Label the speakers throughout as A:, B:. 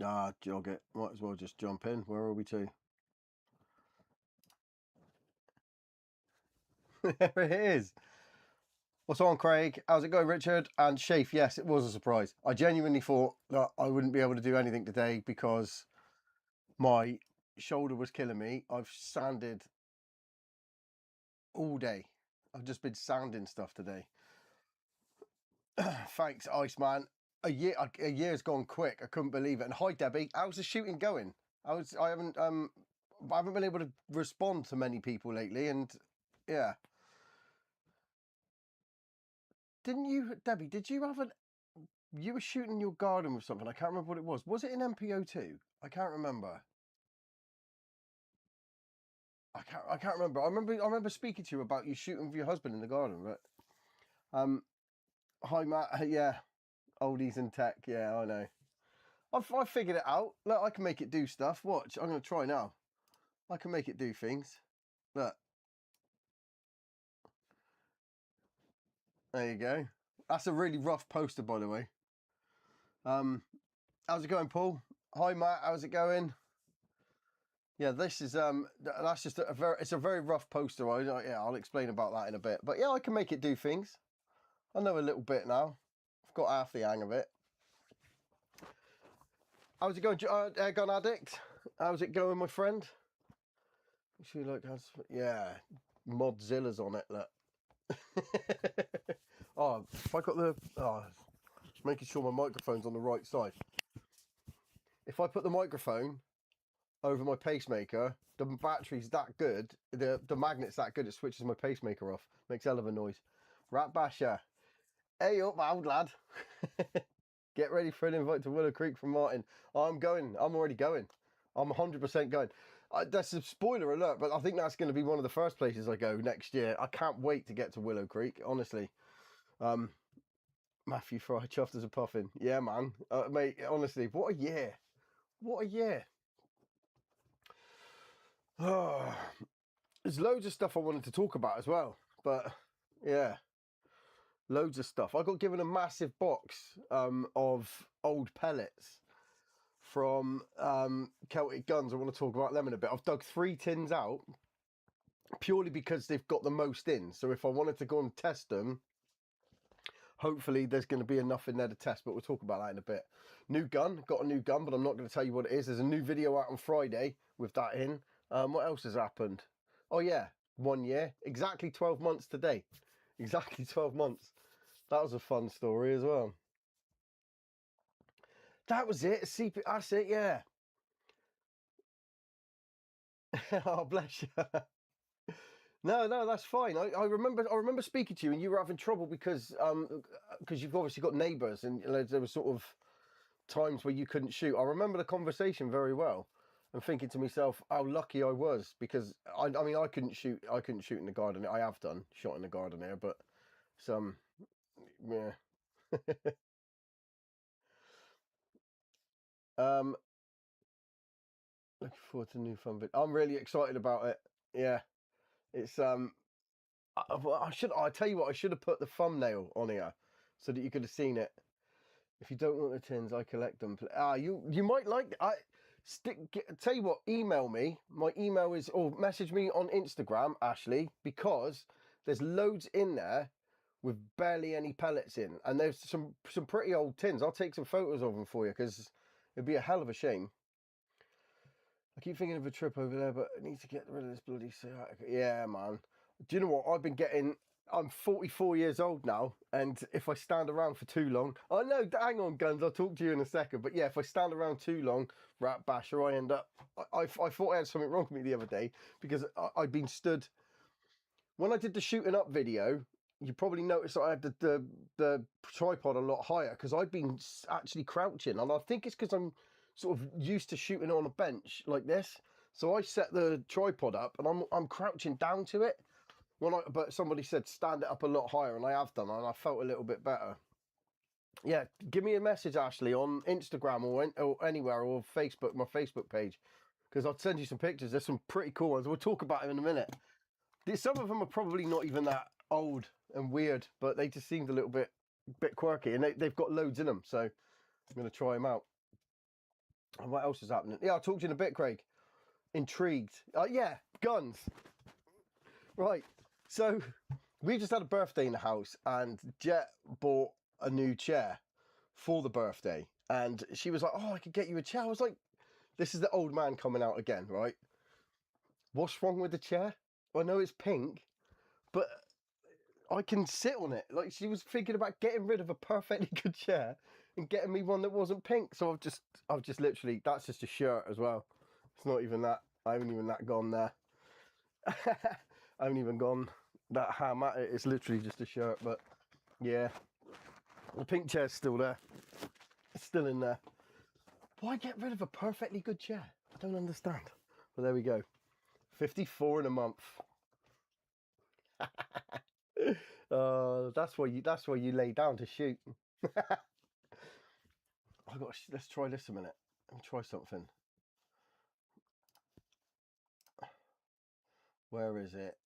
A: Ah, jog it. Might as well just jump in. Where are we to? There it is. What's on, Craig? How's it going, Richard? And Shafe, yes, it was a surprise. I genuinely thought that I wouldn't be able to do anything today because my shoulder was killing me. I've sanded all day. I've just been sanding stuff today. Thanks, Iceman. A year's gone quick. I couldn't believe it. And hi, Debbie. How's the shooting going? I haven't been able to respond to many people lately, and yeah. Didn't you, Debbie? Did you have you were shooting your garden with something? I can't remember what it was. Was it an MPO2? I can't remember. I can't remember. I remember speaking to you about you shooting with your husband in the garden, but hi Matt. Yeah, oldies and tech. Yeah, I know. I figured it out. Look, I can make it do stuff. Watch. I'm gonna try now. I can make it do things. Look. There you go. That's a really rough poster, by the way. How's it going, Paul? Hi Matt. How's it going? Yeah, this is that's just it's a very rough poster. Yeah, I'll explain about that in a bit. But yeah, I can make it do things. I know a little bit now. I've got half the hang of it. How's it going, Gun Addict? How's it going, my friend? Yeah, Modzilla's on it. Look. Oh, if I got just making sure my microphone's on the right side. If I put the microphone over my pacemaker, the battery's that good, the magnet's that good, it switches my pacemaker off. Makes hell of a noise. Rat Basher. Hey up, old lad. Get ready for an invite to Willow Creek from Martin. I'm going. I'm already going. I'm 100% going. That's a spoiler alert, but I think that's going to be one of the first places I go next year. I can't wait to get to Willow Creek, honestly. Matthew Fry, chuffed as a puffin. Yeah, man. Mate, honestly, what a year. What a year. There's loads of stuff I wanted to talk about as well, but yeah, loads of stuff. I got given a massive box of old pellets from Celtic Guns. I want to talk about them in a bit. I've dug 3 tins out purely because they've got the most in. So if I wanted to go and test them, hopefully there's going to be enough in there to test, but we'll talk about that in a bit. New gun, got a new gun, but I'm not going to tell you what it is. There's a new video out on Friday with that in. What else has happened? Oh yeah, 1 year, exactly 12 months today. Exactly 12 months. That was a fun story as well. That was it. CP, that's it, yeah. Oh, bless you. No, that's fine. I remember speaking to you, and you were having trouble because you've obviously got neighbours, and there were sort of times where you couldn't shoot. I remember the conversation very well, and thinking to myself how lucky I was, because I mean I couldn't shoot in the garden. I have done shot in the garden here, but some yeah. Looking forward to new fun. I'm really excited about it. Yeah, it's I tell you what, I should have put the thumbnail on here so that you could have seen it. If you don't want the tins, I collect them. You might like. Tell you what, email me. My email is, or message me on Instagram, Ashley, because there's loads in there with barely any pellets in, and there's some pretty old tins. I'll take some photos of them for you because it'd be a hell of a shame. I keep thinking of a trip over there, but I need to get rid of this bloody sciatica. Yeah, man. Do you know what? I'm 44 years old now, and if I stand around for too long, I know, hang on, Guns, I'll talk to you in a second, but yeah, if I stand around too long, rat basher, I end up, I thought I had something wrong with me the other day, because I'd been stood, when I did the shooting up video, you probably noticed that I had the tripod a lot higher, because I'd been actually crouching, and I think it's because I'm sort of used to shooting on a bench like this, so I set the tripod up, and I'm crouching down to it. But somebody said stand it up a lot higher, and I have done, and I felt a little bit better. Yeah, give me a message, Ashley, on Instagram or anywhere, or Facebook, my Facebook page, because I'll send you some pictures. There's some pretty cool ones. We'll talk about them in a minute. Some of them are probably not even that old and weird, but they just seemed a little bit quirky, and they've got loads in them, so I'm going to try them out. And what else is happening? Yeah, I'll talk to you in a bit, Craig. Intrigued. Yeah, guns. Right. So we just had a birthday in the house, and Jet bought a new chair for the birthday. And she was like, oh, I could get you a chair. I was like, this is the old man coming out again, right? What's wrong with the chair? I know it's pink, but I can sit on it. Like, she was thinking about getting rid of a perfectly good chair and getting me one that wasn't pink. So I've just literally, that's just a shirt as well. It's not even that. I haven't even that gone there. I haven't even gone that ham at it. It's literally just a shirt. But yeah, the pink chair's still there. It's still in there. Why get rid of a perfectly good chair? I don't understand. But there we go. 54 in a month. That's why you lay down to shoot. Let's try this a minute. Let me try something. Where is it?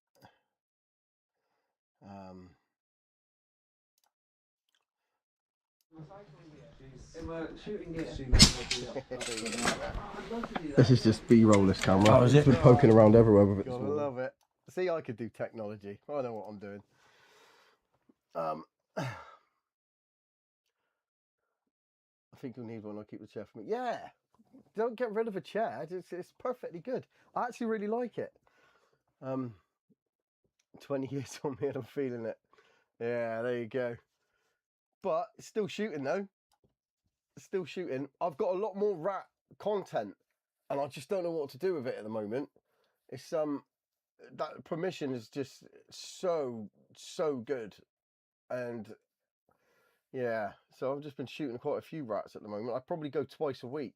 A: This is just B-roll, this camera.
B: Oh, is it?
A: It's been poking around everywhere with it. I love it. See, I could do technology. I know what I'm doing. I think you'll need one. I'll keep the chair for me. Yeah, don't get rid of a chair. It's perfectly good. I actually really like it. 20 years on me and I'm feeling it. Yeah, there you go. But it's still shooting though. It's still shooting. I've got a lot more rat content and I just don't know what to do with it at the moment. It's that permission is just so good. And yeah, so I've just been shooting quite a few rats at the moment. I probably go twice a week,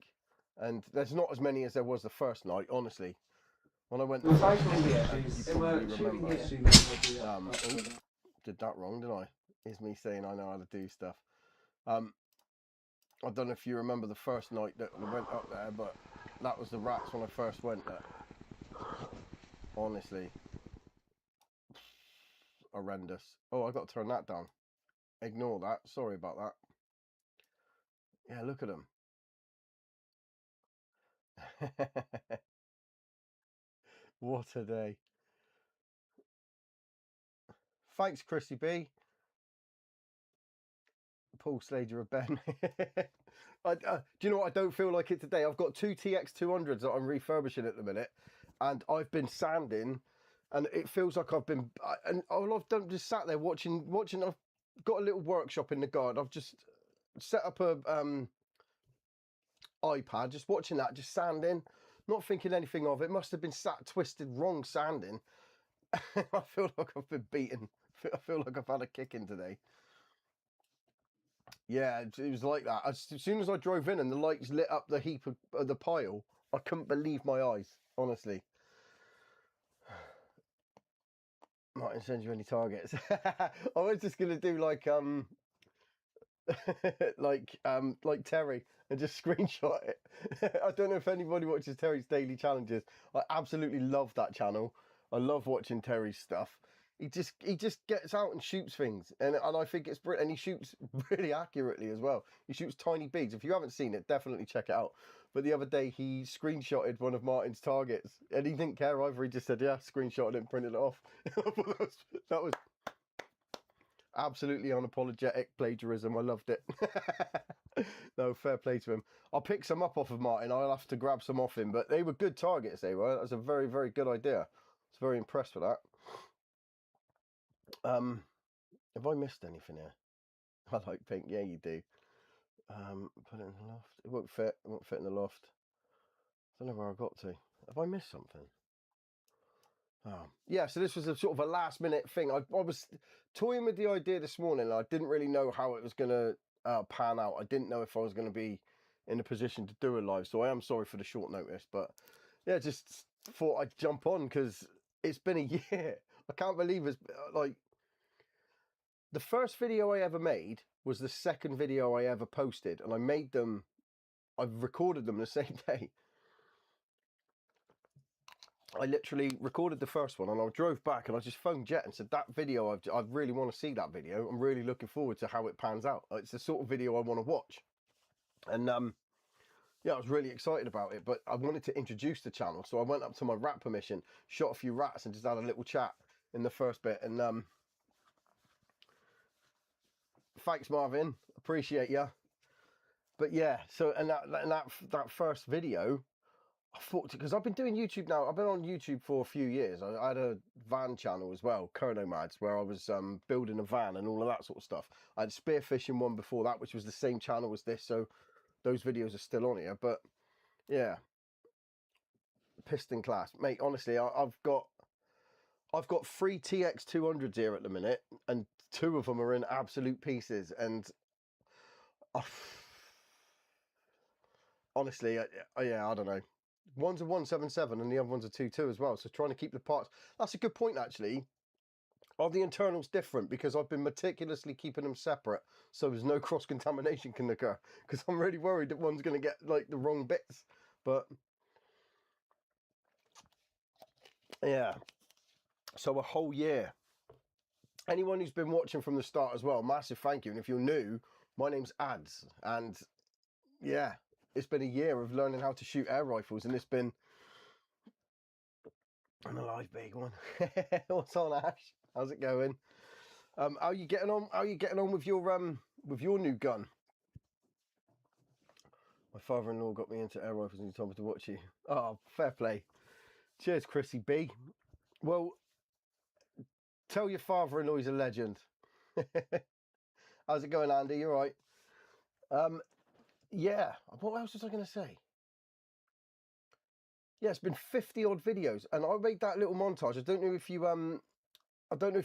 A: and there's not as many as there was the first night, honestly. When I went, you probably remember. Did that wrong, didn't I? Is me saying I know how to do stuff. I don't know if you remember the first night that we went up there, but that was the rats when I first went there. Honestly, horrendous. Oh, I got to turn that down. Ignore that. Sorry about that. Yeah, look at them. What a day. Thanks, Chrissy B. Paul Slager of Ben. Do you know what? I don't feel like it today. I've got two TX200s that I'm refurbishing at the minute, and I've been sanding, and it feels like I've been. And all I've done just sat there watching. I've got a little workshop in the garden. I've just set up a iPad, just watching that, just sanding, not thinking anything of it. Must have been sat twisted wrong sanding. I feel like I've been beaten. I feel like I've had a kicking today. Yeah, it was like that. As soon as I drove in and the lights lit up the heap of the pile, I couldn't believe my eyes, honestly. Martin sends you any targets. I was just gonna do like like Terry and just screenshot it. I don't know if anybody watches Terry's daily challenges. I absolutely love that channel. I love watching Terry's stuff. He just gets out and shoots things, and I think it's brilliant. And he shoots really accurately as well. He shoots tiny beads. If you haven't seen it, definitely check it out. But the other day he screenshotted one of Martin's targets, and he didn't care either. He just said, "Yeah, screenshotted it and printed it off." that was absolutely unapologetic plagiarism. I loved it. No, fair play to him. I'll pick some up off of Martin. I'll have to grab some off him, but they were good targets. They were. That was a very, very good idea. I was very impressed with that. Have I missed anything here? I like pink. Yeah, you do. Put it in the loft. It won't fit. It won't fit in the loft. I don't know where I got to. Have I missed something? Oh, yeah. So this was a sort of a last minute thing. I was toying with the idea this morning. I didn't really know how it was going to pan out. I didn't know if I was going to be in a position to do a live. So I am sorry for the short notice, but yeah, just thought I'd jump on because it's been a year. I can't believe it's like the first video I ever made was the second video I ever posted, and I've recorded them the same day. I literally recorded the first one and I drove back and I just phoned Jet and said, that video, I really want to see that video. I'm really looking forward to how it pans out. It's the sort of video I want to watch. And yeah, I was really excited about it, but I wanted to introduce the channel, so I went up to my rat permission, shot a few rats, and just had a little chat in the first bit. And thanks, Marvin, appreciate ya. But yeah, so and that first video, I thought, because I've been doing YouTube now, I've been on YouTube for a few years. I had a van channel as well, Kernomads, where I was building a van and all of that sort of stuff. I had a spearfishing one before that, which was the same channel as this, so those videos are still on here. But yeah, piston class, mate. Honestly, I've got 3 TX200s here at the minute, and 2 of them are in absolute pieces. And honestly, yeah, I don't know. One's a 177 and the other one's a 22 as well. So trying to keep the parts. That's a good point, actually. Are the internals different? Because I've been meticulously keeping them separate, so there's no cross contamination can occur. Because I'm really worried that one's going to get like the wrong bits. But yeah, so a whole year. Anyone who's been watching from the start as well, massive thank you. And if you're new, my name's Adz, and yeah, it's been a year of learning how to shoot air rifles, and it's been an alive big one. What's on, Ash? How's it going? How are you getting on? How are you getting on with your new gun? My father-in-law got me into air rifles and he told me to watch you. Oh, fair play. Cheers, Chrissy B. Well, tell your father-in-law he's a legend. How's it going, Andy? You all right? Yeah. What else was I going to say? Yeah, it's been 50 odd videos, and I made that little montage. I don't know if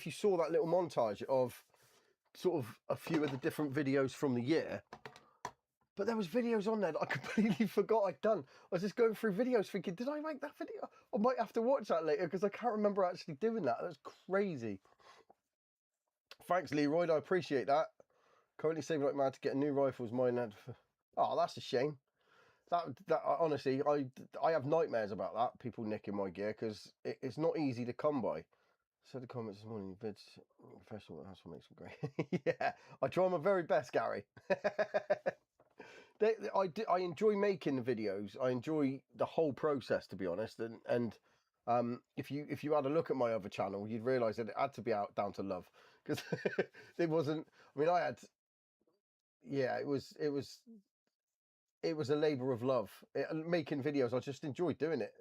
A: you saw that little montage of sort of a few of the different videos from the year. But there was videos on there that I completely forgot I'd done. I was just going through videos thinking, did I make that video? I might have to watch that later because I can't remember actually doing that. That's crazy. Thanks, Leroy. I appreciate that. Currently saving like mad to get a new rifles. Mine had. Oh, that's a shame. That honestly, I have nightmares about that. People nicking my gear because it's not easy to come by. Said the comments this morning. Vids professional. That's what makes them great. Yeah, I try my very best, Gary. I enjoy making the videos. I enjoy the whole process, to be honest. And if you had a look at my other channel, you'd realise that it had to be out down to love, because it wasn't. I mean, it was a labour of love. Making videos, I just enjoy doing it.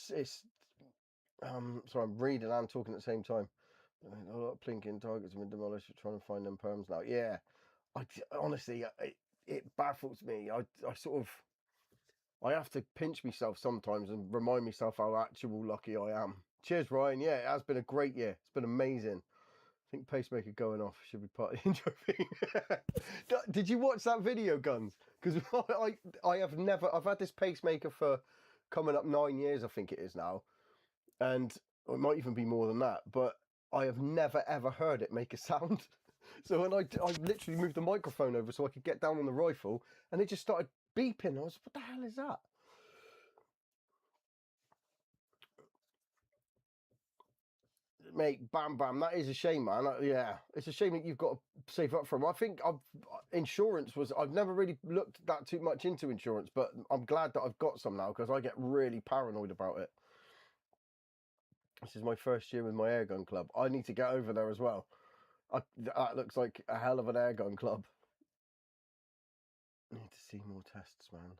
A: It's so I'm reading and talking at the same time. A lot of plinking targets have been demolished. Trying to find them perms now. Yeah, honestly, it baffles me. I have to pinch myself sometimes and remind myself how actual lucky I am. Cheers, Ryan. Yeah, it has been a great year. It's been amazing. I think pacemaker going off should be part of the intro thing. Did you watch that video, Guns? Because I've had this pacemaker for coming up 9 years, I think it is now. And it might even be more than that, but I have never ever heard it make a sound. So when I literally moved the microphone over so I could get down on the rifle, and it just started beeping. I was, what the hell is that? Mate, bam, bam. That is a shame, man. Yeah, it's a shame that you've got to save up from. I think insurance was. I've never really looked that too much into insurance, but I'm glad that I've got some now because I get really paranoid about it. This is my first year with my airgun club. I need to get over there as well. That looks like a hell of an airgun club. I need to see more tests, man.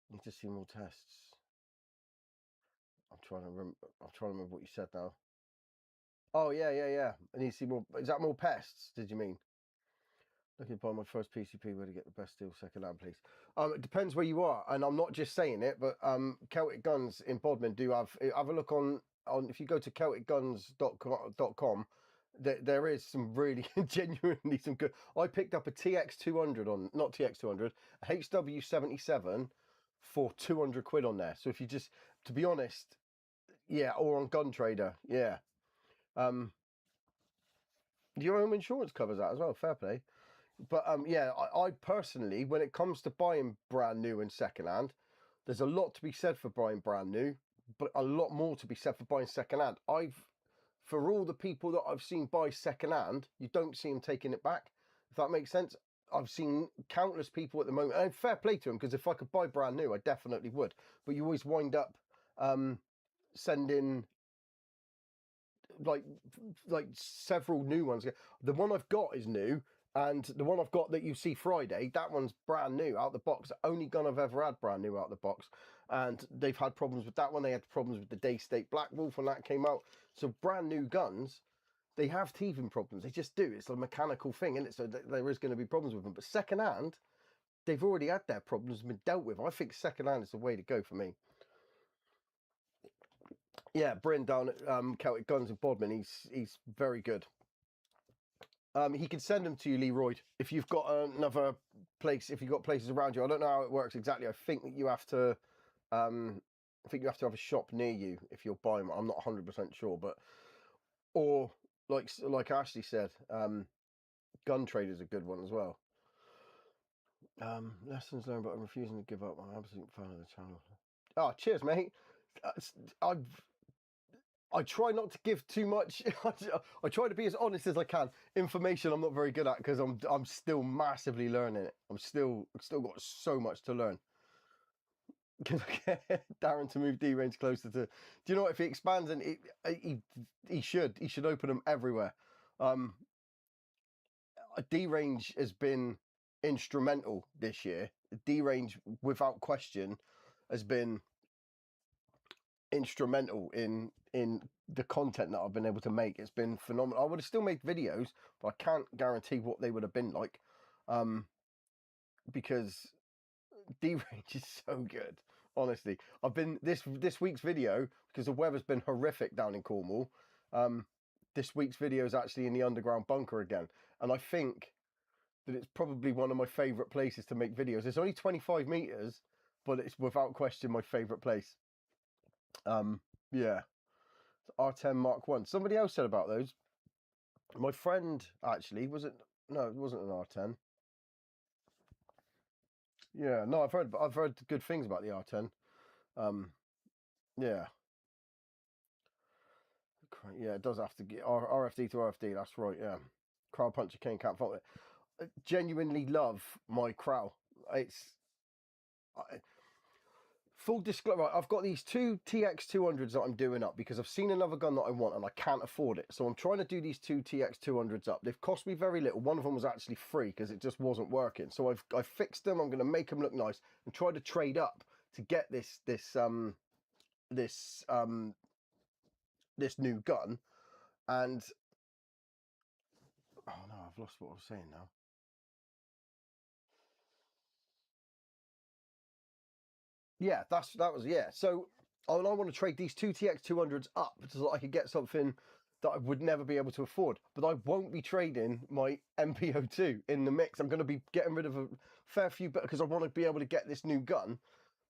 A: I need to see more tests. I'm trying to remember what you said now. Oh yeah. I need to see more. Is that more pests? Did you mean? Looking to buy my first PCP. Where to get the best deal second hand, please? It depends where you are, and I'm not just saying it, but Celtic Guns in Bodmin do have a look on if you go to celticguns.com. There is some really genuinely some good. I picked up a TX200 on not TX200, a HW77 for 200 quid on there. So if you just, to be honest, yeah, or on Gun Trader, yeah. Your home insurance covers that as well. Fair play. But yeah, I personally, when it comes to buying brand new and second hand, there's a lot to be said for buying brand new, but a lot more to be said for buying second hand. For all the people that I've seen buy second hand, you don't see them taking it back. If that makes sense. I've seen countless people at the moment, and fair play to them, because if I could buy brand new, I definitely would. But you always wind up sending like several new ones. The one I've got is new, and the one I've got that you see Friday, that one's brand new out the box. Only gun I've ever had brand new out the box, and they've had problems with that one. They had problems with the Daystate Black Wolf when that came out. So brand new guns, they have teething problems. They just do. It's a mechanical thing, isn't it? So there is going to be problems with them. But second hand, they've already had their problems and been dealt with. I think second hand is the way to go for me. Yeah, Bryn down at Celtic Guns in Bodmin, he's very good. He can send them to you, Leroy, if you've got another place, if you've got places around you. I don't know how it works exactly. I think that you have to, have a shop near you if you're buying one. I'm not 100% sure, but, or like Ashley said, Gun Trader's a good one as well. Lessons learned, but I'm refusing to give up. I'm an absolute fan of the channel. Oh, cheers, mate. I try not to give too much. I try to be as honest as I can. Information I'm not very good at, because I'm still massively learning it. I've still got so much to learn. Darren to move D range closer to. Do you know what? If he expands, and he should open them everywhere. D range has been instrumental this year. D range, without question, has been instrumental in the content that I've been able to make. It's been phenomenal. I would have still made videos, but I can't guarantee what they would have been like, because D range is so good. Honestly, I've been this week's video, because the weather's been horrific down in Cornwall. This week's video is actually in the underground bunker again, and I think that it's probably one of my favorite places to make videos. It's only 25 meters, but it's without question my favorite place. Yeah, R10 Mark 1. Somebody else said about those. My friend, actually, was it? No, it wasn't an R10. Yeah, no, I've heard good things about the R10. Yeah. Yeah, it does have to get RFD to RFD. That's right. Yeah, Crowd Puncher King, can't fault it. I genuinely love my Crow. It's full disclosure. Right, I've got these two TX200s that I'm doing up because I've seen another gun that I want and I can't afford it. So I'm trying to do these two TX200s up. They've cost me very little. One of them was actually free because it just wasn't working. So I've fixed them. I'm going to make them look nice and try to trade up to get this new gun. And oh no, I've lost what I was saying now. Yeah, so I want to trade these two TX200s up so that I could get something that I would never be able to afford. But I won't be trading my MPO2 in the mix. I'm going to be getting rid of a fair few because I want to be able to get this new gun.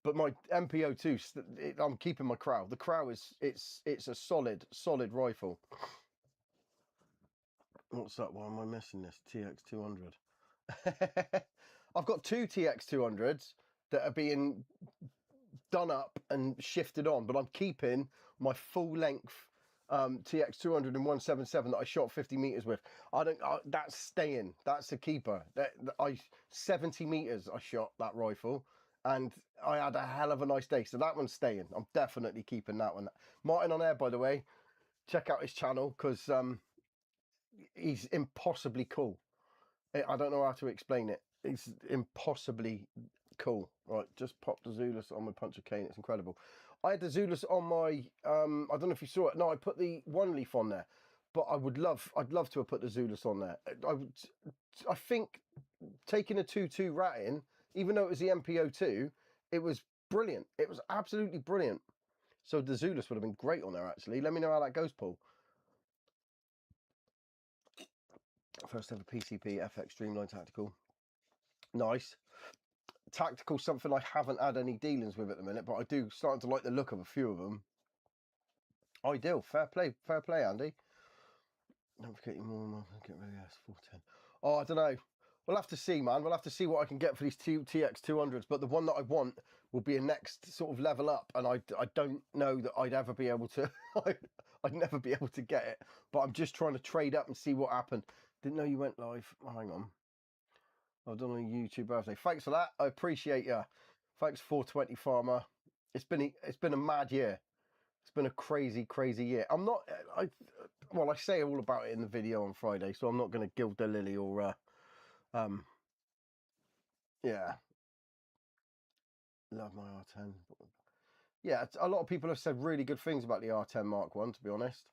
A: But my MPO2, I'm keeping my Crow. The Crow it's a solid rifle. What's that? Why am I missing this? TX200. I've got two TX200s that are being done up and shifted on, but I'm keeping my full length TX200 and 177 that I shot 50 meters with. That's staying. That's a keeper. 70 meters I shot that rifle, and I had a hell of a nice day. So that one's staying. I'm definitely keeping that one. Martin on air, by the way. Check out his channel because he's impossibly cool. I don't know how to explain it. It's impossibly cool. Right, just popped the Zulus on my Puncher Cane. It's incredible. I had the Zulus on my I don't know if you saw it. No, I put the one leaf on there, but I'd love to have put the Zulus on there. I think taking a 2.2 rat in, even though it was the MPO2, it was brilliant. It was absolutely brilliant. So the Zulus would have been great on there actually. Let me know how that goes, Paul. First ever PCP FX Streamline Tactical. Nice. Tactical, something I haven't had any dealings with at the minute, but I do starting to like the look of a few of them. Ideal. Fair play, Andy. Don't forget your mum. Get rid of S410. Oh, I don't know. We'll have to see, man. We'll have to see what I can get for these two TX200s. But the one that I want will be a next sort of level up, and I don't know that I'd ever be able to. I'd never be able to get it. But I'm just trying to trade up and see what happened. Didn't know you went live. Oh, hang on. I've done a YouTube birthday. Thanks for that. I appreciate you. Thanks, 420 Farmer. It's been a mad year. It's been a crazy, crazy year. I'm not. Well, I say all about it in the video on Friday, so I'm not going to gild the lily or yeah. Love my R10. Yeah, a lot of people have said really good things about the R10 Mark 1, to be honest.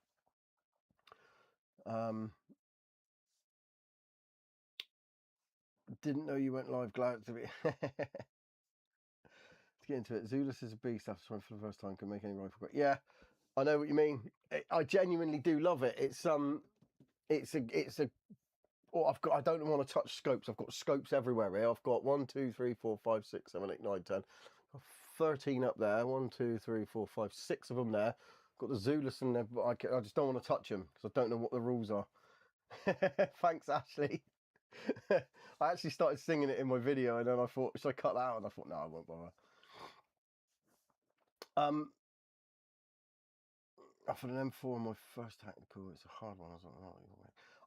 A: Didn't know you went live. Glad to be. To get into it, Zulus is a beast. After trying for the first time, can make any rifle great. Yeah, I know what you mean. I genuinely do love it. It's a. Oh, I don't want to touch scopes. I've got scopes everywhere here. I've got 1, 2, 3, 4, 5, 6, 7, 8, 9, 10. 13 up there. 1, 2, 3, 4, 5, 6 of them there. Got the Zulus in there, but I just don't want to touch them because I don't know what the rules are. Thanks, Ashley. I actually started singing it in my video, and then I thought, should I cut that out? And I thought, no, I won't bother. Offered an M4 on my first tactical. It's a hard one.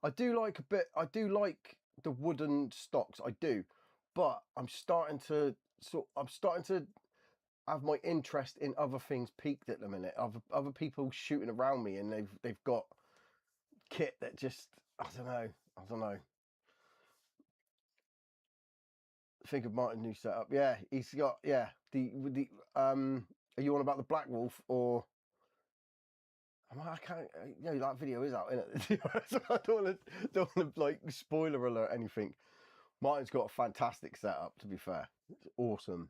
A: I do like a bit. I do like the wooden stocks. I do, but I'm starting to have my interest in other things peaked at the minute. Other people shooting around me, and they've got kit that just I don't know. Think of Martin's new setup. Yeah, he's got the are you on about the Black Wolf or? I can't. You know, that video is out, isn't it? So I don't want to like spoiler alert anything. Martin's got a fantastic setup. To be fair, it's awesome.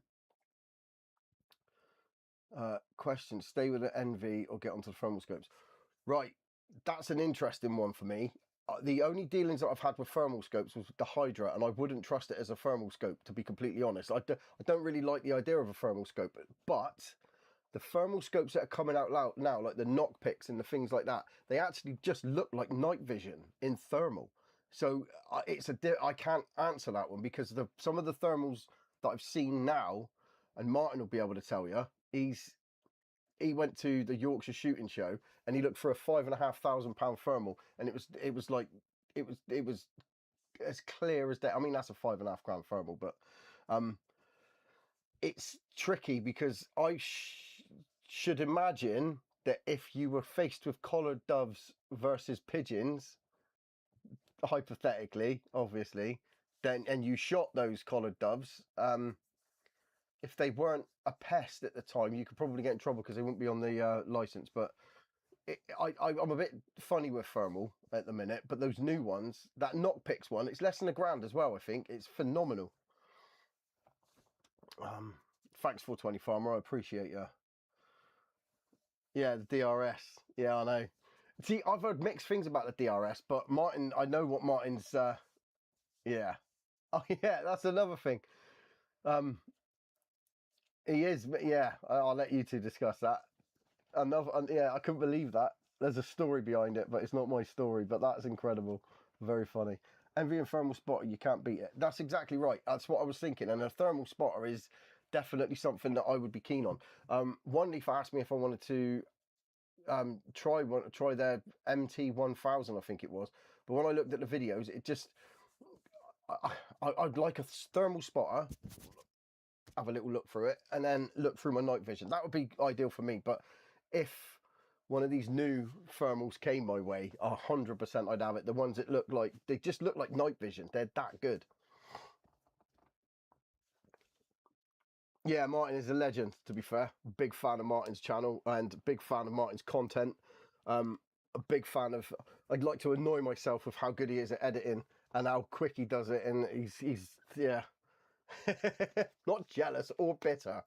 A: Question: stay with the NV or get onto the thermal scopes? Right, that's an interesting one for me. The only dealings that I've had with thermal scopes was with the Hydra, and I wouldn't trust it as a thermal scope, to be completely honest. I don't really like the idea of a thermal scope, but the thermal scopes that are coming out now, like the knock picks and the things like that, they actually just look like night vision in thermal. So I can't answer that one because some of the thermals that I've seen now, and Martin will be able to tell you, he went to the Yorkshire shooting show and he looked for a £5,500 thermal, and it was as clear as day. I mean, that's a £5,500 thermal, but it's tricky because I should imagine that if you were faced with collared doves versus pigeons, hypothetically, obviously, then and you shot those collared doves, if they weren't a pest at the time, you could probably get in trouble because they wouldn't be on the license. But I'm a bit funny with thermal at the minute. But those new ones, that knockpicks one, it's less than £1,000 as well. I think it's phenomenal. Thanks, 420 Farmer. I appreciate you. Yeah, the DRS. Yeah, I know. See, I've heard mixed things about the DRS, but Martin, I know what Martin's. Yeah. Oh yeah, that's another thing. He is, but yeah, I'll let you two discuss that. Yeah, I couldn't believe that. There's a story behind it, but it's not my story. But that's incredible, very funny. Envy and thermal spotter, you can't beat it. That's exactly right. That's what I was thinking. And a thermal spotter is definitely something that I would be keen on. One Leaf asked me if I wanted to try their MT1000, I think it was. But when I looked at the videos, it just I'd like a thermal spotter. Have a little look through it and then look through my night vision. That would be ideal for me. But if one of these new thermals came my way, 100% I'd have it. The ones that look like, they just look like night vision. They're that good. Yeah, Martin is a legend, to be fair. Big fan of Martin's channel and big fan of Martin's content. A big fan of, I'd like to annoy myself with how good he is at editing and how quick he does it. And he's yeah. Not jealous or bitter.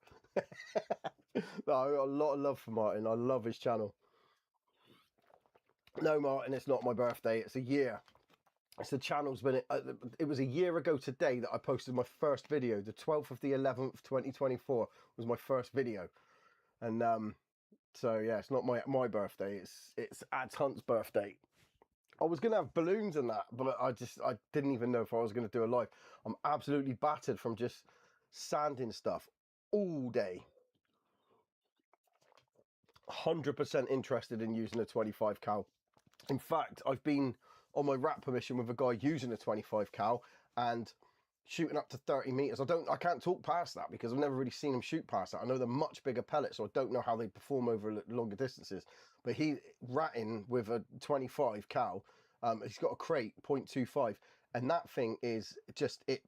A: No, a lot of love for Martin. I love his channel. No, Martin, it's not my birthday. It's a year. It's the channel's been. It was a year ago today that I posted my first video. The 12th of the 11th, 2024 was my first video, and so yeah, it's not my birthday. It's Adz Hunt's birthday. I was going to have balloons and that, but I didn't even know if I was going to do a live. I'm absolutely battered from just sanding stuff all day. 100% interested in using a 25 cal. In fact, I've been on my wrap permission with a guy using a 25 cal, and shooting up to 30 meters. I can't talk past that because I've never really seen them shoot past that. I know they're much bigger pellets, so I don't know how they perform over longer distances. But he ratting with a 25 cal. He's got a crate 0.25, and that thing is just, it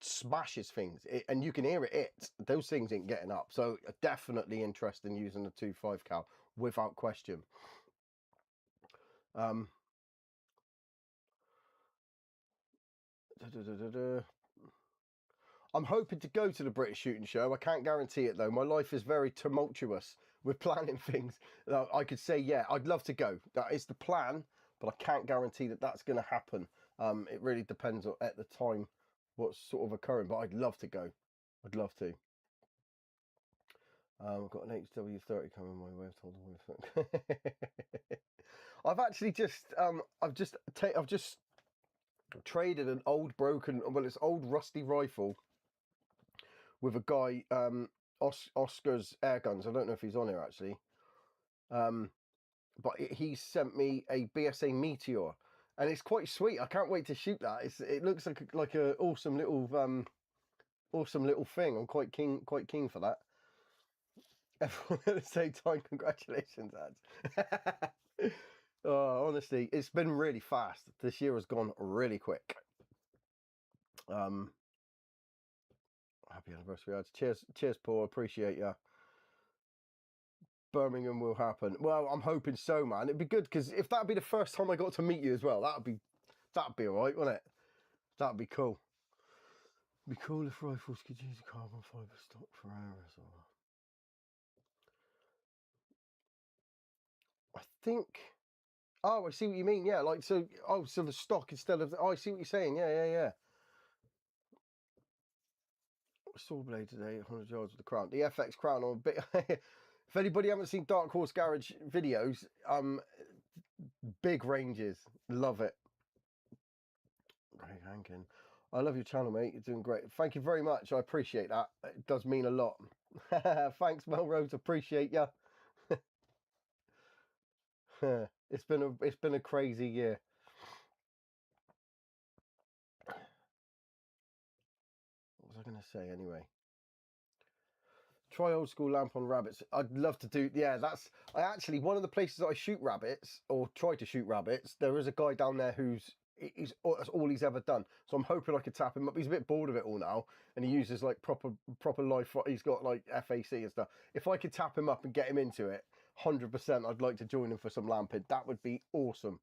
A: smashes things, and you can hear it. Those things ain't getting up. So definitely interested in using the 2.5 cal without question. I'm hoping to go to the British Shooting Show. I can't guarantee it though. My life is very tumultuous with planning things. I could say, yeah, I'd love to go. That is the plan, but I can't guarantee that that's going to happen. It really depends on, at the time, what's sort of occurring, but I'd love to go. I'd love to. I've got an HW30 coming my way. I've told them. I've actually just, I've just traded an old broken, well, it's old rusty rifle with a guy, Oscar's Air Guns. I don't know if he's on here actually. But he sent me a BSA Meteor, and it's quite sweet. I can't wait to shoot that. It looks like a awesome little thing. I'm quite keen for that. Everyone at the same time, congratulations, Adz. Oh, honestly, it's been really fast. This year has gone really quick. Happy anniversary, Adz. Cheers, Paul. Appreciate you. Birmingham will happen. Well, I'm hoping so, man. It'd be good because if that'd be the first time I got to meet you as well, that'd be all right, wouldn't it? That'd be cool. It'd be cool if rifles could use a carbon fiber stock for hours. I think. Oh, I see what you mean. Yeah, like so. Oh, so the stock instead of. Oh, I see what you're saying. Yeah. Saw blade today, 100 yards with the crown. The FX crown. I'm a bit. If anybody haven't seen Dark Horse Garage videos, big ranges, love it. Greg Hankin, I love your channel, mate. You're doing great. Thank you very much. I appreciate that. It does mean a lot. Thanks, Melrose. Appreciate ya. It's been a crazy year. What was I going to say anyway? Try old school lamp on rabbits. I'd love to do. Yeah, I actually, one of the places I shoot rabbits or try to shoot rabbits, there is a guy down there that's all he's ever done. So I'm hoping I could tap him up. He's a bit bored of it all now, and he uses like proper life. He's got like FAC and stuff. If I could tap him up and get him into it, 100%, I'd like to join him for some lamping. That would be awesome.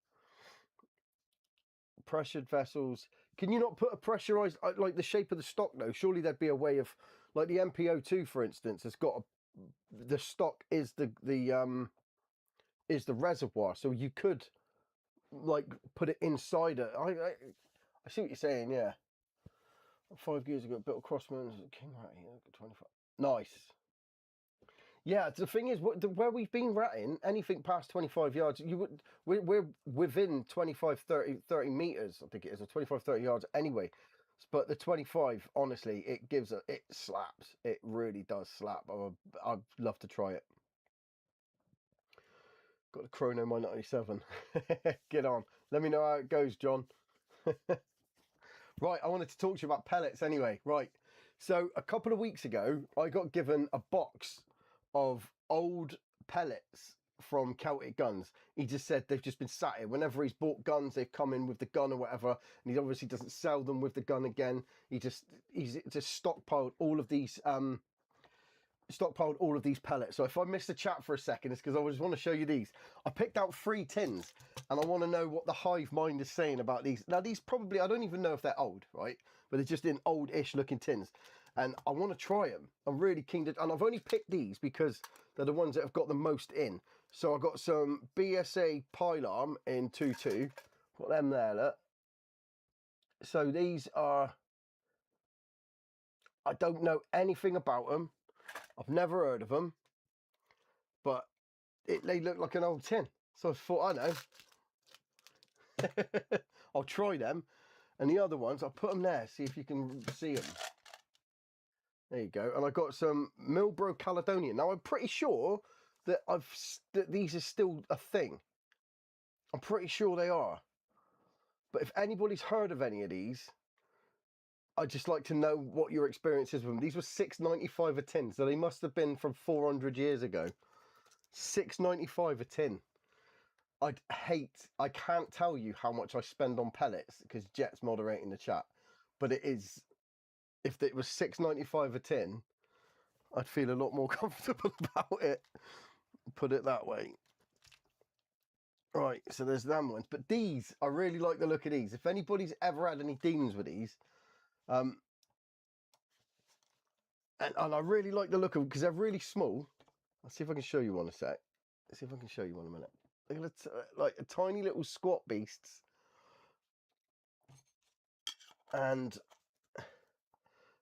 A: Pressured vessels. Can you not put a pressurized, like the shape of the stock though? Surely there'd be a way of, like the MPO2 for instance, has got the stock is the reservoir, so you could like put it inside it. I see what you're saying. Yeah. 5 years ago, built a Crossman King Rat here. 25. Nice. Yeah, the thing is, where we've been ratting, anything past 25 yards, we're within 25, 30 meters, I think it is, or 25, 30 yards anyway. But the 25, honestly, it slaps. It really does slap. I'd love to try it. Got the Chrono My 97. Get on. Let me know how it goes, John. Right, I wanted to talk to you about pellets anyway. Right, so a couple of weeks ago, I got given a box of old pellets from Celtic Guns. He just said they've just been sat here. Whenever he's bought guns, they've come in with the gun or whatever, and he obviously doesn't sell them with the gun again. He's just stockpiled all of these pellets. So if I missed the chat for a second, it's because I just want to show you these. I picked out 3 tins, and I want to know what the hive mind is saying about these. Now these probably, I don't even know if they're old, right? But they're just in old-ish looking tins. And I want to try them. I'm really keen to, and I've only picked these because they're the ones that have got the most in. So I've got some BSA Pilarm in 2.2. Put them there, look. So these are, I don't know anything about them. I've never heard of them. But they look like an old tin. So I thought, I know. I'll try them. And the other ones, I'll put them there, see if you can see them. There you go. And I got some Milbro Caledonian. Now, I'm pretty sure that these are still a thing. I'm pretty sure they are. But if anybody's heard of any of these, I'd just like to know what your experience is with them. These were $6.95 a tin, so they must have been from 400 years ago. $6.95 a tin. I can't tell you how much I spend on pellets because Jet's moderating the chat, but it is, if it was $6.95 a tin, I'd feel a lot more comfortable about it. Put it that way. Right, so there's them ones, but these, I really like the look of these. If anybody's ever had any dealings with these, and I really like the look of them because they're really small. I'll see if I can show you one a sec. Let's see if I can show you one in a minute. Look at like a tiny little squat beasts. And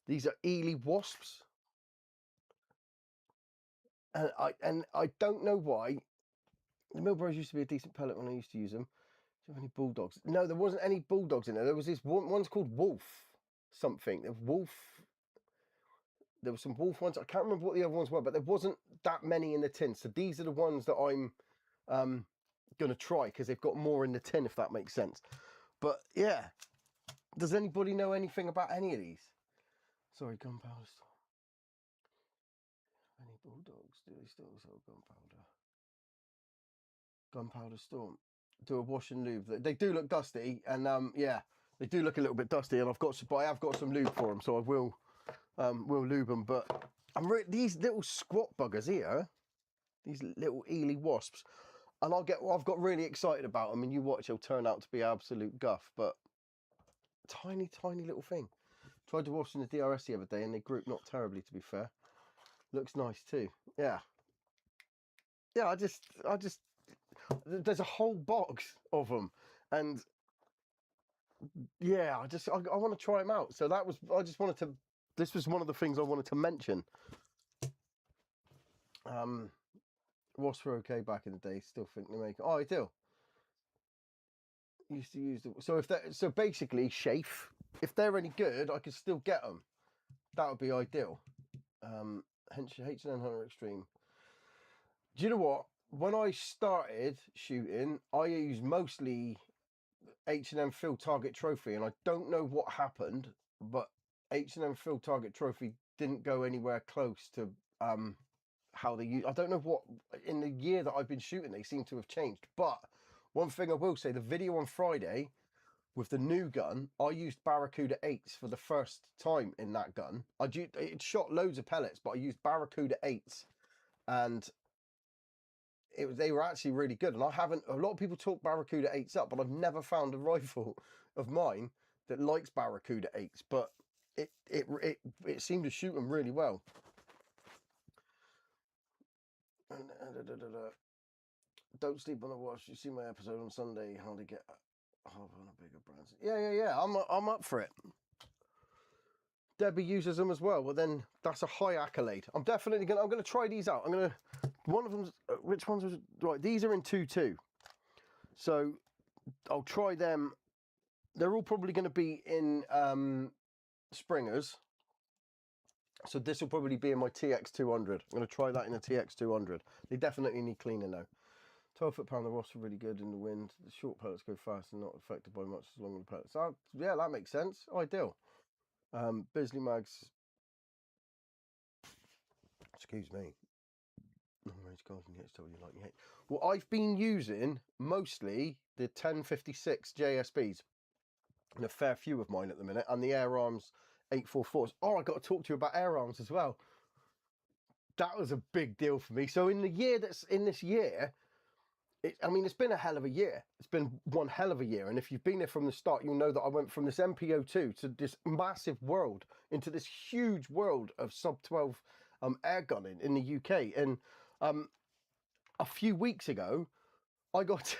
A: these are Ely wasps. And I don't know why. The Millbros used to be a decent pellet when I used to use them. Do you have any bulldogs? No, there wasn't any bulldogs in there. There was this one's called Wolf something. Wolf. There were some wolf ones. I can't remember what the other ones were, but there wasn't that many in the tin. So these are the ones that I'm going to try because they've got more in the tin, if that makes sense. But yeah, does anybody know anything about any of these? Sorry, gunpowder storm. Any bulldogs? Do they still sell gunpowder? Gunpowder storm. Do a wash and lube. They do look dusty, and yeah, they do look a little bit dusty. And I have got some lube for them, so I will lube them. But these little squat buggers here, these little Ely wasps, and I've got really excited about them. And you watch, they'll turn out to be absolute guff. But tiny little thing. Tried to wash in the DRS the other day, and they group not terribly, to be fair. Looks nice too. Yeah. I just there's a whole box of them, and yeah, I want to try them out. So this was one of the things I wanted to mention. Wasps were okay back in the day. Still think they make it. Oh, I do. Used to use so basically chafe. If they're any good, I could still get them. That would be ideal. H&N Hunter Extreme. Do you know what? When I started shooting, I used mostly H&M Field Target Trophy, and I don't know what happened, but H&M Field Target Trophy didn't go anywhere close to how they use. I don't know what, in the year that I've been shooting, they seem to have changed. But one thing I will say, the video on Friday with the new gun, I used Barracuda 8s for the first time in that gun. It shot loads of pellets, but I used Barracuda 8s, and they were actually really good. And a lot of people talk Barracuda 8s up, but I've never found a rifle of mine that likes Barracuda 8s, but it seemed to shoot them really well. Don't sleep on the watch. You see my episode on Sunday, how to get on a bigger brand. Yeah. I'm up for it. Debbie uses them as well. Well, then that's a high accolade. I'm gonna try these out. One of them's which ones was right? These are in 2.2, so I'll try them. They're all probably going to be in Springers. So this will probably be in my TX200. I'm going to try that in a TX200. They definitely need cleaning though. 12-foot-pound, the Ross are really good in the wind. The short pellets go fast and not affected by much as long as the pellets. So, yeah, that makes sense. Ideal. Bisley Mags. Excuse me. Well, I've been using mostly the 1056 JSBs and a fair few of mine at the minute, and the Air Arms 844s. Oh, I got to talk to you about Air Arms as well. That was a big deal for me. So in this year, it's been a hell of a year. It's been one hell of a year. And if you've been there from the start, you'll know that I went from this MPO2 to this massive world into this huge world of sub-12 air gunning in the UK. And a few weeks ago, I got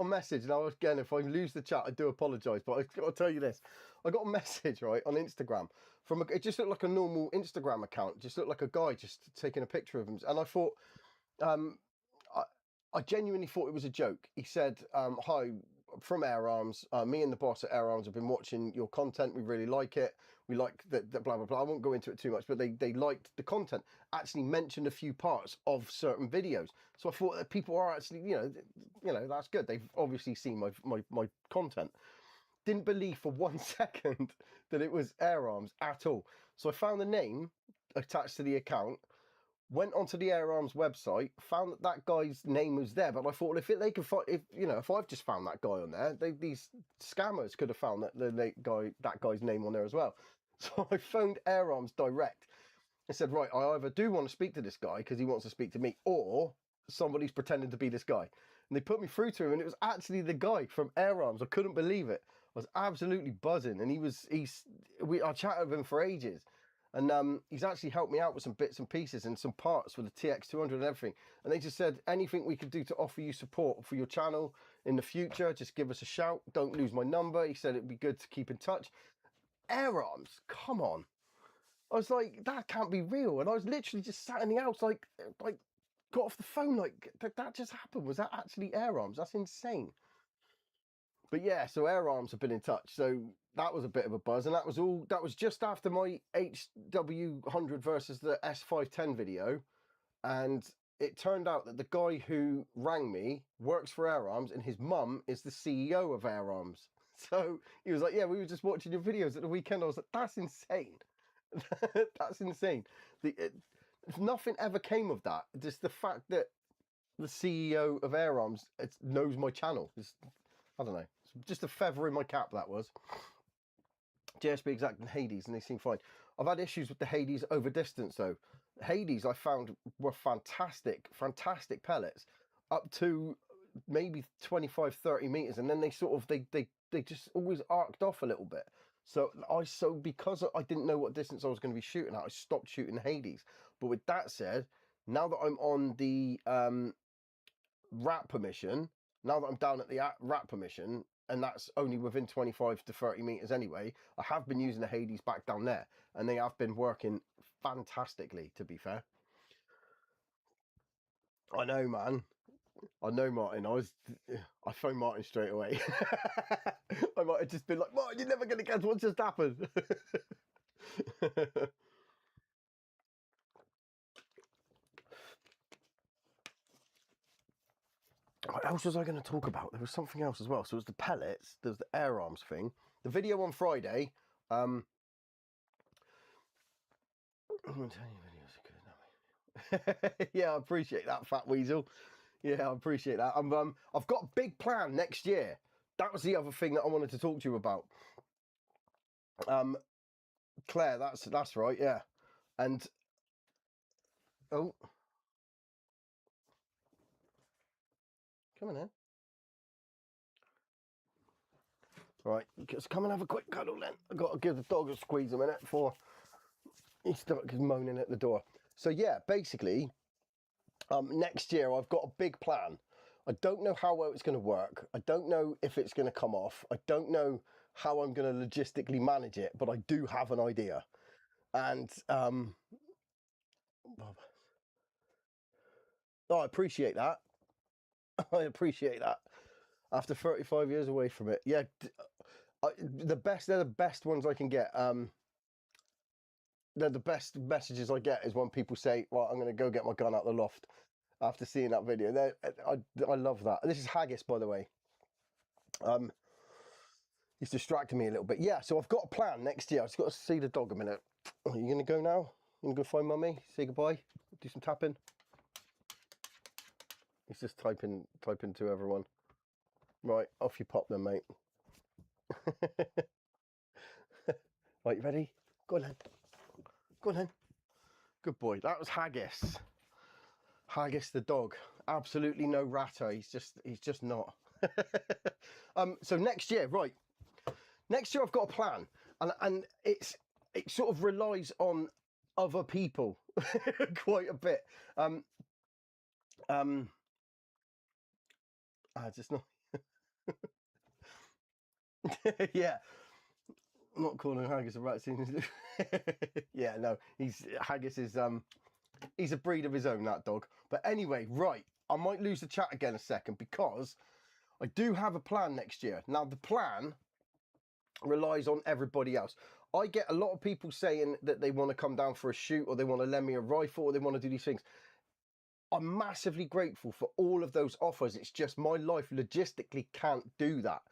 A: a message. Now, again, if I lose the chat, I do apologise, but I've got to tell you this. I got a message, right, on Instagram. It just looked like a normal Instagram account. It just looked like a guy just taking a picture of him. And I thought, I genuinely thought it was a joke. He said, hi, from Air Arms. Me and the boss at Air Arms have been watching your content. We really like it. We like the blah, blah, blah. I won't go into it too much, but they liked the content. Actually mentioned a few parts of certain videos. So I thought that people are actually, you know, that's good. They've obviously seen my content. didn't believe for 1 second that it was Air Arms at all. So I found the name attached to the account, went onto the Air Arms website, found that guy's name was there. But I thought, well, they could find, if I've just found that guy on there, these scammers could have found that guy's name on there as well. So I phoned Air Arms direct. I said, right, I either do want to speak to this guy because he wants to speak to me, or somebody's pretending to be this guy. And they put me through to him, and it was actually the guy from Air Arms. I couldn't believe it. I was absolutely buzzing, and I chatted with him for ages, and he's actually helped me out with some bits and pieces and some parts for the TX200 and everything. And they just said, anything we could do to offer you support for your channel in the future, just give us a shout. Don't lose my number. He said it'd be good to keep in touch. Air Arms, come on. I was like, that can't be real. And I was literally just sat in the house, like got off the phone, like, that just happened. Was that actually Air Arms? That's insane. But yeah, so Air Arms have been in touch. So that was a bit of a buzz. And that was just after my HW100 versus the S510 video. And it turned out that the guy who rang me works for Air Arms, and his mum is the CEO of Air Arms. So he was like, yeah, we were just watching your videos at the weekend. I was like, that's insane. That's insane. Nothing ever came of that. Just the fact that the CEO of Air Arms knows my channel. I don't know. It's just a feather in my cap, that was. JSB Exact and Hades, and they seem fine. I've had issues with the Hades over distance, though. Hades, I found, were fantastic pellets, up to maybe 25, 30 meters, and then they sort of, they just always arced off a little bit. So because I didn't know what distance I was going to be shooting at, I stopped shooting Hades. But with that said, now that I'm on the wrap permission, now that I'm down at the wrap permission, and that's only within 25 to 30 meters anyway, I have been using the Hades back down there, and they have been working fantastically, to be fair. I know, man. I know, Martin. I phoned Martin straight away. I might have just been like, Martin, you're never going to guess what just happened. What else was I going to talk about? There was something else as well. So it was the pellets. There was the Air Arms thing. The video on Friday. I'm going to tell you videos are good. Yeah, I appreciate that, Fat Weasel. Yeah, I appreciate that. I've got a big plan next year. That was the other thing that I wanted to talk to you about. Claire, that's right, yeah. And oh, come on in. Right, just come and have a quick cuddle then. I've got to give the dog a squeeze a minute before he starts moaning at the door. So yeah, basically, next year I've got a big plan. I don't know how well it's going to work. I don't know if it's going to come off. I don't know how I'm going to logistically manage it, but I do have an idea. And oh, I appreciate that. I appreciate that. After 35 years away from it, yeah, they're the best ones I can get. They're the best messages I get is when people say, "Well, I'm going to go get my gun out the loft." After seeing that video, I love that. This is Haggis, by the way. He's distracting me a little bit. Yeah, so I've got a plan next year. I've just got to see the dog a minute. Are you going to go now? You going to go find Mummy? Say goodbye? Do some tapping? He's just typing to everyone. Right, off you pop then, mate. Right, you ready? Go on then. Go on then. Good boy. That was Haggis. Haggis the dog. Absolutely no ratter. He's just not. So next year, right. Next year I've got a plan. And it sort of relies on other people quite a bit. Just not. Yeah. I'm not calling Haggis a rat. Yeah, no. Haggis is he's a breed of his own, that dog. But anyway, right, I might lose the chat again a second because I do have a plan next year. Now, the plan relies on everybody else. I get a lot of people saying that they want to come down for a shoot, or they want to lend me a rifle, or they want to do these things. I'm massively grateful for all of those offers. It's just my life logistically can't do that.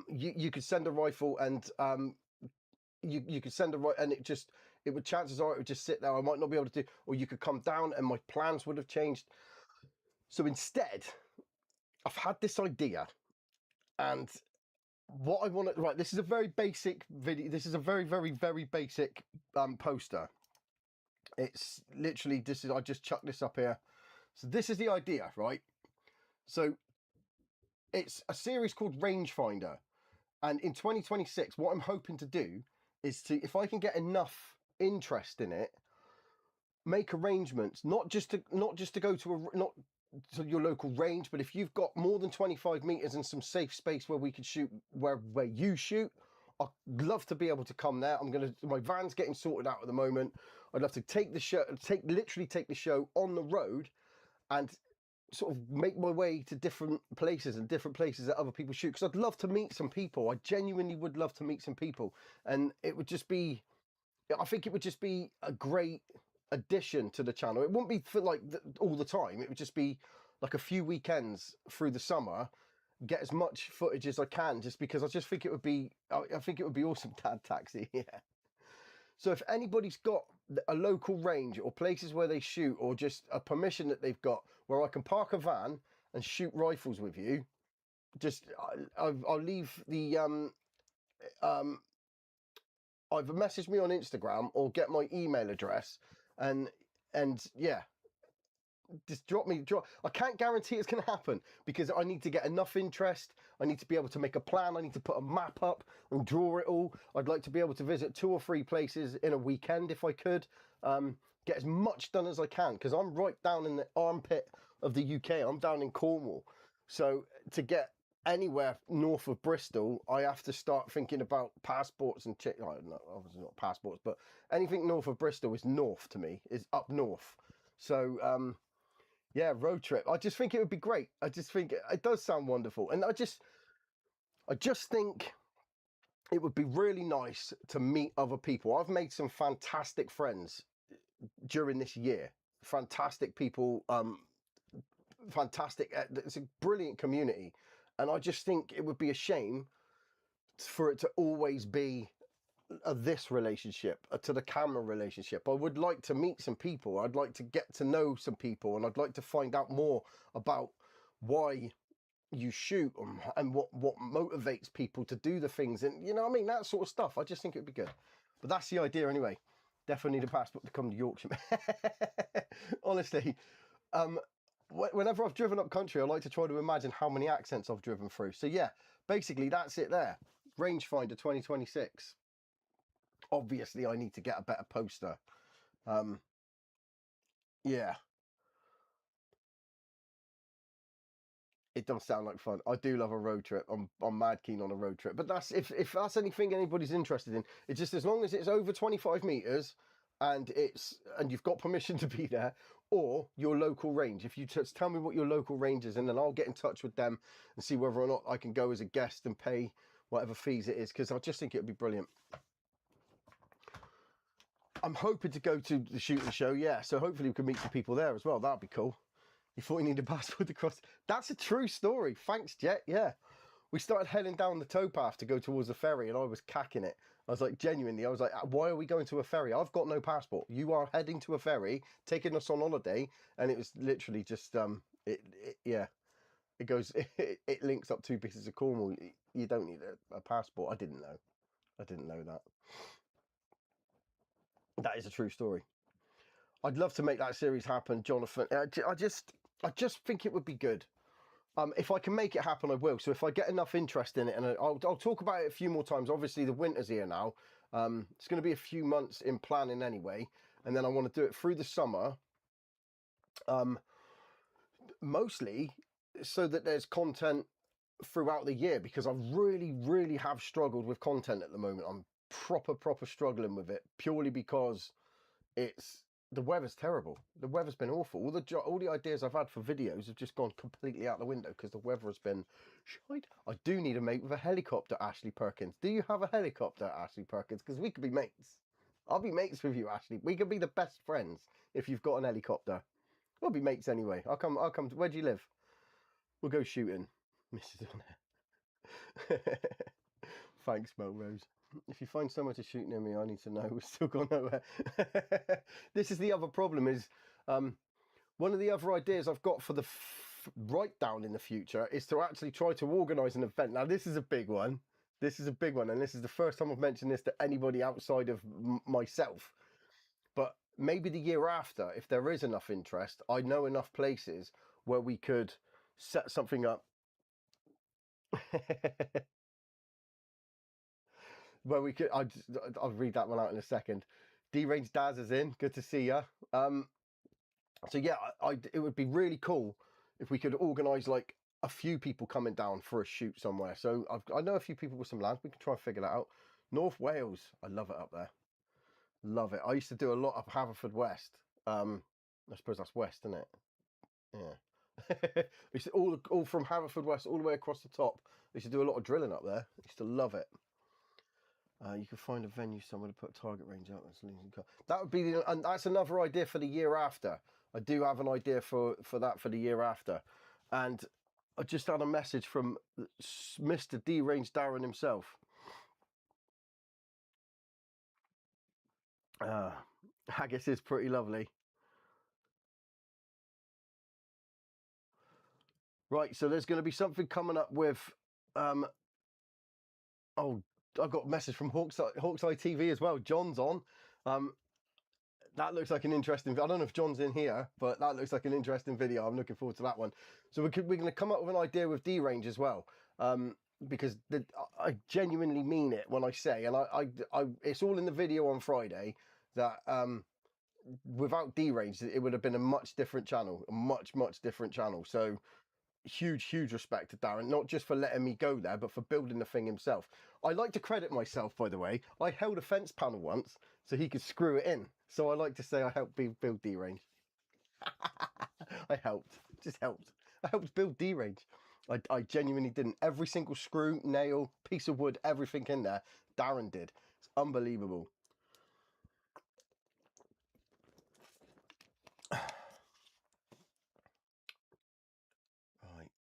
A: You could send a rifle and you could send a rifle and it would, chances are it would just sit there. I might not be able to do, or you could come down and my plans would have changed. So instead, I've had this idea, and what I want to, right, this is a very basic video. This is a very, very, very basic poster. It's literally, I just chucked this up here. So this is the idea, right? So it's a series called Rangefinder. And in 2026, what I'm hoping to do is to, if I can get enough interest in it, make arrangements, not just to go to not to your local range, but if you've got more than 25 meters and some safe space where we could shoot where you shoot, I'd love to be able to come there. My van's getting sorted out at the moment. I'd love to take the show, literally take the show on the road and sort of make my way to different places that other people shoot, because I'd love to meet some people. I genuinely would love to meet some people, and it would just be, I think it would just be a great addition to the channel. It wouldn't be for like all the time. It would just be like a few weekends through the summer, get as much footage as I can, just because I just think it would be, I think it would be awesome. Dad taxi, yeah. So if anybody's got a local range or places where they shoot, or just a permission that they've got where I can park a van and shoot rifles with you, just I'll leave the either message me on Instagram or get my email address, and yeah, just drop. I can't guarantee it's going to happen because I need to get enough interest. I need to be able to make a plan. I need to put a map up and draw it all. I'd like to be able to visit 2 or 3 places in a weekend if I could. Get as much done as I can, because I'm right down in the armpit of the UK. I'm down in Cornwall. So to get anywhere north of Bristol, I have to start thinking about passports and obviously not passports, but anything north of Bristol is north to me, is up north. So yeah, road trip. I just think it would be great. I just think it does sound wonderful. And I just think it would be really nice to meet other people. I've made some fantastic friends during this year. Fantastic people. Fantastic. It's a brilliant community. And I just think it would be a shame for it to always be this relationship, to the camera relationship. I would like to meet some people. I'd like to get to know some people, and I'd like to find out more about why you shoot and what motivates people to do the things, and you know what I mean, that sort of stuff. I just think it'd be good. But that's the idea anyway. Definitely need a passport to come to Yorkshire. Honestly, whenever I've driven up country, I like to try to imagine how many accents I've driven through. So yeah, basically that's it there. Rangefinder 2026. Obviously, I need to get a better poster. Yeah. It does sound like fun. I do love a road trip. I'm mad keen on a road trip. But that's if that's anything anybody's interested in. It's just as long as it's over 25 meters and you've got permission to be there, or your local range. If you just tell me what your local range is, and then I'll get in touch with them and see whether or not I can go as a guest and pay whatever fees it is, because I just think it would be brilliant. I'm hoping to go to the shooting show, yeah. So hopefully we can meet some people there as well. That'd be cool. You thought you needed a passport to cross. That's a true story. Thanks, Jet. Yeah. We started heading down the towpath to go towards the ferry, and I was cacking it. I was like, genuinely, I was like, why are we going to a ferry? I've got no passport. You are heading to a ferry, taking us on holiday. And it was literally just, yeah. It goes, it links up 2 pieces of Cornwall. You don't need a passport. I didn't know that. That is a true story. I'd love to make that series happen, Jonathan. I just think it would be good. If I can make it happen, I will. So if I get enough interest in it, and I'll talk about it a few more times. Obviously, the winter's here now. It's going to be a few months in planning anyway, and then I want to do it through the summer. Mostly so that there's content throughout the year, because I really, really have struggled with content at the moment. I'm proper struggling with it, purely because the weather's terrible. The weather's been awful. All the ideas I've had for videos have just gone completely out the window because the weather has been shite. I do need a mate with a helicopter, Ashley Perkins. Do you have a helicopter, Ashley Perkins? Because we could be mates. I'll be mates with you, Ashley. We could be the best friends if you've got an helicopter. We'll be mates anyway. I'll come. Where do you live? We'll go shooting. Mrs. on it. Thanks, Melrose. If you find somewhere to shoot near me, I need to know. We've still got nowhere. This is the other problem. Is one of the other ideas I've got for the write down in the future is to actually try to organise an event. Now, this is a big one. This is a big one, and this is the first time I've mentioned this to anybody outside of myself. But maybe the year after, if there is enough interest, I know enough places where we could set something up. Where we could, I'll read that one out in a second. D-Range Daz is in. Good to see you. So yeah, it would be really cool if we could organise like a few people coming down for a shoot somewhere. So I know a few people with some land. We can try and figure that out. North Wales, I love it up there. Love it. I used to do a lot of Haverfordwest. I suppose that's west, isn't it? Yeah. We used to all from Haverfordwest all the way across the top. We used to do a lot of drilling up there. I used to love it. You could find a venue somewhere to put a target range out. That would be, and that's another idea for the year after. I do have an idea for that for the year after. And I just had a message from Mr. D-Range Darren himself. Haggis is pretty lovely. Right, so there's going to be something coming up with, oh, I've got a message from Hawkseye TV as well. John's on. That looks like an interesting. I don't know if John's in here, but that looks like an interesting video. I'm looking forward to that one. So we're going to come up with an idea with D-Range as well, because I genuinely mean it when I say, and it's all in the video on Friday that without D-Range, it would have been a much different channel, a much different channel. So huge respect to Darren, not just for letting me go there, but for building the thing himself. I like to credit myself, by the way. I held a fence panel once so he could screw it in. So I like to say I helped build D-Range. I just helped. I helped build D-Range. I genuinely didn't. Every single screw, nail, piece of wood, everything in there, Darren did. It's unbelievable.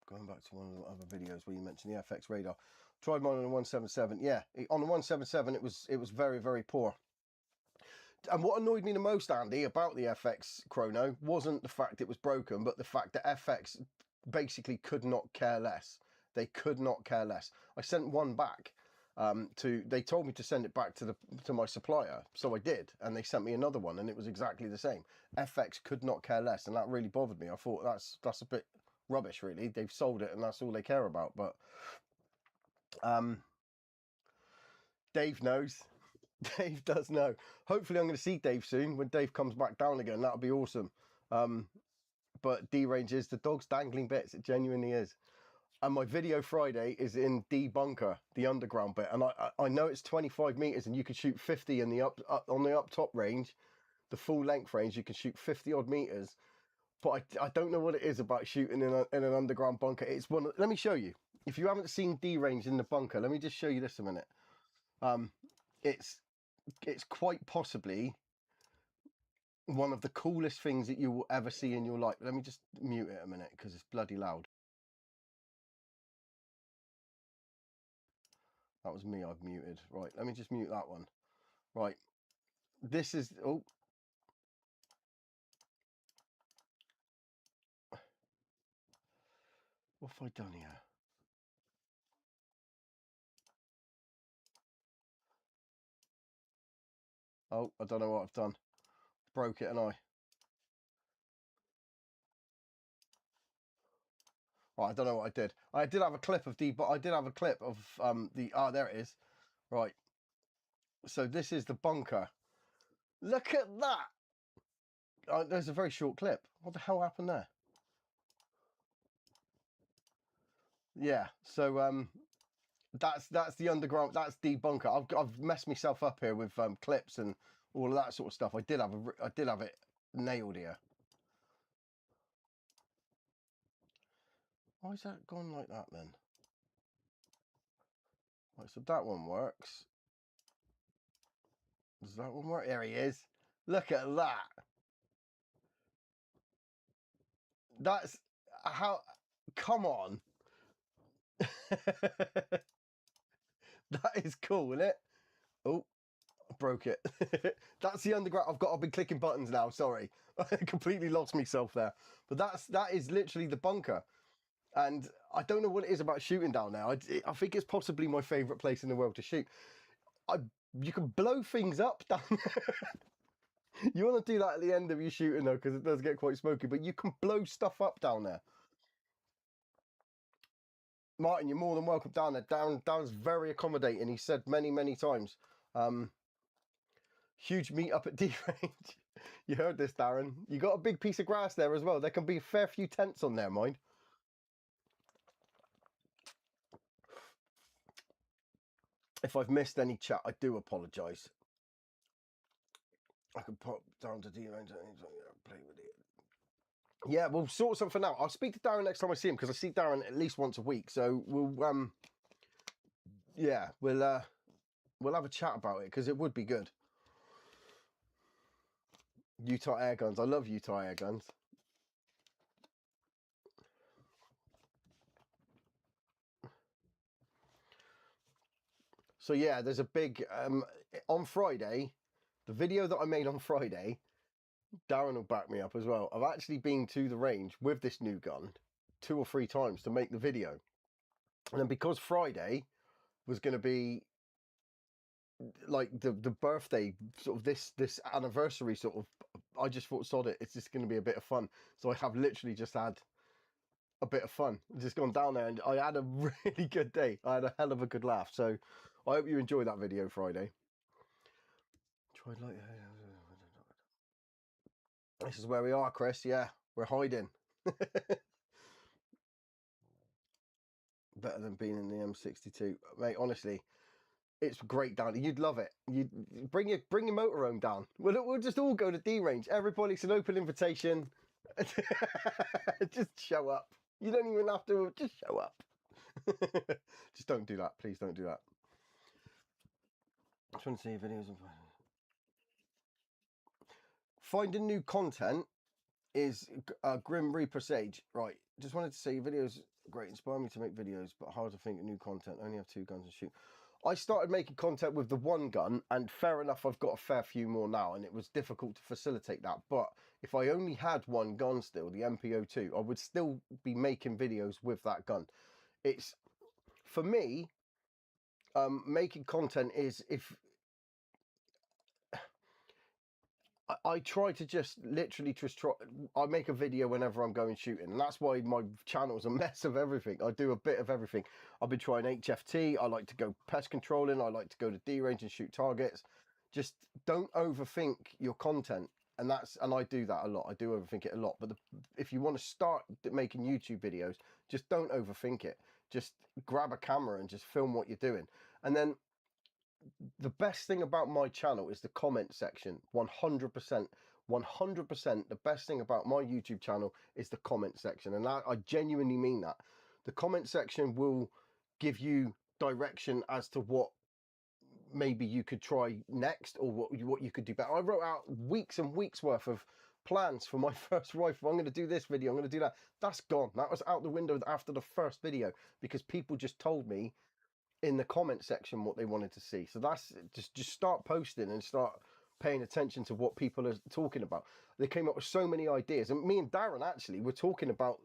A: Going back to one of the other videos where you mentioned the FX radar. Tried mine on the 177. Yeah, on the 177 it was very poor. And what annoyed me the most, Andy, about the FX chrono wasn't the fact it was broken, but the fact that FX basically could not care less. They could not care less. I sent one back they told me to send it back to my supplier, so I did, and they sent me another one and it was exactly the same. FX could not care less, and that really bothered me. I thought that's a bit rubbish, really. They've sold it and that's all they care about. But Dave knows. Dave does know. Hopefully I'm going to see Dave soon when Dave comes back down again. That'll be awesome. But D-Range is the dog's dangling bits. It genuinely is. And my video Friday is in D bunker, the underground bit, and I know it's 25 meters and you can shoot 50 in the on the up top range, the full length range. You can shoot 50 odd meters. But I don't know what it is about shooting in an underground bunker. It's one. Let me show you. If you haven't seen D-Range in the bunker, let me just show you this a minute. It's quite possibly one of the coolest things that you will ever see in your life. Let me just mute it a minute because it's bloody loud. That was me. I've muted. Right. Let me just mute that one. Right. This is. Oh. What have I done here? Oh, I don't know what I've done. Broke it, and I don't know what I did. I did have a clip of but I did have a clip of there it is. Right. So this is the bunker. Look at that. There's a very short clip. What the hell happened there? Yeah. So that's the underground. That's the bunker. I've messed myself up here with clips and all of that sort of stuff. I did have it nailed here. Why is that gone like that then? Right, so that one works. Does that one work? There he is. Look at that. That's how, come on. That is cool, isn't it? Oh, I broke it. That's the underground. I've been clicking buttons now, sorry. I completely lost myself there. But that is literally the bunker. And I don't know what it is about shooting down there. I think it's possibly my favourite place in the world to shoot. You can blow things up down there. You want to do that at the end of your shooting though, because it does get quite smoky, but you can blow stuff up down there. Martin, you're more than welcome down there. Darren's very accommodating. He said many, many times. Huge meet up at D range. You heard this, Darren. You got a big piece of grass there as well. There can be a fair few tents on there, mind. If I've missed any chat, I do apologise. I can pop down to D range and play with it. Yeah, we'll sort something out. I'll speak to Darren next time I see him, because I see Darren at least once a week. So we'll yeah, we'll have a chat about it, because it would be good. Utah air guns. I love Utah air guns. So yeah, there's a big on Friday, the video that I made on Friday, Darren will back me up as well. I've actually been to the range with this new gun 2 or 3 times to make the video. And then because Friday was going to be like the birthday, sort of this anniversary sort of, I just thought, sod it, it's just going to be a bit of fun. So I have literally just had a bit of fun. Just gone down there and I had a really good day. I had a hell of a good laugh. So I hope you enjoyed that video Friday. Tried like, this is where we are, Chris. Yeah, we're hiding. Better than being in the M62, mate. Honestly, it's great down there. You'd love it. You bring your motorhome down. We'll just all go to D range. Everybody, it's an open invitation. Just show up. You don't even have to. Just show up. Just don't do that, please. Don't do that. I'm trying to see videos of finding new content is Grim Reaper Sage. Right, just wanted to say videos great, inspire me to make videos, but hard to think of new content. I only have 2 guns and shoot. I started making content with the 1 gun, and fair enough, I've got a fair few more now, and it was difficult to facilitate that. But if I only had 1 gun still, the MP02, I would still be making videos with that gun. It's, for me, making content is, if I try to just literally just try. I make a video whenever I'm going shooting, and that's why my channel's a mess of everything. I do a bit of everything. I've been trying HFT. I like to go pest controlling. I like to go to D range and shoot targets. Just don't overthink your content, and I do that a lot. I do overthink it a lot. But if you want to start making YouTube videos, just don't overthink it. Just grab a camera and just film what you're doing, and then the best thing about my channel is the comment section. 100%, 100%. The best thing about my YouTube channel is the comment section, and I genuinely mean that. The comment section will give you direction as to what maybe you could try next, or what you could do better. I wrote out weeks and weeks worth of plans for my first rifle. I'm going to do this video, I'm going to do that. That's gone. That was out the window after the first video, because people just told me in the comment section what they wanted to see. So that's just start posting and start paying attention to what people are talking about. They came up with so many ideas, and me and Darren actually were talking about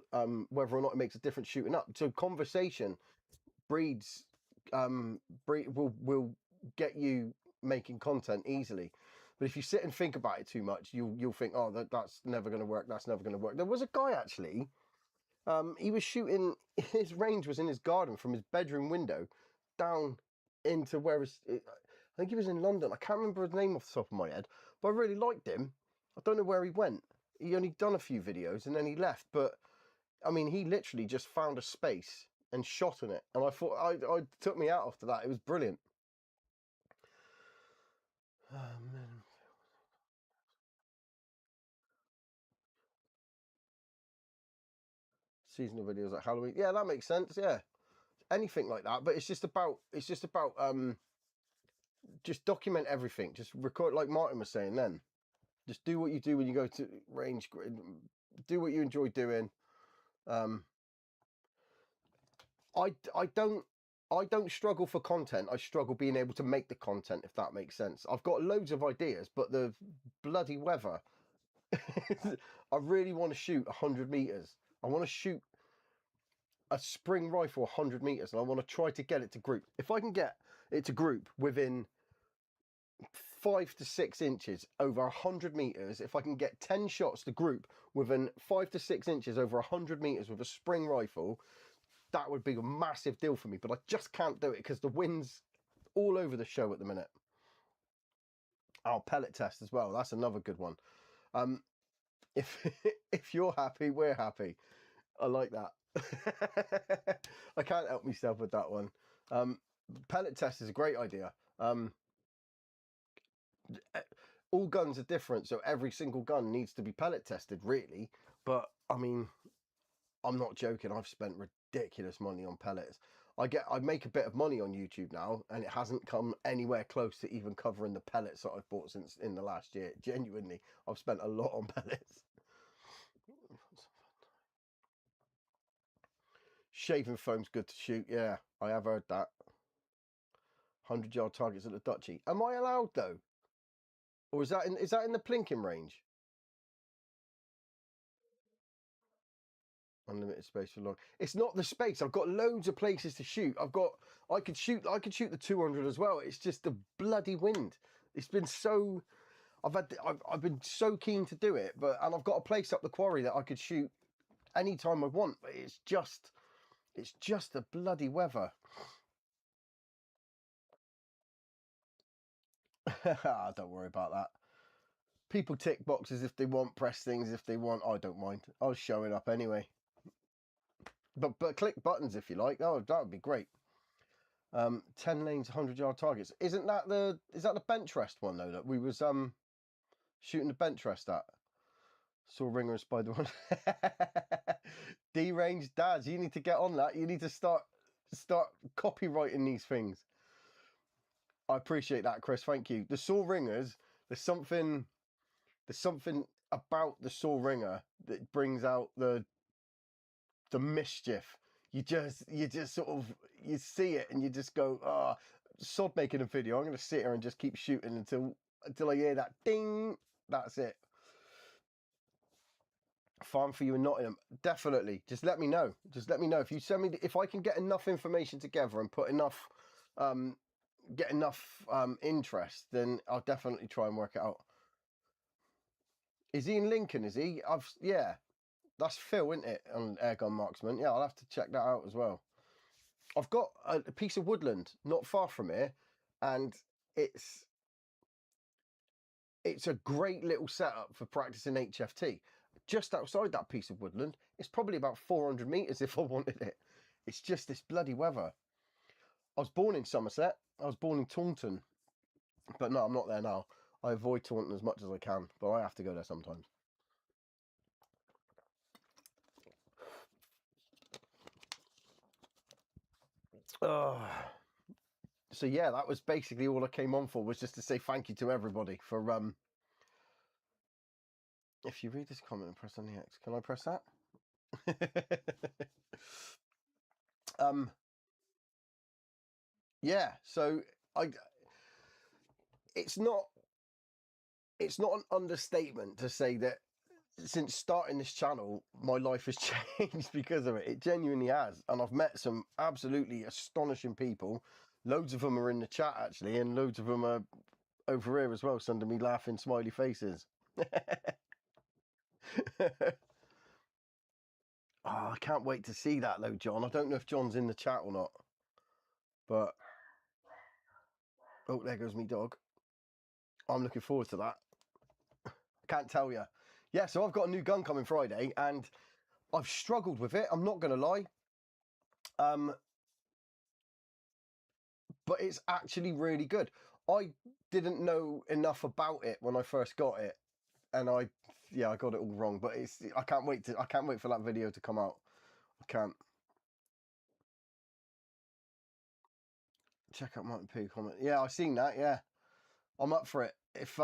A: whether or not it makes a difference shooting up. So conversation breeds will get you making content easily. But if you sit and think about it too much, you'll think, oh, that's never going to work, that's never going to work. There was a guy actually, he was shooting, his range was in his garden from his bedroom window down into where I think he was in London. I can't remember his name off the top of my head, but I really liked him. I don't know where he went. He only done a few videos and then he left. But I mean, he literally just found a space and shot in it, and I thought I took me out after that. It was brilliant. Seasonal videos like Halloween, yeah, that makes sense. Yeah, anything like that. But it's just about just document everything. Just record, like Martin was saying then. Just do what you do when you go to range. Do what you enjoy doing. I don't struggle for content. I struggle being able to make the content, if that makes sense. I've got loads of ideas, but the bloody weather. I really want to shoot 100 meters. I want to shoot a spring rifle 100 meters, and I want to try to get it to group. If I can get it to group within 5 to 6 inches over 100 meters, if I can get 10 shots to group within 5 to 6 inches over 100 meters with a spring rifle, that would be a massive deal for me. But I just can't do it because the wind's all over the show at the minute. I'll pellet test as well. That's another good one. If you're happy, we're happy. I like that. I can't help myself with that one. Pellet test is a great idea. All guns are different, so every single gun needs to be pellet tested, really. But I mean, I'm not joking. I've spent ridiculous money on pellets. I make a bit of money on YouTube now, and it hasn't come anywhere close to even covering the pellets that I've bought since in the last year. Genuinely, I've spent a lot on pellets. Shaving foam's good to shoot. Yeah, I have heard that. 100-yard targets at the Dutchie. Am I allowed though? Or is that in the plinking range? Unlimited space for long. It's not the space. I've got loads of places to shoot. I could shoot the 200 as well. It's just the bloody wind. It's been so I've been so keen to do it, and I've got a place up the quarry that I could shoot anytime I want, but it's just the bloody weather. Don't worry about that. People tick boxes if they want, press things if they want. I don't mind. I'll show it up anyway. But click buttons if you like. Oh, that would be great. 10 lanes, 100-yard targets. Is that the bench rest one though that we was shooting the bench rest at? Saw ringer and spider one. D-range dads, you need to get on that. You need to start copywriting these things. I appreciate that, Chris. Thank you. The saw ringers, there's something about the saw ringer that brings out the mischief. You just sort of, you see it and you just go, sod making a video. I'm going to sit here and just keep shooting until I hear that ding. That's it. Farm for you in Nottingham. Definitely. Just let me know. If you send me, if I can get enough information together and put enough, get enough interest, then I'll definitely try and work it out. Is he in Lincoln? Is he? Yeah. That's Phil, isn't it, on Airgun Marksman? Yeah, I'll have to check that out as well. I've got a piece of woodland not far from here, and it's a great little setup for practicing HFT. Just outside that piece of woodland, it's probably about 400 meters if I wanted it. It's just this bloody weather. I was born in Somerset. I was born in Taunton. But no, I'm not there now. I avoid Taunton as much as I can, but I have to go there sometimes. So yeah, that was basically all I came on for, was just to say thank you to everybody for if you read this comment and press on the X, can I press that? Yeah, so it's not an understatement to say that since starting this channel, my life has changed because of it. It genuinely has. And I've met some absolutely astonishing people. Loads of them are in the chat, actually, and loads of them are over here as well, sending me laughing, smiley faces. I can't wait to see that, though, John. I don't know if John's in the chat or not. But... oh, there goes me dog. I'm looking forward to that. I can't tell you. Yeah, so I've got a new gun coming Friday, and I've struggled with it. I'm not going to lie. But it's actually really good. I didn't know enough about it when I first got it, and I got it all wrong. But I can't wait for that video to come out. I can't. Check out Martin P comment. Yeah, I've seen that. Yeah, I'm up for it. If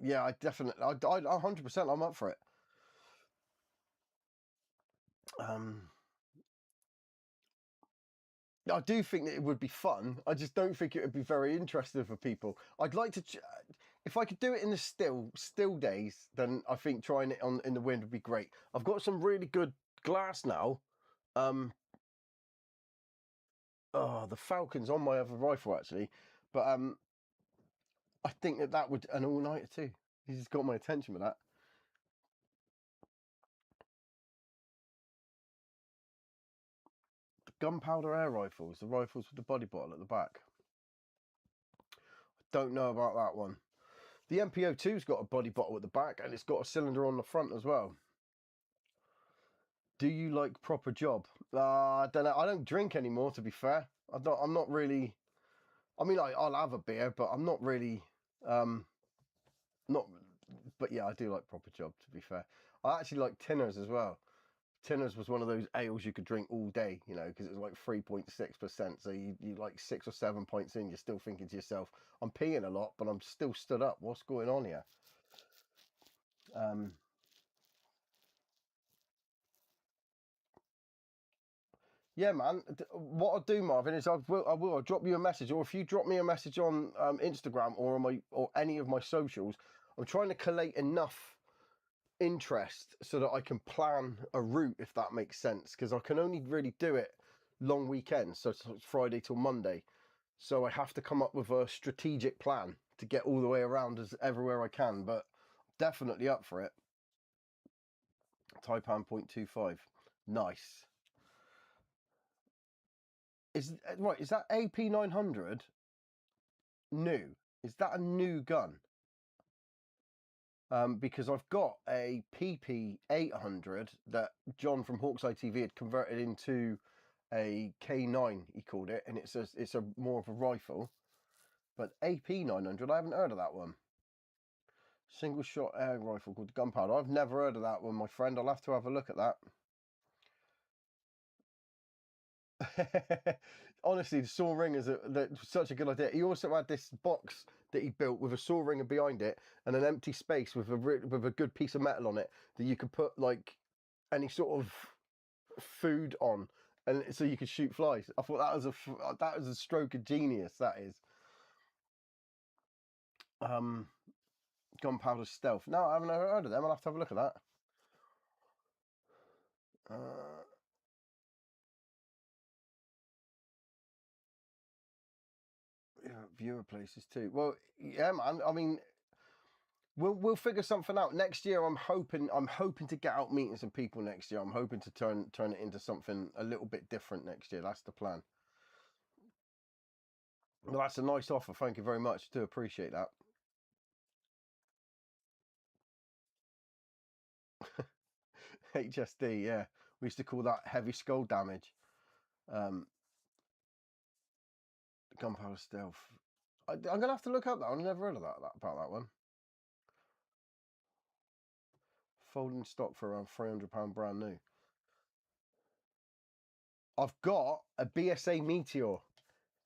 A: yeah, I definitely, I 100%, I'm up for it. I do think that it would be fun. I just don't think it would be very interesting for people. I'd like to, if I could do it in the still days, then I think trying it in the wind would be great. I've got some really good glass now. Oh, the Falcon's on my other rifle actually, but I think that would an all-nighter too. He's just got my attention with that. The gunpowder air rifles, the rifles with the body bottle at the back. I don't know about that one. The MPO2's got a body bottle at the back and it's got a cylinder on the front as well. Do you like proper job? I don't know. I don't drink anymore, to be fair. I'm not really. I mean, I'll have a beer, but I'm not really. Not. But yeah, I do like proper job, to be fair. I actually like Tinners as well. Tinners was one of those ales you could drink all day, you know, because it was like 3.6%. So you like 6 or 7 pints in, you're still thinking to yourself, I'm peeing a lot, but I'm still stood up. What's going on here? Yeah, man. What I'll do, Marvin, is I'll drop you a message, or if you drop me a message on Instagram or on any of my socials, I'm trying to collate enough interest so that I can plan a route, if that makes sense, because I can only really do it long weekends, so it's Friday till Monday. So I have to come up with a strategic plan to get all the way around as everywhere I can, but definitely up for it. Taipan 0.25. Nice. Is that AP 900 new? Is that a new gun? Because I've got a PP 800 that John from Hawkseye TV had converted into a K9, he called it, and it's a more of a rifle. But AP 900, I haven't heard of that one. Single shot air rifle called Gunpowder. I've never heard of that one, my friend. I'll have to have a look at that. Honestly, the saw ring is such a good idea. He also had this box that he built with a saw ringer behind it and an empty space with a good piece of metal on it that you could put like any sort of food on, and so you could shoot flies. I thought that was a stroke of genius. That is. Gunpowder Stealth. No, I haven't heard of them. I'll have to have a look at that. Yeah, viewer places too. Well, yeah, man. I mean, we'll figure something out next year. I'm hoping to get out meeting some people next year. I'm hoping to turn it into something a little bit different next year. That's the plan. Well, that's a nice offer. Thank you very much. Do appreciate that. HSD, yeah. We used to call that heavy skull damage. Gunpowder Stealth. I'm gonna have to look up that. I've never heard of about that one. Folding stock for around £300 brand new. I've got a BSA Meteor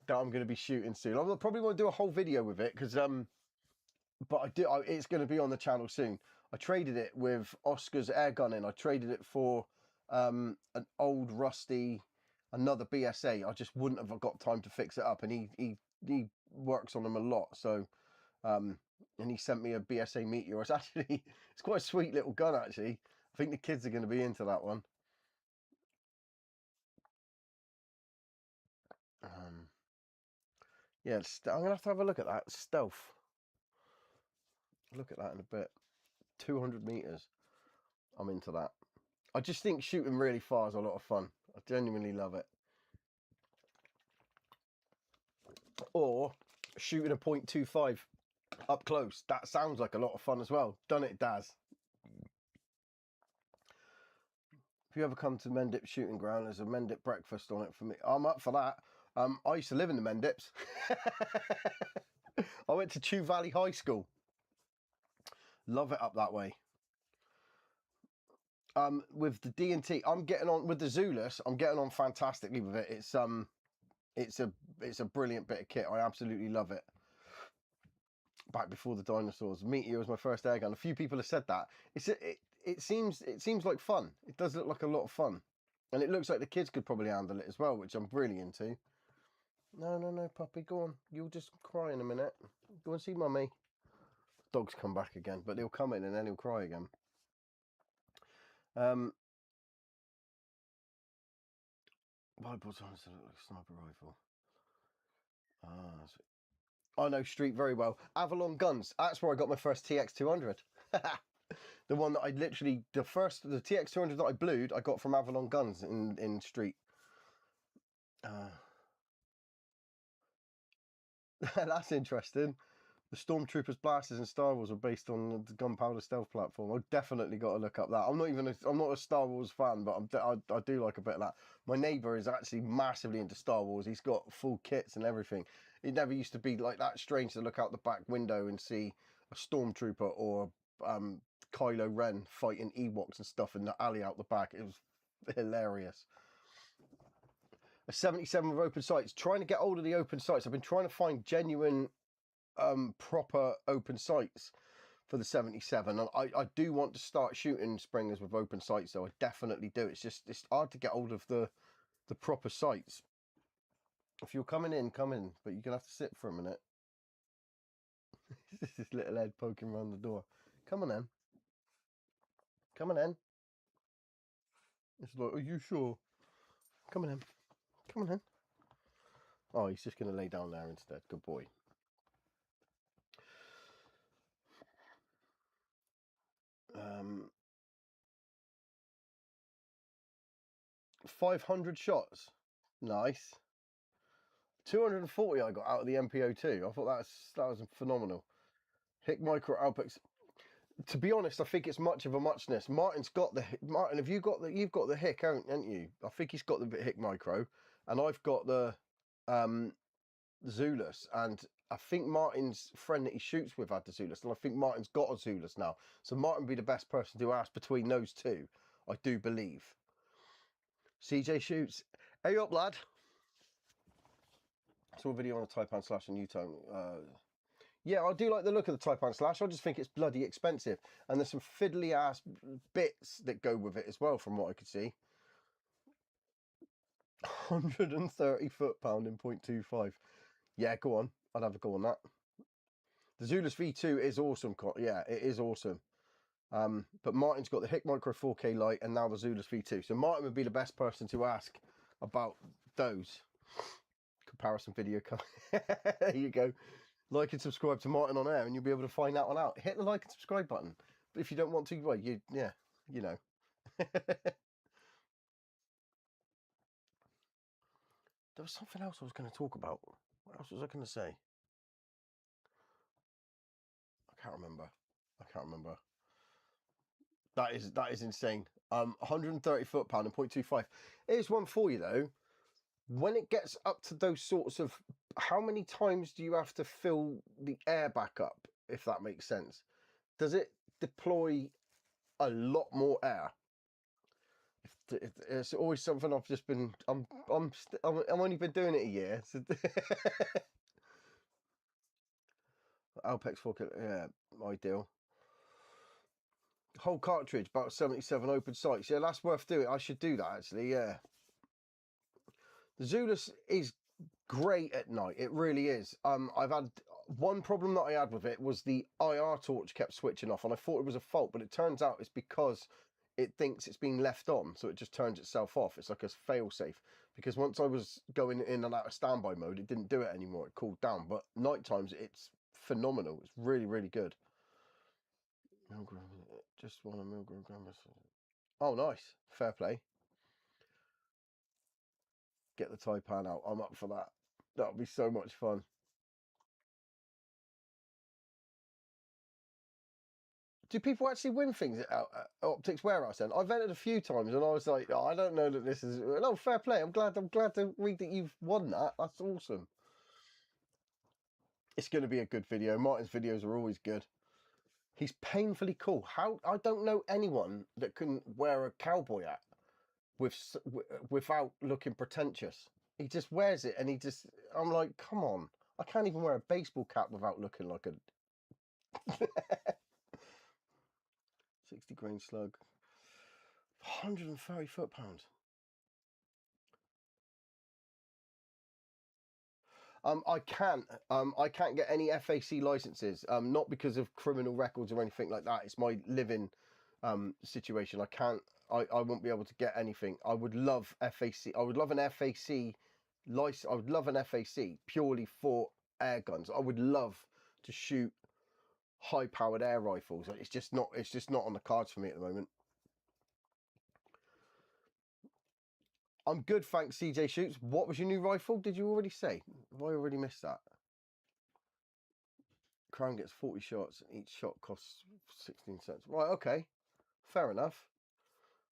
A: that I'm going to be shooting soon. I probably want to do a whole video with it because but it's going to be on the channel soon. I traded it with Oscar's air gunning. I traded it for an old rusty another BSA. I just wouldn't have got time to fix it up, and he works on them a lot. So and he sent me a BSA Meteor. It's quite a sweet little gun actually. I think the kids are going to be into that one. Yeah, I'm gonna have to have a look at that stealth. Look at that in a bit. 200 meters. I'm into that. I just think shooting really far is a lot of fun. I genuinely love it. Or shooting a 0.25 up close. That sounds like a lot of fun as well. Done it, Daz. If you ever come to Mendip shooting ground, there's a Mendip breakfast on it for me. I'm up for that. I used to live in the Mendips. I went to Chew Valley High School. Love it up that way. With the D&T, I'm getting on with the Zulus. I'm getting on fantastically with it. It's a brilliant bit of kit. I absolutely love it. Back before the dinosaurs, Meteor was my first airgun. A few people have said that. It seems like fun. It does look like a lot of fun. And it looks like the kids could probably handle it as well, which I'm really into. No, puppy, go on. You'll just cry in a minute. Go and see mummy. Dog's come back again, but he'll come in and then he'll cry again. Bible times to look like a sniper rifle. I know Street very well. Avalon Guns. That's where I got my first TX200. The one that I literally, the TX200 that I blued, I got from Avalon Guns in Street. That's interesting. The Stormtroopers blasters in Star Wars were based on the gunpowder stealth platform. I've definitely got to look up that. I'm not a Star Wars fan, but I do like a bit of that. My neighbour is actually massively into Star Wars. He's got full kits and everything. It never used to be like that strange to look out the back window and see a Stormtrooper or Kylo Ren fighting Ewoks and stuff in the alley out the back. It was hilarious. A 77 with open sights. Trying to get hold of the open sights. I've been trying to find genuine proper open sights for the 77, and I do want to start shooting springers with open sights, though. I definitely do. It's hard to get hold of the proper sights. If you're coming in, come in, but you're gonna have to sit for a minute. This little head poking around the door. Come on then. Come on then. It's like, are you sure? Come on then. Come on then. Oh, he's just gonna lay down there instead. Good boy. 500 shots. Nice. 240 I got out of the MPO2. I thought that was phenomenal. Hick micro outputs. To be honest, I think it's much of a muchness. Martin's got the Martin. Have you got the? You've got the Hick, haven't you? I think he's got the Hick micro, and I've got the Zulus, and I think Martin's friend that he shoots with had the Zulus, and I think Martin's got a Zulus now. So Martin would be the best person to ask between those two, I do believe. CJ shoots. Hey up, lad. I saw a video on a Taipan Slash on YouTube. Yeah, I do like the look of the Taipan Slash. I just think it's bloody expensive. And there's some fiddly ass bits that go with it as well, from what I could see. 130 foot-pound in 0.25. Yeah, go on. I'd have a go on that. The Zulus V2 is awesome. Yeah, it is awesome. But Martin's got the Hick Micro 4K light and now the Zulus V2. So Martin would be the best person to ask about those. Comparison video. There you go. Like and subscribe to Martin on air and you'll be able to find that one out. Hit the like and subscribe button. But if you don't want to, well, you know. There was something else I was going to talk about. What else was I going to say? I can't remember. That is insane. 130 foot-pound and 0.25. Here's one for you though. When it gets up to those sorts of, how many times do you have to fill the air back up, if that makes sense? Does it deploy a lot more air? It's always something I've just been. I'm only been doing it a year. So Alpex 4K, yeah, ideal. Whole cartridge, about 77 open sights. Yeah, that's worth doing. I should do that actually. Yeah. The Zulus is great at night. It really is. I've had one problem that I had with it was the IR torch kept switching off, and I thought it was a fault, but it turns out it's because it thinks it's being left on, so it just turns itself off. It's like a fail-safe. Because once I was going in and out of standby mode, it didn't do it anymore. It cooled down. But night times, it's phenomenal. It's really, really good. Just want a milligram. Oh, nice. Fair play. Get the Taipan out. I'm up for that. That'll be so much fun. Do people actually win things at Optics Warehouse then? I've entered a few times and I was like, oh, I don't know that this is. No, fair play. I'm glad to read that you've won that. That's awesome. It's going to be a good video. Martin's videos are always good. He's painfully cool. How I don't know anyone that can wear a cowboy hat without looking pretentious. He just wears it and I'm like, come on. I can't even wear a baseball cap without looking like a 60 grain slug. 130 foot-pounds. I can't get any FAC licenses. Not because of criminal records or anything like that. It's my living situation. I won't be able to get anything. I would love FAC. I would love an FAC license. I would love an FAC purely for air guns. I would love to shoot high-powered air rifles. It's just not on the cards for me at the moment. I'm good, thanks, CJ Shoots. What was your new rifle? Did you already say? Have I already missed that? Crown gets 40 shots, and each shot costs 16 cents. Right, okay, fair enough.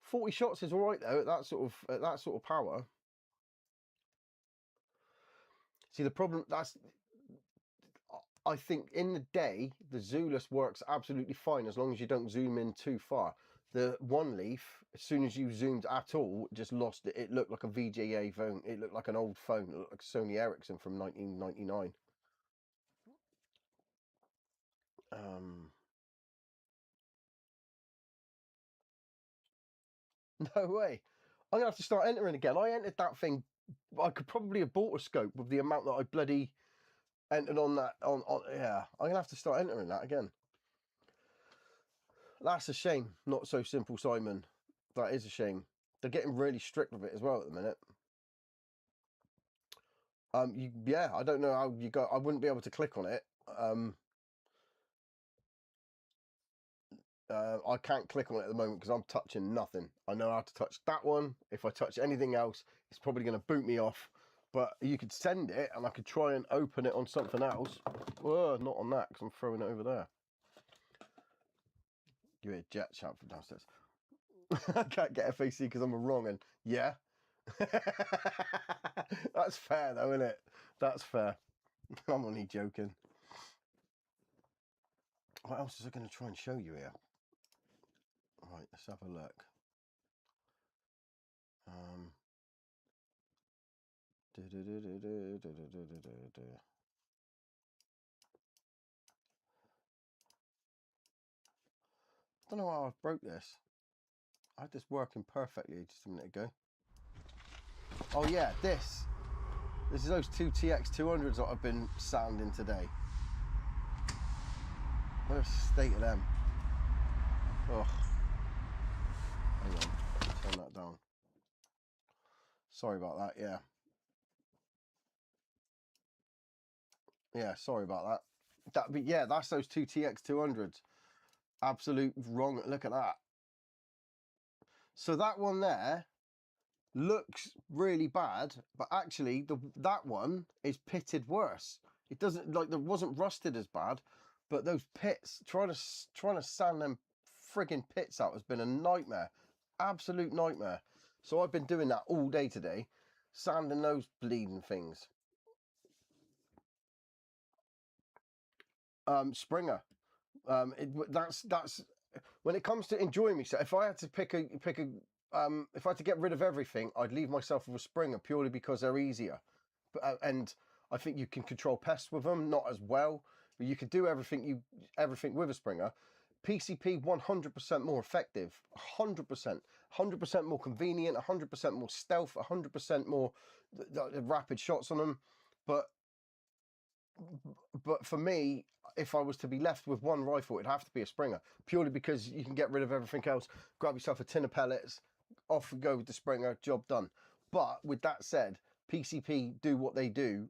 A: 40 shots is all right though at that sort of power. See, the problem I think in the day the Zulus works absolutely fine as long as you don't zoom in too far. The One Leaf, as soon as you zoomed at all, just lost it. It looked like a VGA phone. It looked like an old phone. It looked like Sony Ericsson from 1999. No way. I'm going to have to start entering again. I entered that thing. I could probably have bought a scope with the amount that I bloody entered on that. Yeah, I'm going to have to start entering that again. That's a shame. Not so simple, Simon. That is a shame. They're getting really strict with it as well at the minute. Yeah, I don't know how you go. I wouldn't be able to click on it. I can't click on it at the moment because I'm touching nothing. I know how to touch that one. If I touch anything else, it's probably going to boot me off. But you could send it and I could try and open it on something else. Whoa, not on that because I'm throwing it over there. You hear Jet shout from downstairs. I can't get FAC because I'm wrong, and yeah. That's fair though, isn't it? That's fair. I'm only joking. What else is I going to try and show you here? Right, let's have a look. I don't know how I've broke this. I had this working perfectly just a minute ago. Oh yeah, this is those two TX200s that I've been sanding today. What a state of them. Oh, hang on, turn that down. Sorry about that. Yeah, sorry about that. But yeah, that's those two TX200s. Absolute wrong. Look at that. So that one there looks really bad, but actually that one is pitted worse. It doesn't, like, there wasn't rusted as bad, but those pits, trying to sand them frigging pits out has been a nightmare. Absolute nightmare. So I've been doing that all day today, sanding those bleeding things. Springer. That's when it comes to enjoying myself. If I had to pick a if I had to get rid of everything, I'd leave myself with a Springer purely because they're easier. And I think you can control pests with them, not as well, but you can do everything with a Springer. PCP 100% more effective, 100% more convenient, 100% more stealth, 100% more rapid shots on them. But for me, if I was to be left with one rifle, it'd have to be a Springer, purely because you can get rid of everything else, grab yourself a tin of pellets, off we go with the Springer, job done. But with that said, PCP do what they do.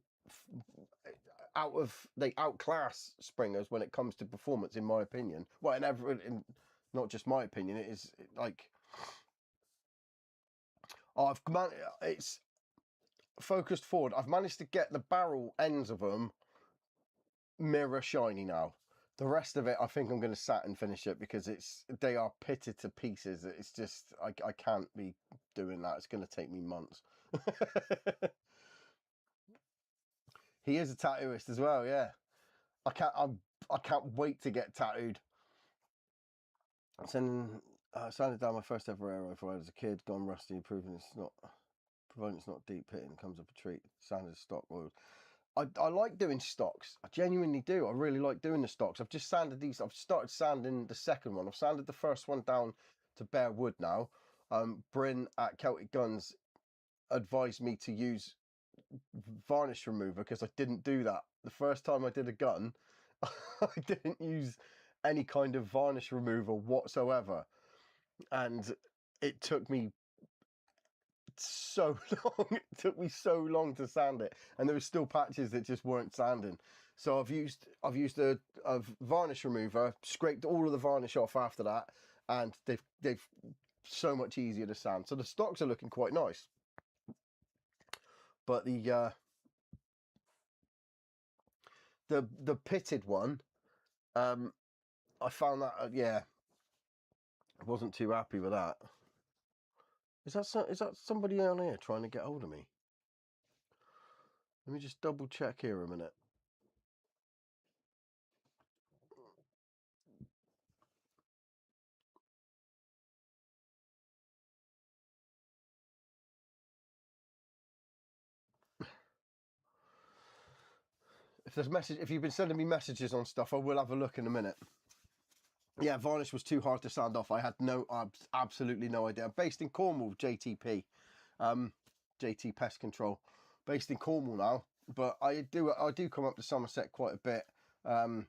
A: They outclass Springers when it comes to performance, in my opinion. Well, not just my opinion. It is like it's focused forward. I've managed to get the barrel ends of them mirror shiny now. The rest of it, I think I'm going to sat and finish it because they are pitted to pieces. It's just I can't be doing that. It's going to take me months. He is a tattooist as well, yeah. I can't wait to get tattooed. Sanded down my first ever air rifle as a kid, gone rusty, providing it's not deep pitting, comes up a treat. Sanded stock oil. I like doing stocks. I genuinely do. I really like doing the stocks. I've just sanded these. I've started sanding the second one. I've sanded the first one down to bare wood now. Bryn at Celtic Guns advised me to use varnish remover because I didn't do that. The first time I did a gun, I didn't use any kind of varnish remover whatsoever. And it took me so long. It took me so long to sand it. And there were still patches that just weren't sanding. So I've used a varnish remover, scraped all of the varnish off after that, and they've so much easier to sand. So the stocks are looking quite nice. But the pitted one, I found that yeah, I wasn't too happy with that. Is that somebody on here trying to get hold of me? Let me just double check here a minute. If you've been sending me messages on stuff, I will have a look in a minute. Yeah, varnish was too hard to sand off. I had absolutely no idea. I'm based in Cornwall, JTP, JT Pest Control, based in Cornwall now. But I do come up to Somerset quite a bit. My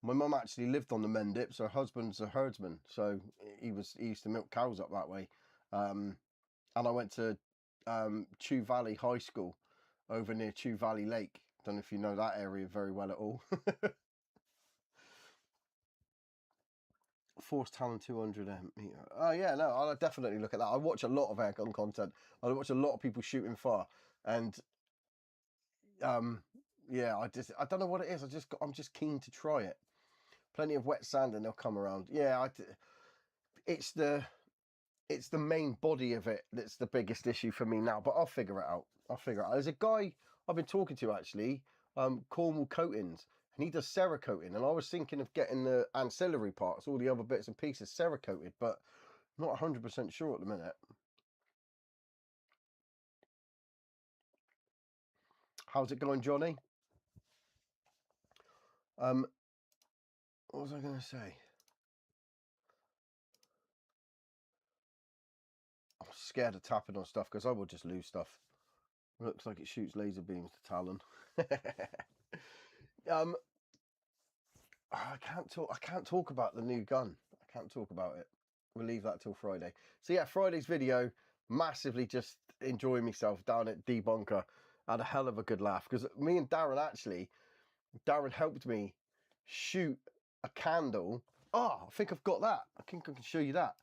A: mum actually lived on the Mendips. Her husband's a herdsman, so he used to milk cows up that way. And I went to Chew Valley High School over near Chew Valley Lake. Don't know if you know that area very well at all. Force Talon 200 meter. Oh yeah, no, I'll definitely look at that. I watch a lot of airgun content. I watch a lot of people shooting far, and yeah, I don't know what it is. I'm just keen to try it. Plenty of wet sand and they'll come around. Yeah, it's the main body of it that's the biggest issue for me now. But I'll figure it out. There's a guy I've been talking to actually, Cornwall Coatings, and he does Cerakoting. And I was thinking of getting the ancillary parts, all the other bits and pieces Cerakoted, but I'm not 100% sure at the minute. How's it going, Johnny? What was I going to say? I'm scared of tapping on stuff because I will just lose stuff. It looks like it shoots laser beams to Talon. I can't talk about the new gun. I can't talk about it. We'll leave that till Friday. So yeah, Friday's video, massively just enjoying myself down at Debunker. Had a hell of a good laugh because me and Darren helped me shoot a candle. Oh, I think I've got that. I think I can show you that.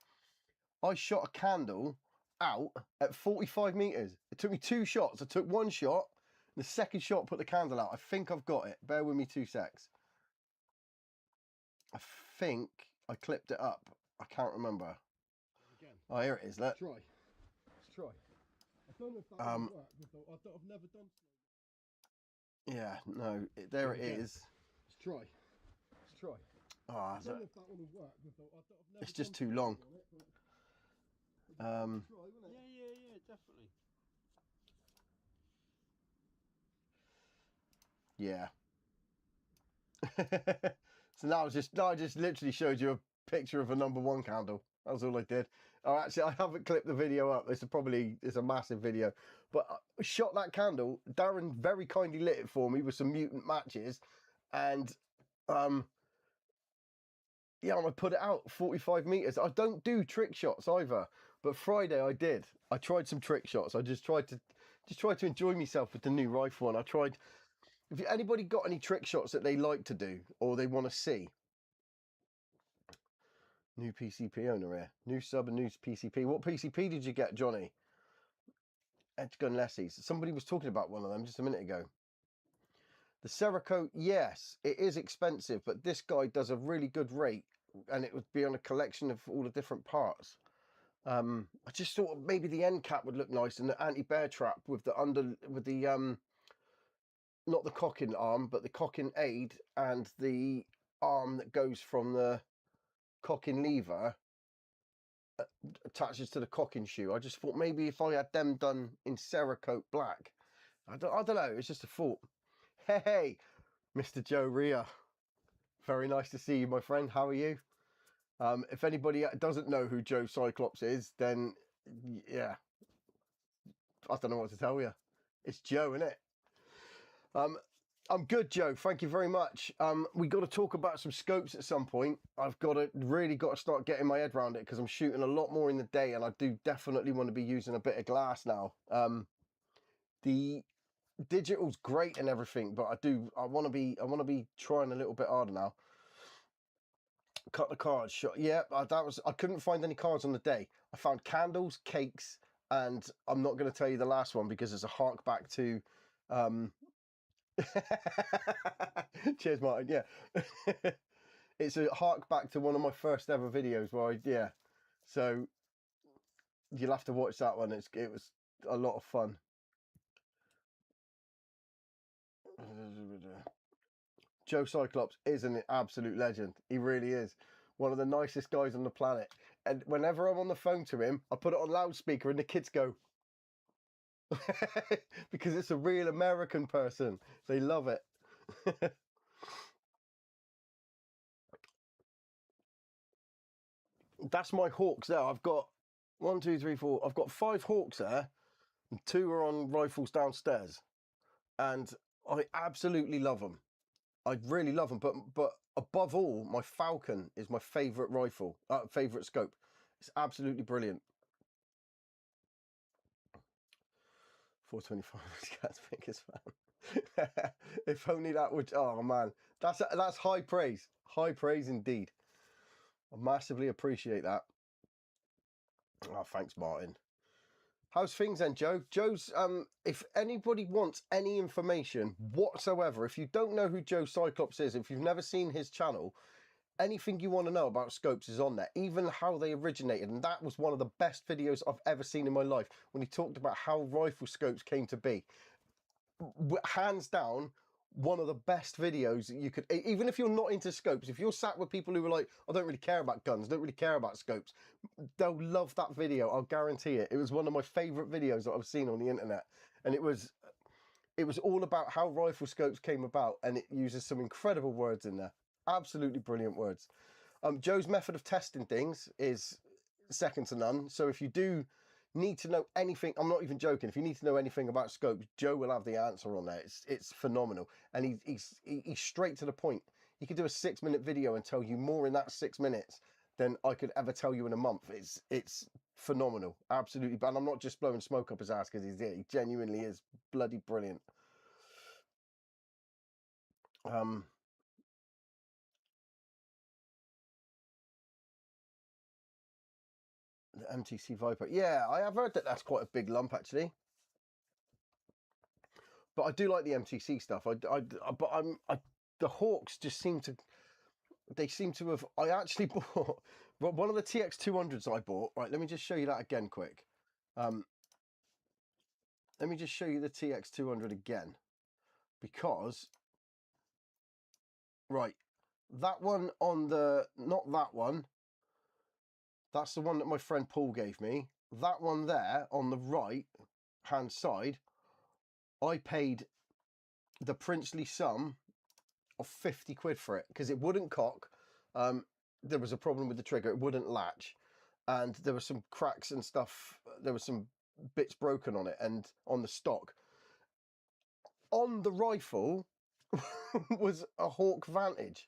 A: I shot a candle out at 45 meters. It took me 2 shots. I took 1 shot. The second shot put the candle out. I think I've got it. Bear with me 2 secs. I think I clipped it up. I can't remember. Again. Oh, here it is. Let's try. I don't know if that will work. I've never done. Yeah, no. There it is. Let's try. Oh, I don't know if that one will work. It's just too long. Yeah, definitely. Yeah. So now I just literally showed you a picture of a #1 candle. That was all I did. Oh, actually, I haven't clipped the video up. It's a massive video. But I shot that candle. Darren very kindly lit it for me with some mutant matches, and yeah, I put it out 45 meters. I don't do trick shots either, but Friday I did. I tried some trick shots. I just tried to enjoy myself with the new rifle, and I tried. If anybody got any trick shots that they like to do or they want to see, new PCP owner here, new sub and new PCP. What PCP did you get, Johnny? Edge Gun Lessies. Somebody was talking about one of them just a minute ago. The Cerakote, yes, it is expensive, but this guy does a really good rate, and it would be on a collection of all the different parts. I just thought maybe the end cap would look nice, and the anti-bear trap with the not the cocking arm, but the cocking aid and the arm that goes from the cocking lever attaches to the cocking shoe. I just thought maybe if I had them done in Cerakote black, I don't know. It's just a thought. Hey, Mr. Joe Ria, very nice to see you, my friend. How are you? If anybody doesn't know who Joe Cyclops is, then yeah, I don't know what to tell you. It's Joe, isn't it? I'm good, Joe. Thank you very much. We got to talk about some scopes at some point. I've really got to start getting my head around it because I'm shooting a lot more in the day, and I do definitely want to be using a bit of glass now. The digital's great and everything, but I want to be trying a little bit harder now. Cut the cards. Yeah, I couldn't find any cards on the day. I found candles, cakes, and I'm not going to tell you the last one because it's a hark back to cheers, Martin. Yeah. It's a hark back to one of my first ever videos where so you'll have to watch that one. It was a lot of fun. Joe Cyclops is an absolute legend. He really is one of the nicest guys on the planet. And whenever I'm on the phone to him, I put it on loudspeaker and the kids go because it's a real American person. They love it. That's my hawks there. I've got 1, 2, 3, 4. I've got 5 hawks there, and 2 are on rifles downstairs, and I absolutely love them. I really love them. But above all, my Falcon is my favourite rifle, favourite scope. It's absolutely brilliant. 425 is Cat's biggest fan. If only that would. Oh man, that's high praise. High praise indeed. I massively appreciate that. Oh, thanks, Martin. How's things then, Joe? Joe's, if anybody wants any information whatsoever, if you don't know who Joe Cyclops is, if you've never seen his channel, anything you want to know about scopes is on there, even how they originated. And that was one of the best videos I've ever seen in my life, when he talked about how rifle scopes came to be. Hands down, one of the best videos that you could, even if you're not into scopes, if you're sat with people who are like, I don't really care about guns, don't really care about scopes, they'll love that video. I'll guarantee it. It was one of my favorite videos that I've seen on the internet, and it was all about how rifle scopes came about, and it uses some incredible words in there. Absolutely brilliant words. Joe's method of testing things is second to none. So if you do need to know anything, I'm not even joking, if you need to know anything about scopes, Joe will have the answer on there. It's phenomenal, and he's straight to the point. He could do a 6-minute video and tell you more in that 6 minutes than I could ever tell you in a month. It's phenomenal, absolutely. But I'm not just blowing smoke up his ass because he's here. He genuinely is bloody brilliant. The MTC Viper. Yeah, I have heard that that's quite a big lump actually. But I do like the MTC stuff. The Hawks just seem to. They seem to have. I actually bought one of the TX200s I bought. Right, let me just show you that again, quick. Let me just show you the TX200 again, because. Right, that one on the not that one. That's the one that my friend Paul gave me. That one there on the right hand side, I paid the princely sum of 50 quid for it because it wouldn't cock. There was a problem with the trigger, it wouldn't latch, and there were some cracks and stuff. There were some bits broken on it and on the stock. On the rifle was a Hawk Vantage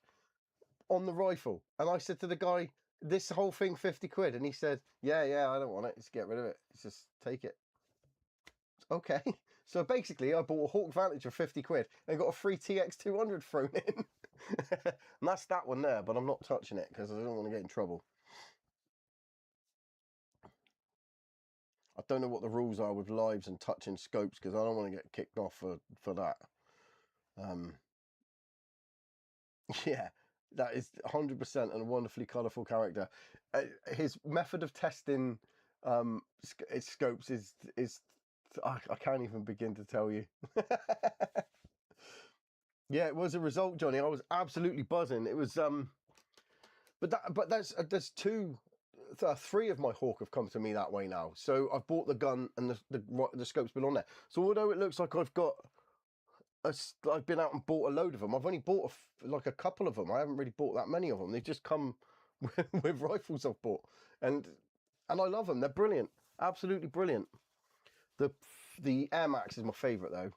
A: on the rifle, and I said to the guy, this whole thing 50 quid, and he said, yeah, I don't want it, just get rid of it, just take it. Okay, so basically I bought a Hawk Vantage for 50 quid and got a free TX200 thrown in. And that's that one there, but I'm not touching it because I don't want to get in trouble. I don't know what the rules are with lives and touching scopes because I don't want to get kicked off for that. Yeah, that is 100% and a wonderfully colourful character. His method of testing scopes is I can't even begin to tell you. Yeah, it was a result, Johnny. I was absolutely buzzing. It was but there's 3 of my Hawk have come to me that way now. So I've bought the gun and the scope's been on there. So although it looks like I've been out and bought a load of them, I've only bought like a couple of them. I haven't really bought that many of them. They've just come with rifles I've bought, and I love them. They're brilliant, absolutely brilliant. The the Air Max is my favourite though.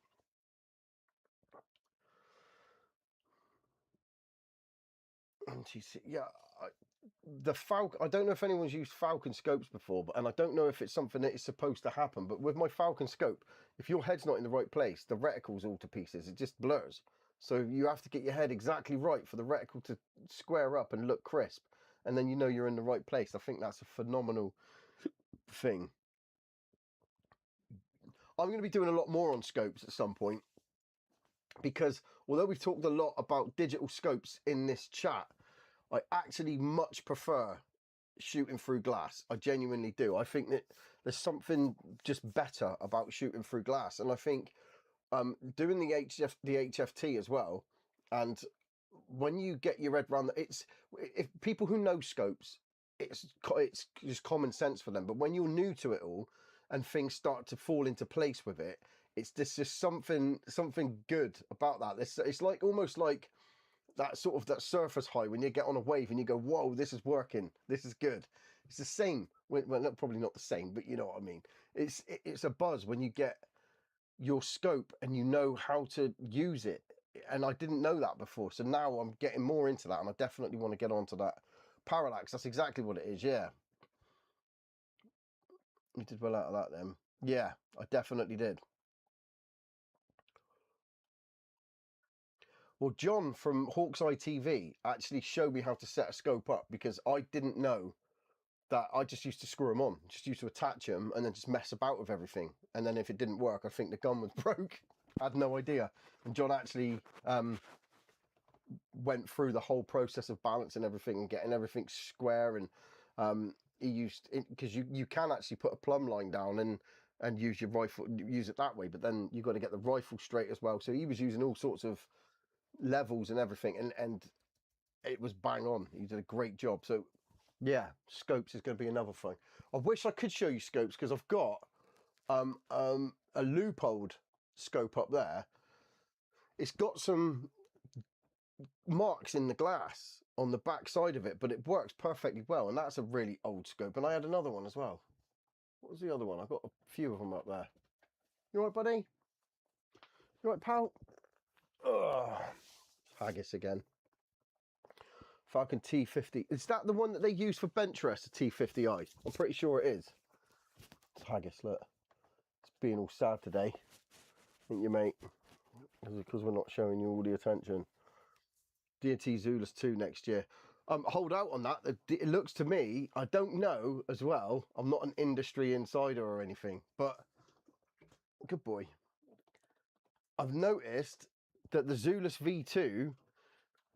A: Yeah, the Falcon. I don't know if anyone's used Falcon scopes before, and I don't know if it's something that is supposed to happen. But with my Falcon scope, if your head's not in the right place, the reticle's all to pieces. It just blurs. So you have to get your head exactly right for the reticle to square up and look crisp, and then you know you're in the right place. I think that's a phenomenal thing. I'm going to be doing a lot more on scopes at some point, because although we've talked a lot about digital scopes in this chat, I actually much prefer shooting through glass. I genuinely do. I think that there's something just better about shooting through glass, and I think doing the HFT as well, and when you get your head around that, if people who know scopes, it's just common sense for them. But when you're new to it all and things start to fall into place with it, it's just something good about that. It's like almost like that sort of that surface high when you get on a wave and you go, whoa, this is working, this is good. It's the same. Well, probably not the same, but you know what I mean. It's a buzz when you get your scope and you know how to use it. And I didn't know that before, so now I'm getting more into that, and I definitely want to get onto that parallax. That's exactly what it is. Yeah, you did well out of that then. Yeah, I definitely did. Well, John from Hawk's Eye TV actually showed me how to set a scope up, because I didn't know that. I just used to screw them on, just used to attach them and then just mess about with everything. And then if it didn't work, I think the gun was broke. I had no idea. And John actually went through the whole process of balancing everything and getting everything square. And he used it, because you can actually put a plumb line down and use your rifle, use it that way. But then you've got to get the rifle straight as well. So he was using all sorts of levels and everything, and it was bang on. He did a great job. So yeah, scopes is going to be another thing. I wish I could show you scopes, because I've got a loopholed scope up there. It's got some marks in the glass on the back side of it, but it works perfectly well, and that's a really old scope. And I had another one as well. What was the other one? I've got a few of them up there. You all right, buddy? You all right, pal? Ugh. Haggis again. Falcon T50. Is that the one that they use for bench rest, the T50i? I'm pretty sure it is. It's haggis, look. It's being all sad today. Ain't you, mate? Because we're not showing you all the attention. D&T Zulus 2 next year. Hold out on that. It looks to me, I don't know as well. I'm not an industry insider or anything, but good boy. I've noticed that the Zulus V2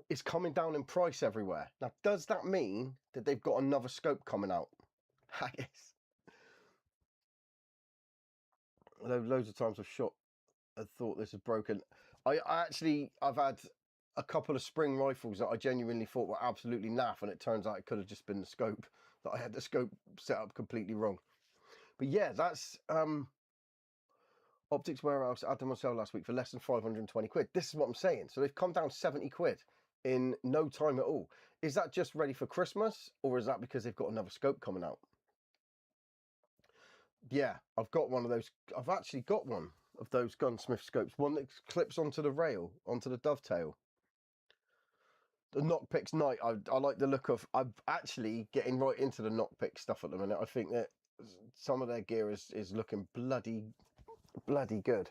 A: is coming down in price everywhere. Now, does that mean that they've got another scope coming out? Haggis. Loads of times I've shot and thought this is broken. I've had a couple of spring rifles that I genuinely thought were absolutely naff, and it turns out it could have just been the scope, that I had the scope set up completely wrong. But yeah, that's Optics Warehouse. I had them on sale last week for less than 520 quid. This is what I'm saying. So they've come down 70 quid in no time at all. Is that just ready for Christmas, or is that because they've got another scope coming out? Yeah, I've got one of those. I've actually got one of those gunsmith scopes, one that clips onto the rail, onto the dovetail. The knockpicks night, I like the look of. I'm actually getting right into the knockpick stuff at the minute. I think that some of their gear is looking bloody good.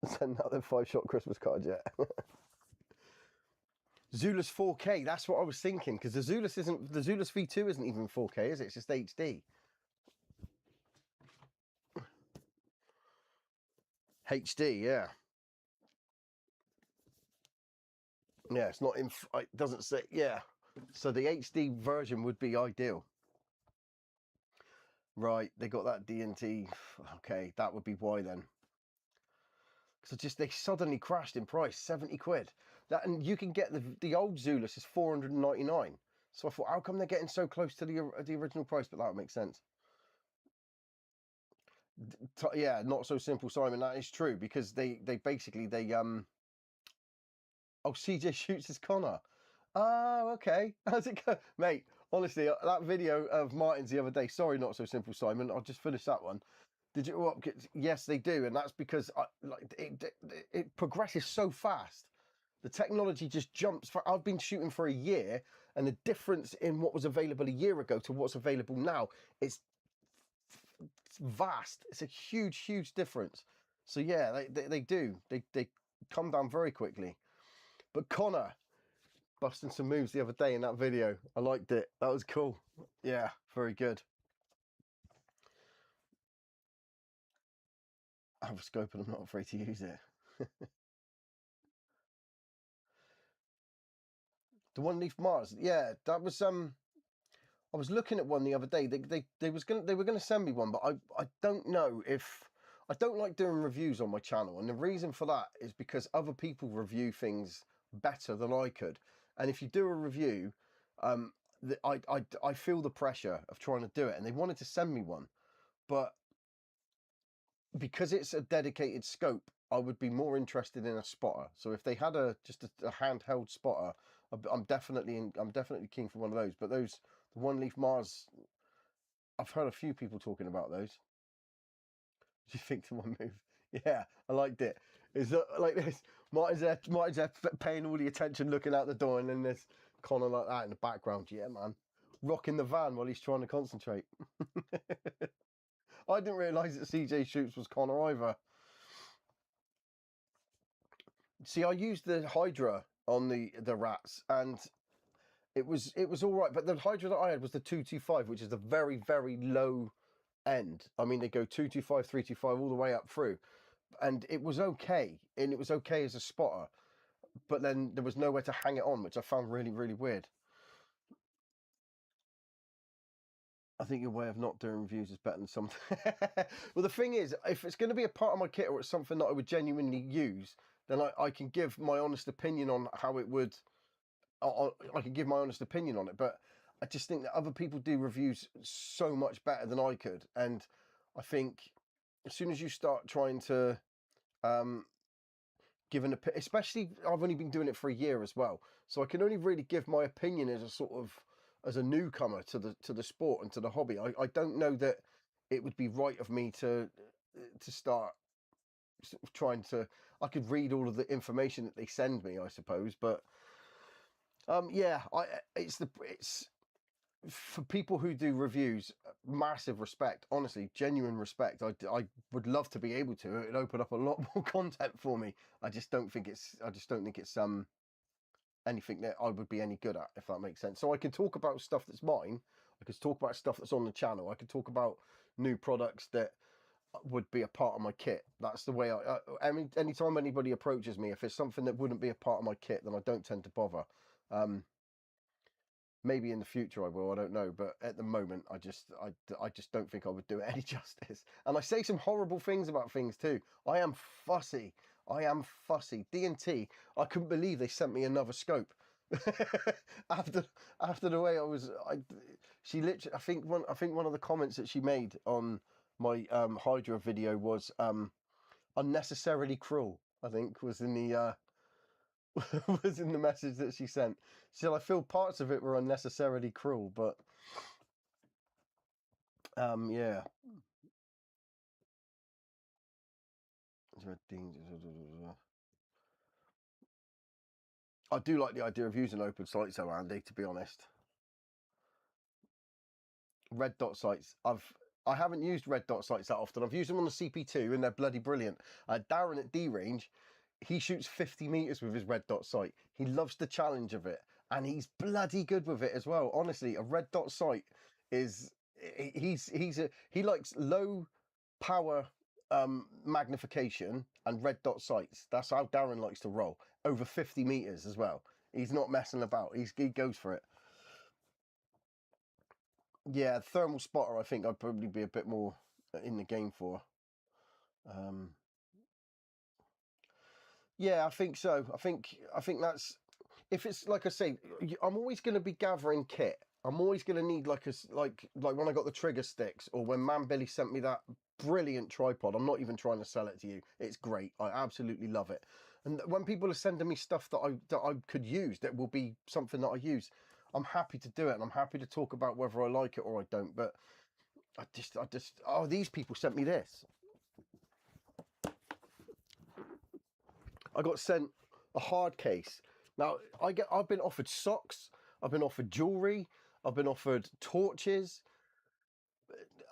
A: Send out them 5-shot Christmas cards yet. Zulus 4K, that's what I was thinking, because the Zulus V2 isn't even 4K, is it? It's just HD. HD, yeah. Yeah, it's not in. It doesn't say. Yeah, so the HD version would be ideal. Right, they got that D&T. Okay, that would be why then. Because they suddenly crashed in price, 70 quid. That, and you can get the old Zulus is 499. So I thought, how come they're getting so close to the original price? But that would make sense. Yeah, not so simple, Simon. That is true, because they basically oh, CJ shoots his Connor. Oh, okay. How's it go, mate? Honestly, that video of Martin's the other day. Sorry, not so simple, Simon. I'll just finish that one. Digital optics, yes, they do, and that's because it progresses so fast. The technology just jumps. I've been shooting for a year, and the difference in what was available a year ago to what's available now is it's vast. It's a huge, huge difference. So yeah, they do. They come down very quickly. But Connor busting some moves the other day in that video. I liked it. That was cool. Yeah, very good. I have a scope and I'm not afraid to use it. The one leaf Mars. Yeah, that was I was looking at one the other day. They were gonna send me one, but I don't know if I don't like doing reviews on my channel, and the reason for that is because other people review things better than I could. And if you do a review, I feel the pressure of trying to do it, and they wanted to send me one, but because it's a dedicated scope, I would be more interested in a spotter. So if they had just a handheld spotter, I'm definitely keen for one of those. But the one leaf Mars, I've heard a few people talking about those. Do you think to one move? Yeah, I liked it. It's like this. Martin's there paying all the attention, looking out the door, and then there's Connor like that in the background. Yeah, man, rocking the van while he's trying to concentrate. I didn't realise that CJ Shoots was Connor either. See, I used the Hydra on the rats, and it was all right. But the Hydra that I had was the 225, which is the very, very low end. I mean, they go 225, 325 all the way up through, and it was okay, and it was okay as a spotter. But then there was nowhere to hang it on, which I found really, really weird. I think your way of not doing reviews is better than something. Well, the thing is, if it's going to be a part of my kit or it's something that I would genuinely use, then I can give my honest opinion on how it would. I can give my honest opinion on it, but I just think that other people do reviews so much better than I could, and I think as soon as you start trying to give an opinion, especially I've only been doing it for a year as well, so I can only really give my opinion as a sort of as a newcomer to the sport and to the hobby. I don't know that it would be right of me to start sort of trying to. I could read all of the information that they send me, I suppose, but yeah, it's for people who do reviews, massive respect, honestly, genuine respect. I would love to be able to. It'd open up a lot more content for me. I just don't think it's anything that I would be any good at, if that makes sense. So I can talk about stuff that's mine. I could talk about stuff that's on the channel. I could talk about new products that would be a part of my kit. That's the way I mean, anytime anybody approaches me, if it's something that wouldn't be a part of my kit, then I don't tend to bother. Maybe in the future I will, I don't know, but at the moment I just don't think I would do it any justice. And I say some horrible things about things too. I am fussy. D&T, I couldn't believe they sent me another scope. after the way she literally, I think one of the comments that she made on my Hydra video was unnecessarily cruel, I think was in the was in the message that she sent. She said, I feel parts of it were unnecessarily cruel, but yeah. I do like the idea of using open sites though, Andy, to be honest. Red dot sites. I haven't used red dot sites that often. I've used them on the CP2 and they're bloody brilliant. Darren at D Range, he shoots 50 meters with his red dot sight. He loves the challenge of it, and he's bloody good with it as well. Honestly, a red dot sight is he likes low power magnification and red dot sights. That's how Darren likes to roll, over 50 meters as well. He's not messing about. He goes for it. Yeah, thermal spotter, I think I'd probably be a bit more in the game for. Yeah, I think so. I think that's, if it's like I say, I'm always going to be gathering kit. I'm always going to need like when I got the trigger sticks, or when Man Billy sent me that brilliant tripod. I'm not even trying to sell it to you. It's great. I absolutely love it. And when people are sending me stuff that I could use, that will be something that I use, I'm happy to do it, and I'm happy to talk about whether I like it or I don't. But I just, oh, these people sent me this. I got sent a hard case. Now I've been offered socks, I've been offered jewelry, I've been offered torches,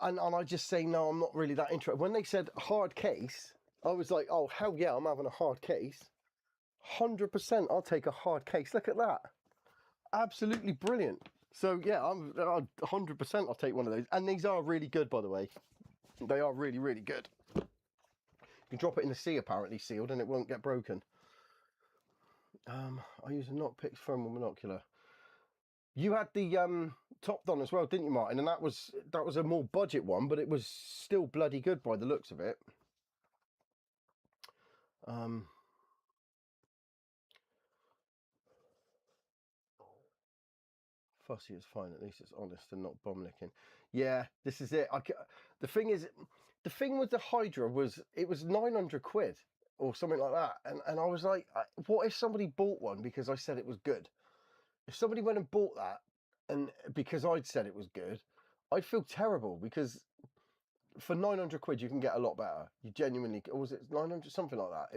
A: and I just say no, I'm not really that interested. When they said hard case, I was like, oh hell yeah, I'm having a hard case. 100%, I'll take a hard case. Look at that, absolutely brilliant. So yeah, I'm 100%. I'll take one of those, and these are really good, by the way. They are really, really good. You can drop it in the sea, apparently sealed, and it won't get broken. I use a Knockpix thermal binocular. You had the Top Don as well, didn't you, Martin? And that was a more budget one, but it was still bloody good by the looks of it. Fussy is fine. At least it's honest and not bomb licking. Yeah, this is it. The thing is, the thing with the Hydra was it was 900 quid or something like that, and I was like, what if somebody bought one because I said it was good? If somebody went and bought that, and because I'd said it was good, I'd feel terrible, because for 900 quid you can get a lot better. You genuinely, or was it 900, something like that?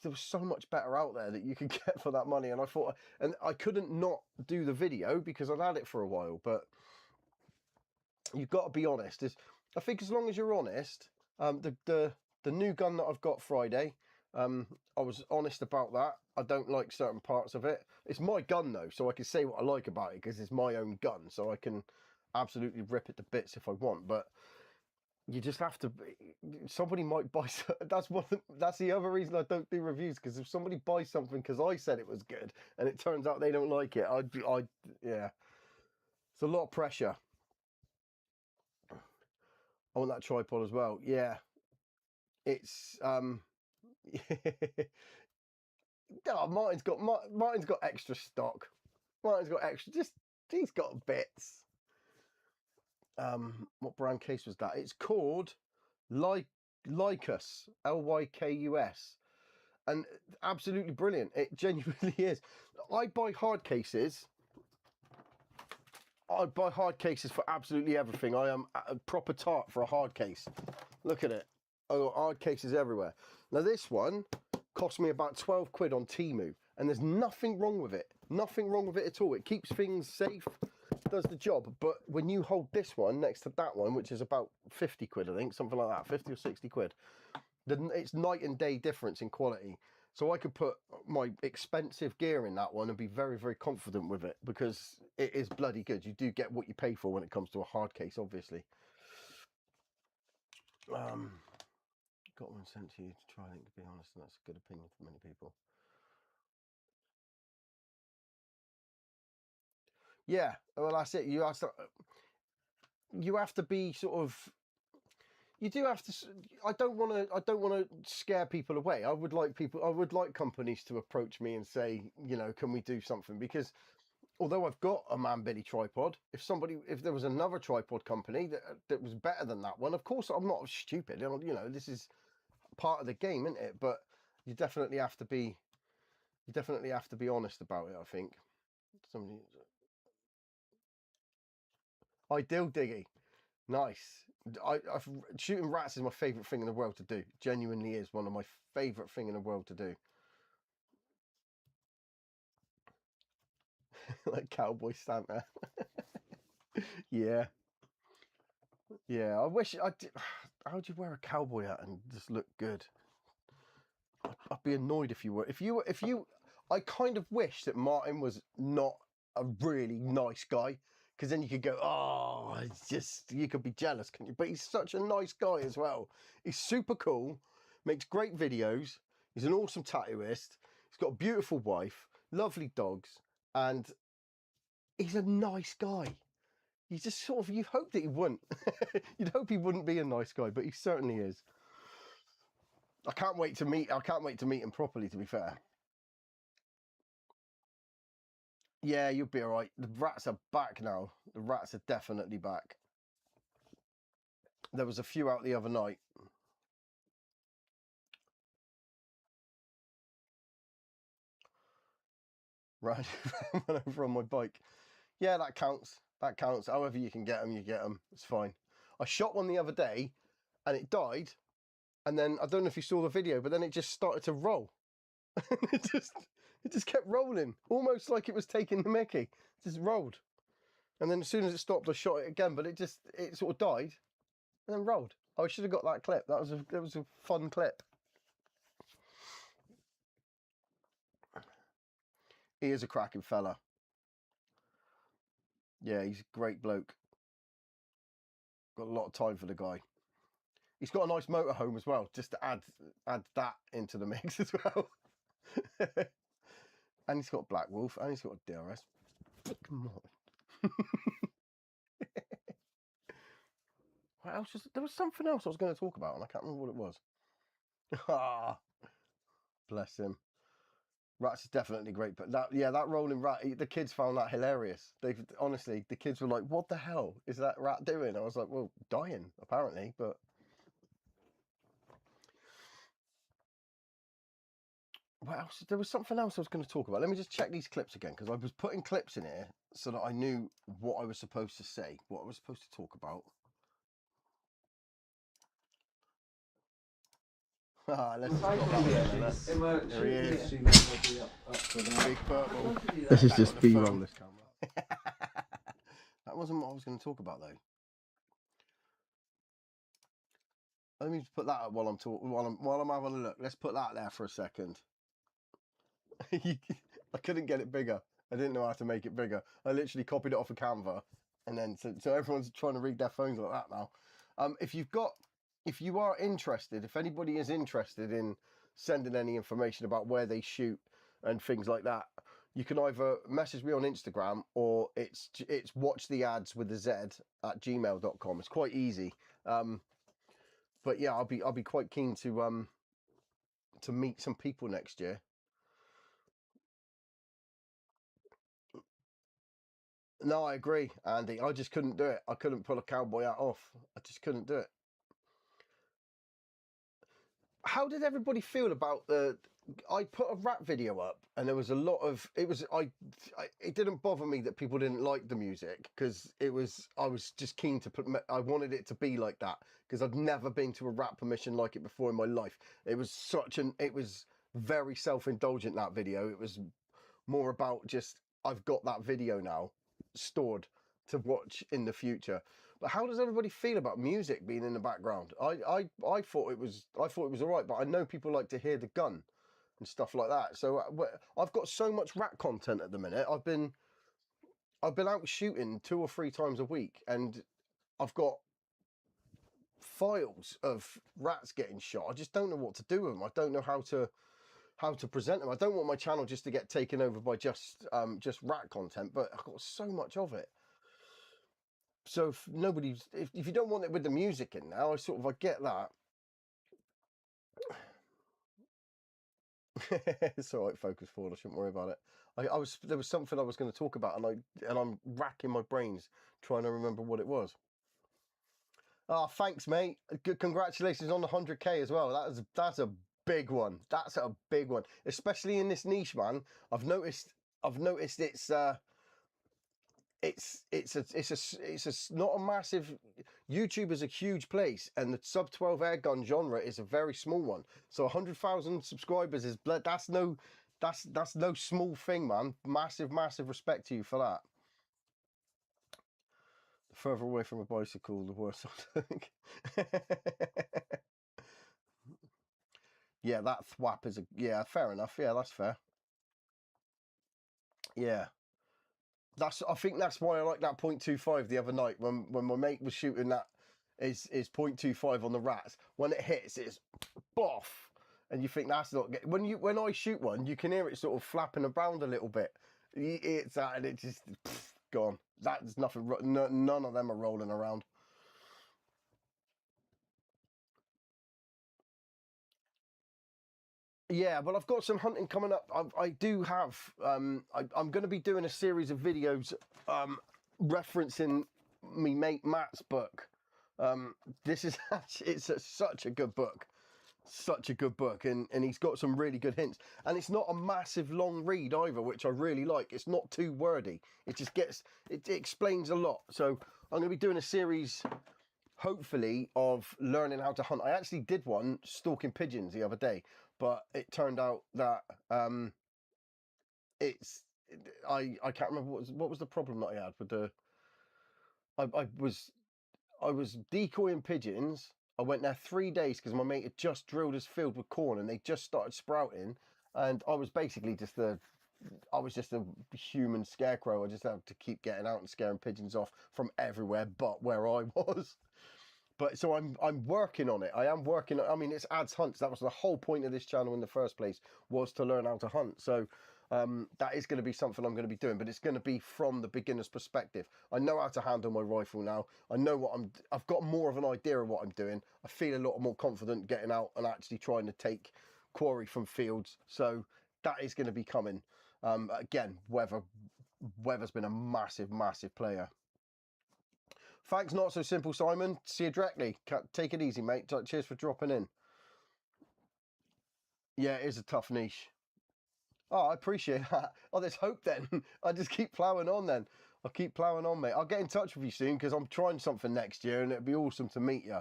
A: There was so much better out there that you could get for that money, and I thought, and I couldn't not do the video because I'd had it for a while. But you've got to be honest. I think as long as you're honest, the new gun that I've got Friday, I was honest about that. I don't like certain parts of it. It's my gun though, so I can say what I like about it because it's my own gun, so I can absolutely rip it to bits if I want. But you just have to. Somebody might buy. That's the other reason I don't do reviews, because if somebody buys something because I said it was good and it turns out they don't like it, yeah, it's a lot of pressure. I want that tripod as well. Yeah, it's Oh, Martin's got extra stock. Martin's got extra. He's got bits. What brand case was that? It's called Lycus, Lykus, and absolutely brilliant. It genuinely is. I buy hard cases. I buy hard cases for absolutely everything. I am a proper tart for a hard case. Look at it. I got hard cases everywhere. Now this one cost me about 12 quid on Temu, and there's nothing wrong with it. Nothing wrong with it at all. It keeps things safe, does the job. But when you hold this one next to that one, which is about 50 quid, I think, something like that, 50 or 60 quid, it's night and day difference in quality. So I could put my expensive gear in that one and be very, very confident with it, because it is bloody good. You do get what you pay for when it comes to a hard case, obviously. Got one sent to you to try, I think, to be honest, and that's a good opinion for many people. Yeah, well, that's it. You have to be sort of. You do have to. I don't want to scare people away. I would like companies to approach me and say, you know, can we do something? Because although I've got a Man Billy tripod, if there was another tripod company that was better than that one, of course I'm not stupid. You know, this is part of the game, isn't it? But you definitely have to be honest about it, I think. Ideal diggy, nice. Shooting rats is my favourite thing in the world to do. Genuinely is one of my favourite thing in the world to do. Like Cowboy Santa. Yeah. I wish I did. How'd you wear a cowboy hat and just look good? I'd be annoyed if you were. If you. I kind of wish that Martin was not a really nice guy, because then you could go, oh, it's just, you could be jealous, couldn't you? But he's such a nice guy as well. He's super cool, makes great videos. He's an awesome tattooist. He's got a beautiful wife, lovely dogs, and he's a nice guy. You just sort of, you hope that he wouldn't. You'd hope he wouldn't be a nice guy, but he certainly is. I can't wait to meet him properly, to be fair. Yeah, you'll be all right. The rats are back now. The rats are definitely back. There was a few out the other night. Right, went over on my bike. Yeah, that counts. That counts. However you can get them, you get them. It's fine. I shot one the other day, and it died. And then I don't know if you saw the video, but then it just started to roll. it just kept rolling, almost like it was taking the mickey. It just rolled. And then as soon as it stopped, I shot it again, but it sort of died and then rolled. Oh, I should have got that clip. That was a fun clip. He is a cracking fella. Yeah, he's a great bloke. Got a lot of time for the guy. He's got a nice motorhome as well, just to add that into the mix as well. And he's got a Black Wolf, and he's got a DRS. Come on. What else there was something else I was going to talk about, and I can't remember what it was. Ah, bless him. Rats is definitely great, but that rolling rat, the kids found that hilarious. Honestly, the kids were like, "What the hell is that rat doing?" I was like, "Well, dying apparently," but. What else? There was something else I was going to talk about. Let me just check these clips again, because I was putting clips in here so that I knew what I was supposed to say, what I was supposed to talk about. Let's see. There he is. Big purple. This is just B-roll, this camera. That wasn't what I was going to talk about, though. Let me just put that up while I'm talking. While I'm having a look. Let's put that there for a second. I couldn't get it bigger. I didn't know how to make it bigger. I literally copied it off of Canva, and then so everyone's trying to read their phones like that now. If you are interested, if anybody is interested in sending any information about where they shoot and things like that, you can either message me on Instagram, or it's watch the ads with the Z at gmail.com. It's quite easy. But yeah, I'll be quite keen to meet some people next year. No, I agree, Andy. I just couldn't do it. I couldn't pull a cowboy hat off. I just couldn't do it. How did everybody feel about I put a rap video up, and there was a lot of it didn't bother me that people didn't like the music, because I was just keen to I wanted it to be like that, because I'd never been to a rap permission like it before in my life. It was very self-indulgent, that video. It was more about just, I've got that video now stored to watch in the future. But how does everybody feel about music being in the background? I thought it was all right, but I know people like to hear the gun and stuff like that. So I've got so much rat content at the minute. I've been out shooting 2 or 3 times a week, and I've got files of rats getting shot. I just don't know what to do with them. I don't know how to present them. I don't want my channel just to get taken over by just rat content, but I've got so much of it. So if you don't want it with the music in now, I get that. It's all right, focus forward. I shouldn't worry about it. There was something I was going to talk about, and I'm racking my brains trying to remember what it was. Oh, thanks, mate. Congratulations on the 100K as well. That's a big one. That's a big one, especially in this niche, man. I've noticed it's not a massive. YouTube is a huge place, and the sub 12 airgun genre is a very small one. So 100,000 subscribers that's no small thing, man. Massive respect to you for that. The further away from a bicycle, the worse I think. Yeah, that thwap is fair enough. Yeah, that's fair. Yeah. I think that's why I like that 0.25 the other night when my mate was shooting that is 0.25 on the rats. When it hits, it's boff, and you think that's not when I shoot one, you can hear it sort of flapping around a little bit. It's that, and it just gone. That's nothing. None of them are rolling around. Yeah, but I've got some hunting coming up. I do have. I'm going to be doing a series of videos referencing me mate Matt's book. This is such a good book. such a good book, and he's got some really good hints, and it's not a massive long read either, which I really like. It's not too wordy. It just gets, it explains a lot. So I'm going to be doing a series, hopefully, of learning how to hunt. I actually did one stalking pigeons the other day, but it turned out that I can't remember what was the problem that I had with the I was decoying pigeons. I went there 3 days because my mate had just drilled his field with corn and they just started sprouting, and I was basically just a human scarecrow. I just had to keep getting out and scaring pigeons off from everywhere but where I was. But so I'm working on it. I am working on, I mean, it's Adz Hunts. That was the whole point of this channel in the first place, was to learn how to hunt. So that is going to be something I'm going to be doing, but it's going to be from the beginner's perspective. I know how to handle my rifle now. I know I've got more of an idea of what I'm doing. I feel a lot more confident getting out and actually trying to take quarry from fields. So that is going to be coming. Again, weather's been a massive, massive player. Thanks, Not So Simple, Simon. See you directly. Take it easy, mate. Cheers for dropping in. Yeah, it is a tough niche. Oh, I appreciate that. Oh, there's hope then. I just keep ploughing on then. I'll keep ploughing on, mate. I'll get in touch with you soon because I'm trying something next year and it'd be awesome to meet you.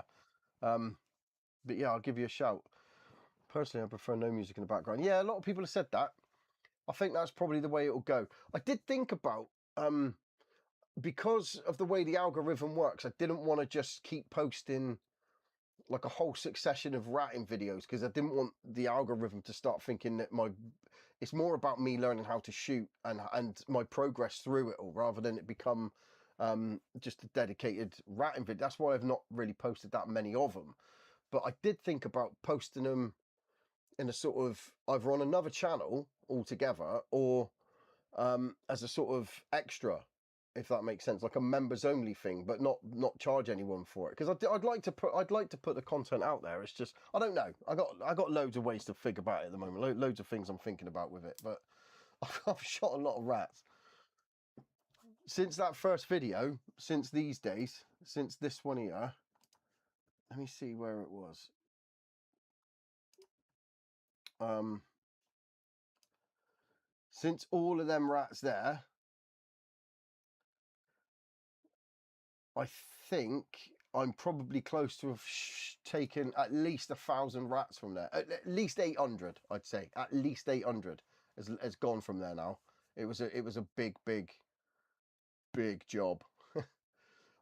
A: But yeah, I'll give you a shout. Personally, I prefer no music in the background. Yeah, a lot of people have said that. I think that's probably the way it'll go. I did think about... because of the way the algorithm works, I didn't want to just keep posting like a whole succession of ratting videos because I didn't want the algorithm to start thinking that it's more about me learning how to shoot and my progress through it all, rather than it become just a dedicated ratting video. That's why I've not really posted that many of them. But I did think about posting them in a sort of either on another channel altogether or as a sort of extra, if that makes sense, like a members only thing, but not charge anyone for it, because I'd like to put the content out there. It's just, I don't know, I got loads of ways to think about it at the moment, loads of things I'm thinking about with it, but I've shot a lot of rats since that first video, since these days, since this one here. Let me see where it was. Since all of them rats there, I think I'm probably close to have taken at least 1,000 rats from there. At least 800, I'd say. At least 800 has gone from there now. It was a big job.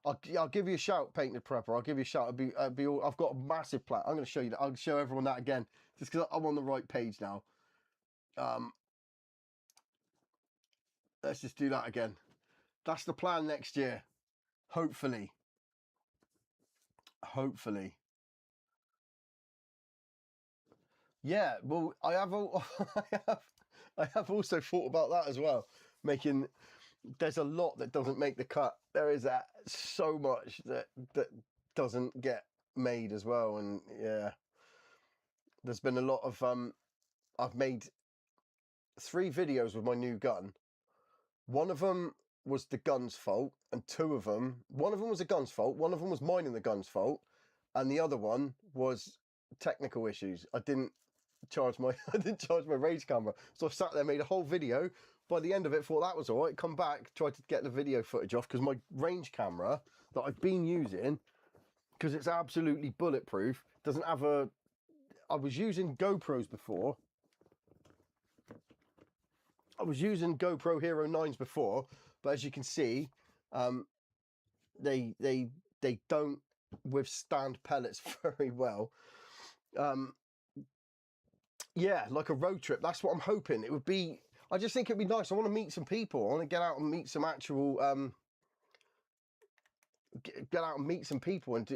A: I'll give you a shout, Painted Prepper. I'll give you a shout. I've got a massive plan. I'm going to show you that. I'll show everyone that again, just because I'm on the right page now. Let's just do that again. That's the plan next year. Hopefully. Yeah, well, I have also thought about that as well. There's a lot that doesn't make the cut. There is so much that doesn't get made as well, and yeah, there's been a lot of I've made 3 videos with my new gun. One of them was the gun's fault, and one of them was the gun's fault, one of them was mine and the gun's fault, and the other one was technical issues. I didn't charge my range camera, so I sat there, made a whole video. By the end of it, thought that was all right. Come back, tried to get the video footage off because my range camera that I've been using, because it's absolutely bulletproof, doesn't have a. I was using GoPros before. I was using GoPro Hero 9s before, but as you can see, they don't withstand pellets very well. Yeah, like a road trip. That's what I'm hoping it would be. I just think it'd be nice. I want to meet some people. I want to get out and meet some actual get out and meet some people and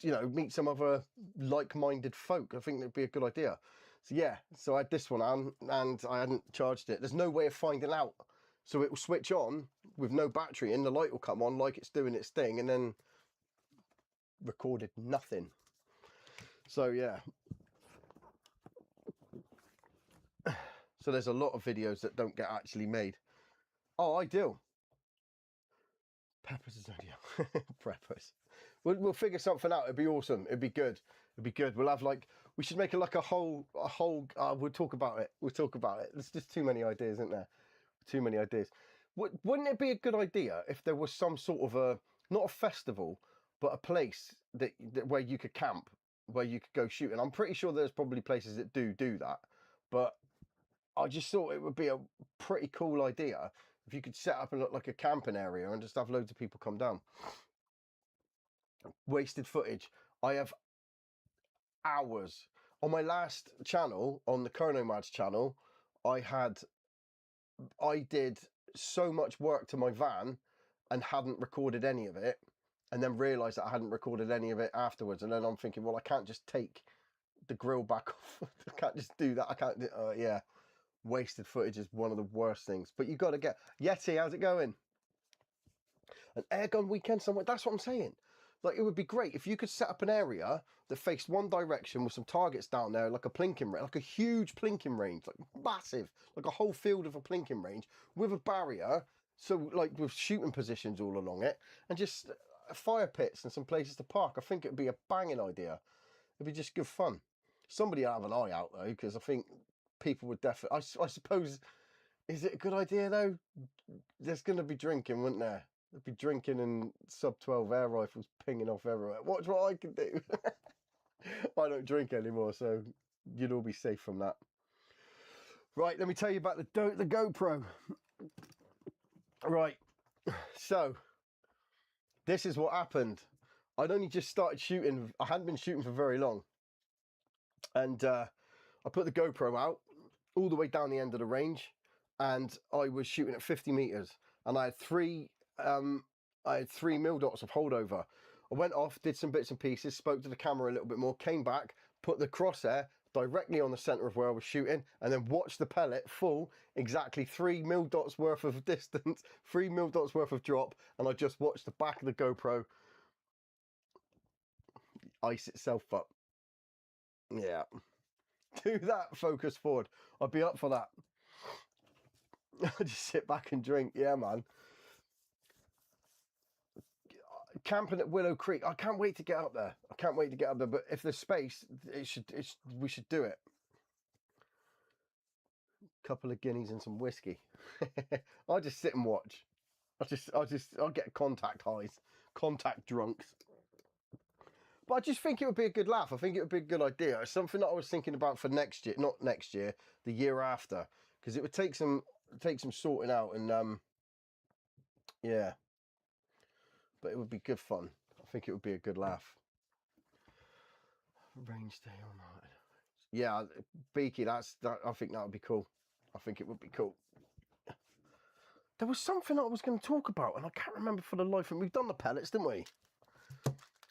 A: you know, meet some other like-minded folk. I think that'd be a good idea. So yeah, so I had this one on and I hadn't charged it. There's no way of finding out. So it will switch on with no battery and the light will come on like it's doing its thing, and then recorded nothing. So yeah. So there's a lot of videos that don't get actually made. Oh, ideal. Peppers is ideal. Preppers. We'll figure something out. It'd be awesome. It'd be good. It'd be good. We'll have like, We should make it like a whole. We'll talk about it. We'll talk about it. There's just too many ideas, isn't there? Too many ideas. Wouldn't it be a good idea if there was some sort of not a festival, but a place that where you could camp, where you could go shooting? I'm pretty sure there's probably places that do that, but I just thought it would be a pretty cool idea if you could set up like a camping area and just have loads of people come down. Wasted footage. I have hours on my last channel, on the Kernomad's channel. I did so much work to my van and hadn't recorded any of it, and then realized that I hadn't recorded any of it afterwards. And then I'm thinking, well, I can't just take the grill back off. I can't just do that. I can't do, yeah. Wasted footage is one of the worst things, but you got to get Yeti. How's it going? An airgun weekend somewhere. That's what I'm saying. Like, it would be great if you could set up an area that faced one direction with some targets down there, like a plinking range, like a huge plinking range, like massive, like a whole field of a plinking range with a barrier. So, like, with shooting positions all along it, and just fire pits and some places to park. I think it'd be a banging idea. It'd be just good fun. Somebody will have an eye out though, because I think people would definitely. I suppose, is it a good idea though? There's going to be drinking, wouldn't there? There'd be drinking and sub-12 air rifles pinging off everywhere. Watch what I can do. I don't drink anymore, so you'd all be safe from that. Right, let me tell you about the GoPro. Right, so this is what happened. I'd only just started shooting. I hadn't been shooting for very long. And I put the GoPro out all the way down the end of the range, and I was shooting at 50 meters, and I had three mil dots of holdover. I went off, did some bits and pieces, spoke to the camera a little bit more, came back, put the crosshair directly on the center of where I was shooting, and then watched the pellet full, exactly 3 mil dots worth of distance, 3 mil dots worth of drop, and I just watched the back of the GoPro ice itself up. Yeah. Do that, focus forward. I'd be up for that. Just sit back and drink. Yeah, man. Camping at Willow Creek. I can't wait to get up there. I can't wait to get up there. But if there's space, we should do it. Couple of guineas and some whiskey. I'll just sit and watch. I'll get contact highs, contact drunks. But I just think it would be a good laugh. I think it would be a good idea. It's something that I was thinking about for next year, not next year, the year after, because it would take some sorting out, and yeah. But it would be good fun. I think it would be a good laugh. Range day all night. Yeah, Beaky, I think that would be cool. I think it would be cool. There was something I was going to talk about, and I can't remember for the life of me. We've done the pellets, didn't we?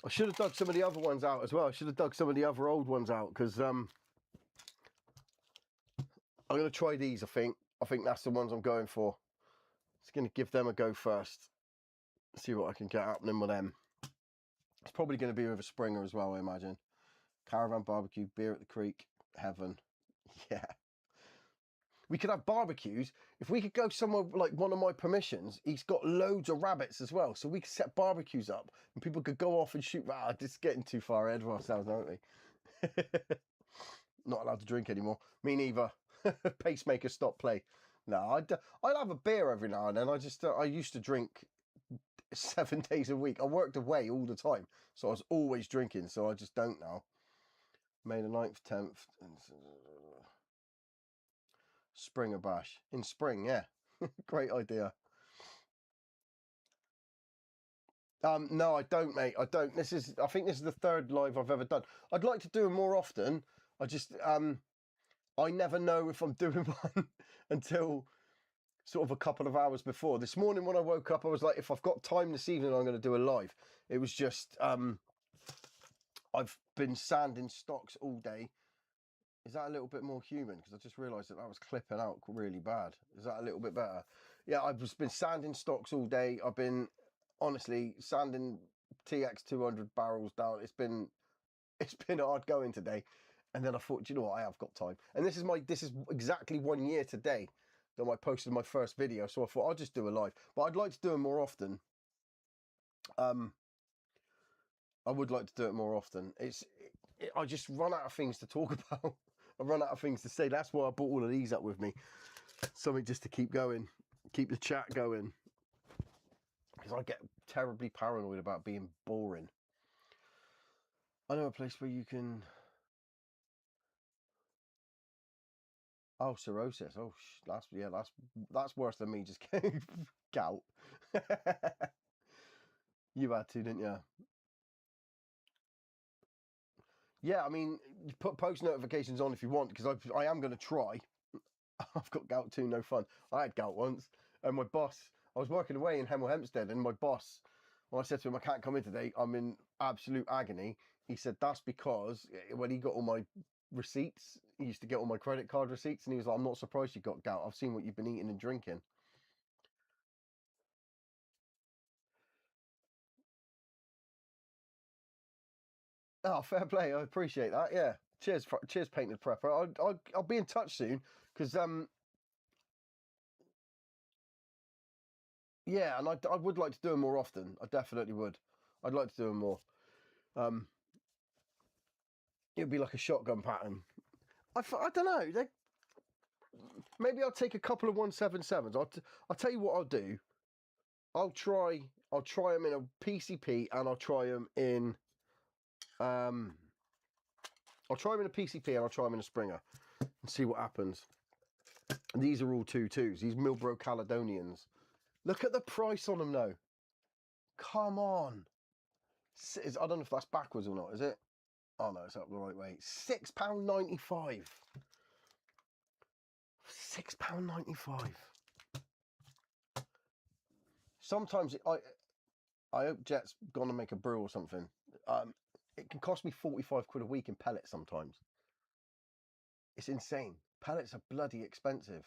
A: I should have dug some of the other ones out as well. I should have dug some of the other old ones out, because I'm going to try these, I think. I think that's the ones I'm going for. Just going to give them a go first. See what I can get happening with them. It's probably going to be with a Springer as well, I imagine. Caravan barbecue, beer at the creek, heaven. Yeah. We could have barbecues. If we could go somewhere like one of my permissions, he's got loads of rabbits as well. So we could set barbecues up and people could go off and shoot. Ah, just getting too far ahead of ourselves, aren't we? Not allowed to drink anymore. Me neither. Pacemaker stop play. No, I'd have a beer every now and then. I used to drink 7 days a week. I worked away all the time, so I was always drinking, so I just don't now. May the 9th, 10th. Springer bash. In spring, yeah. Great idea. No, I don't, mate. I don't. I think this is the 3rd live I've ever done. I'd like to do them more often. I just, I never know if I'm doing one until sort of a couple of hours before. This morning when I woke up, I was like, if I've got time this evening, I'm going to do a live. It was just, I've been sanding stocks all day. Is that a little bit more human? Because I just realised that was clipping out really bad. Is that a little bit better? Yeah, I've just been sanding stocks all day. I've been, honestly, sanding TX 200 barrels down. It's been hard going today. And then I thought, do you know what? I have got time. And this is exactly 1 year today that I posted my first video. So I thought I'll just do a live. But I'd like to do it more often. I would like to do it more often. I just run out of things to talk about. I run out of things to say. That's why I brought all of these up with me. Something just to keep going, keep the chat going. Because I get terribly paranoid about being boring. I know a place where you can... Oh, cirrhosis. Oh, that's worse than me just getting gout. You had to, didn't you? Yeah, I mean, you put post notifications on if you want, because I am going to try. I've got gout too, no fun. I had gout once, and my boss, I was working away in Hemel Hempstead, and my boss, when I said to him, I can't come in today, I'm in absolute agony, he said, that's because when he got all my receipts, he used to get all my credit card receipts, and he was like, I'm not surprised you got gout. I've seen what you've been eating and drinking. Oh, fair play. I appreciate that. Yeah. Cheers, Painted Prepper. I'll be in touch soon, because yeah, and I would like to do them more often. I definitely would. I'd like to do them more. It'd be like a shotgun pattern. I don't know. Maybe I'll take a couple of 177s. I'll tell you what I'll do. I'll try them in a PCP, and I'll try them in I'll try them in a PCP, and I'll try them in a Springer and see what happens. And these are all 2.2s. These Millbro Caledonians. Look at the price on them though. Come on. I don't know if that's backwards or not, is it? Oh no, it's up the right way. £6.95. £6.95. Sometimes I hope Jet's gonna make a brew or something. It can cost me 45 quid a week in pellets sometimes. It's insane. Pellets are bloody expensive.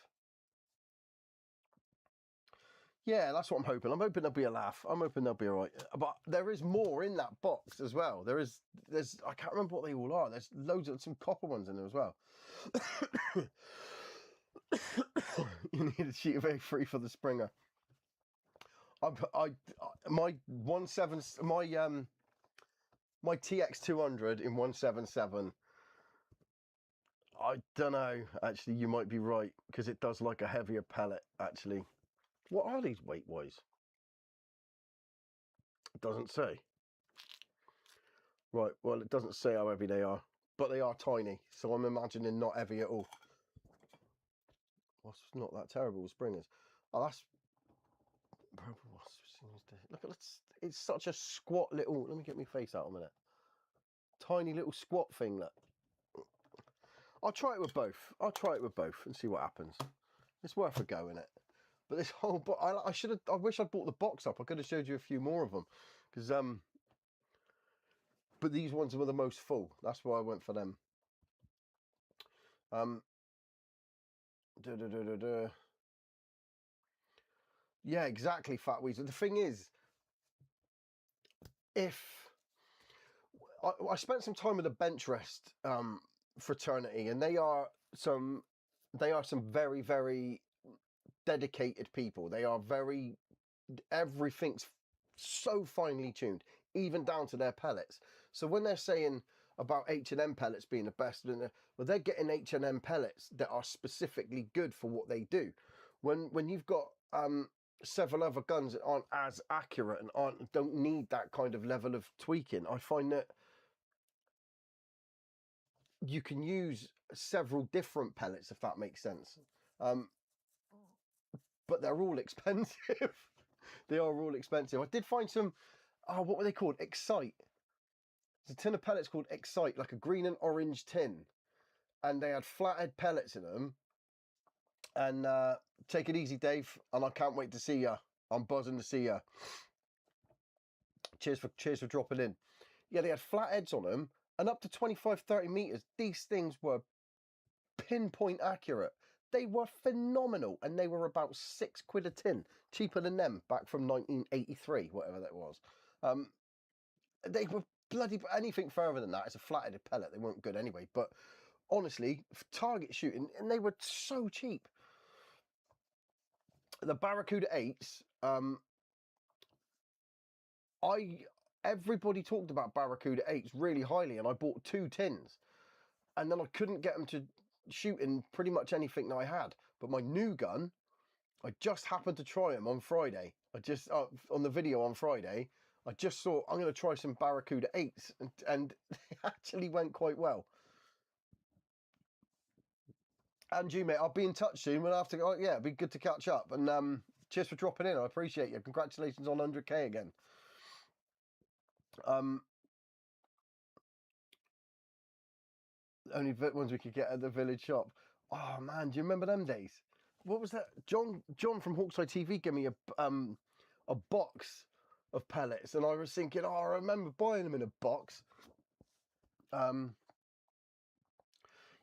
A: Yeah, that's what I'm hoping. I'm hoping there'll be a laugh. I'm hoping they'll be all right. But there is more in that box as well. There's I can't remember what they all are. There's loads of some copper ones in there as well. You need a sheet of A3 for the Springer. My TX200 in 177. I don't know. Actually, you might be right, because it does like a heavier pellet. Actually, what are these weight wise? It doesn't say. Right. Well, it doesn't say how heavy they are, but they are tiny. So I'm imagining not heavy at all. Well, it's not that terrible with Springers. Oh, that's... Look at this. It's such a squat little... Let me get my face out a minute. Tiny little squat thing. Look. I'll try it with both. I'll try it with both and see what happens. It's worth a go, innit? But this whole... I wish I'd bought the box up. I could have showed you a few more of them. Because... But these ones were the most full. That's why I went for them. Yeah, exactly, Fat Weasel. The thing is, if I spent some time with a bench rest fraternity, and they are some very, very dedicated people. They are everything's so finely tuned, even down to their pellets. So when they're saying about H&M pellets being the best, well, they're getting H&M pellets that are specifically good for what they do. When you've got several other guns that aren't as accurate and don't need that kind of level of tweaking, I find that you can use several different pellets, if that makes sense. But they're all expensive. They are all expensive. I did find some, what were they called? Excite. There's a tin of pellets called Excite, like a green and orange tin. And they had flathead pellets in them. And take it easy, Dave. And I can't wait to see you. I'm buzzing to see you. Cheers for dropping in. Yeah, they had flatheads on them. And up to 25, 30 meters, these things were pinpoint accurate. They were phenomenal. And they were about £6 a tin. Cheaper than them back from 1983, whatever that was. They were bloody... Anything further than that, it's a flatheaded pellet. They weren't good anyway. But honestly, for target shooting, and they were so cheap. The Barracuda 8s, everybody talked about Barracuda 8s really highly, and I bought 2 tins, and then I couldn't get them to shoot in pretty much anything that I had. But my new gun, I just happened to try them on Friday. I just on the video on Friday, I just saw I'm going to try some Barracuda 8s, and it actually went quite well. And you, mate, I'll be in touch soon. We'll have to. Oh, yeah, it'd be good to catch up. And cheers for dropping in. I appreciate you. Congratulations on 100k again. Only ones we could get at the village shop. Oh man, do you remember them days? What was that? John from Hawkseye TV gave me a box of pellets, and I was thinking, oh, I remember buying them in a box.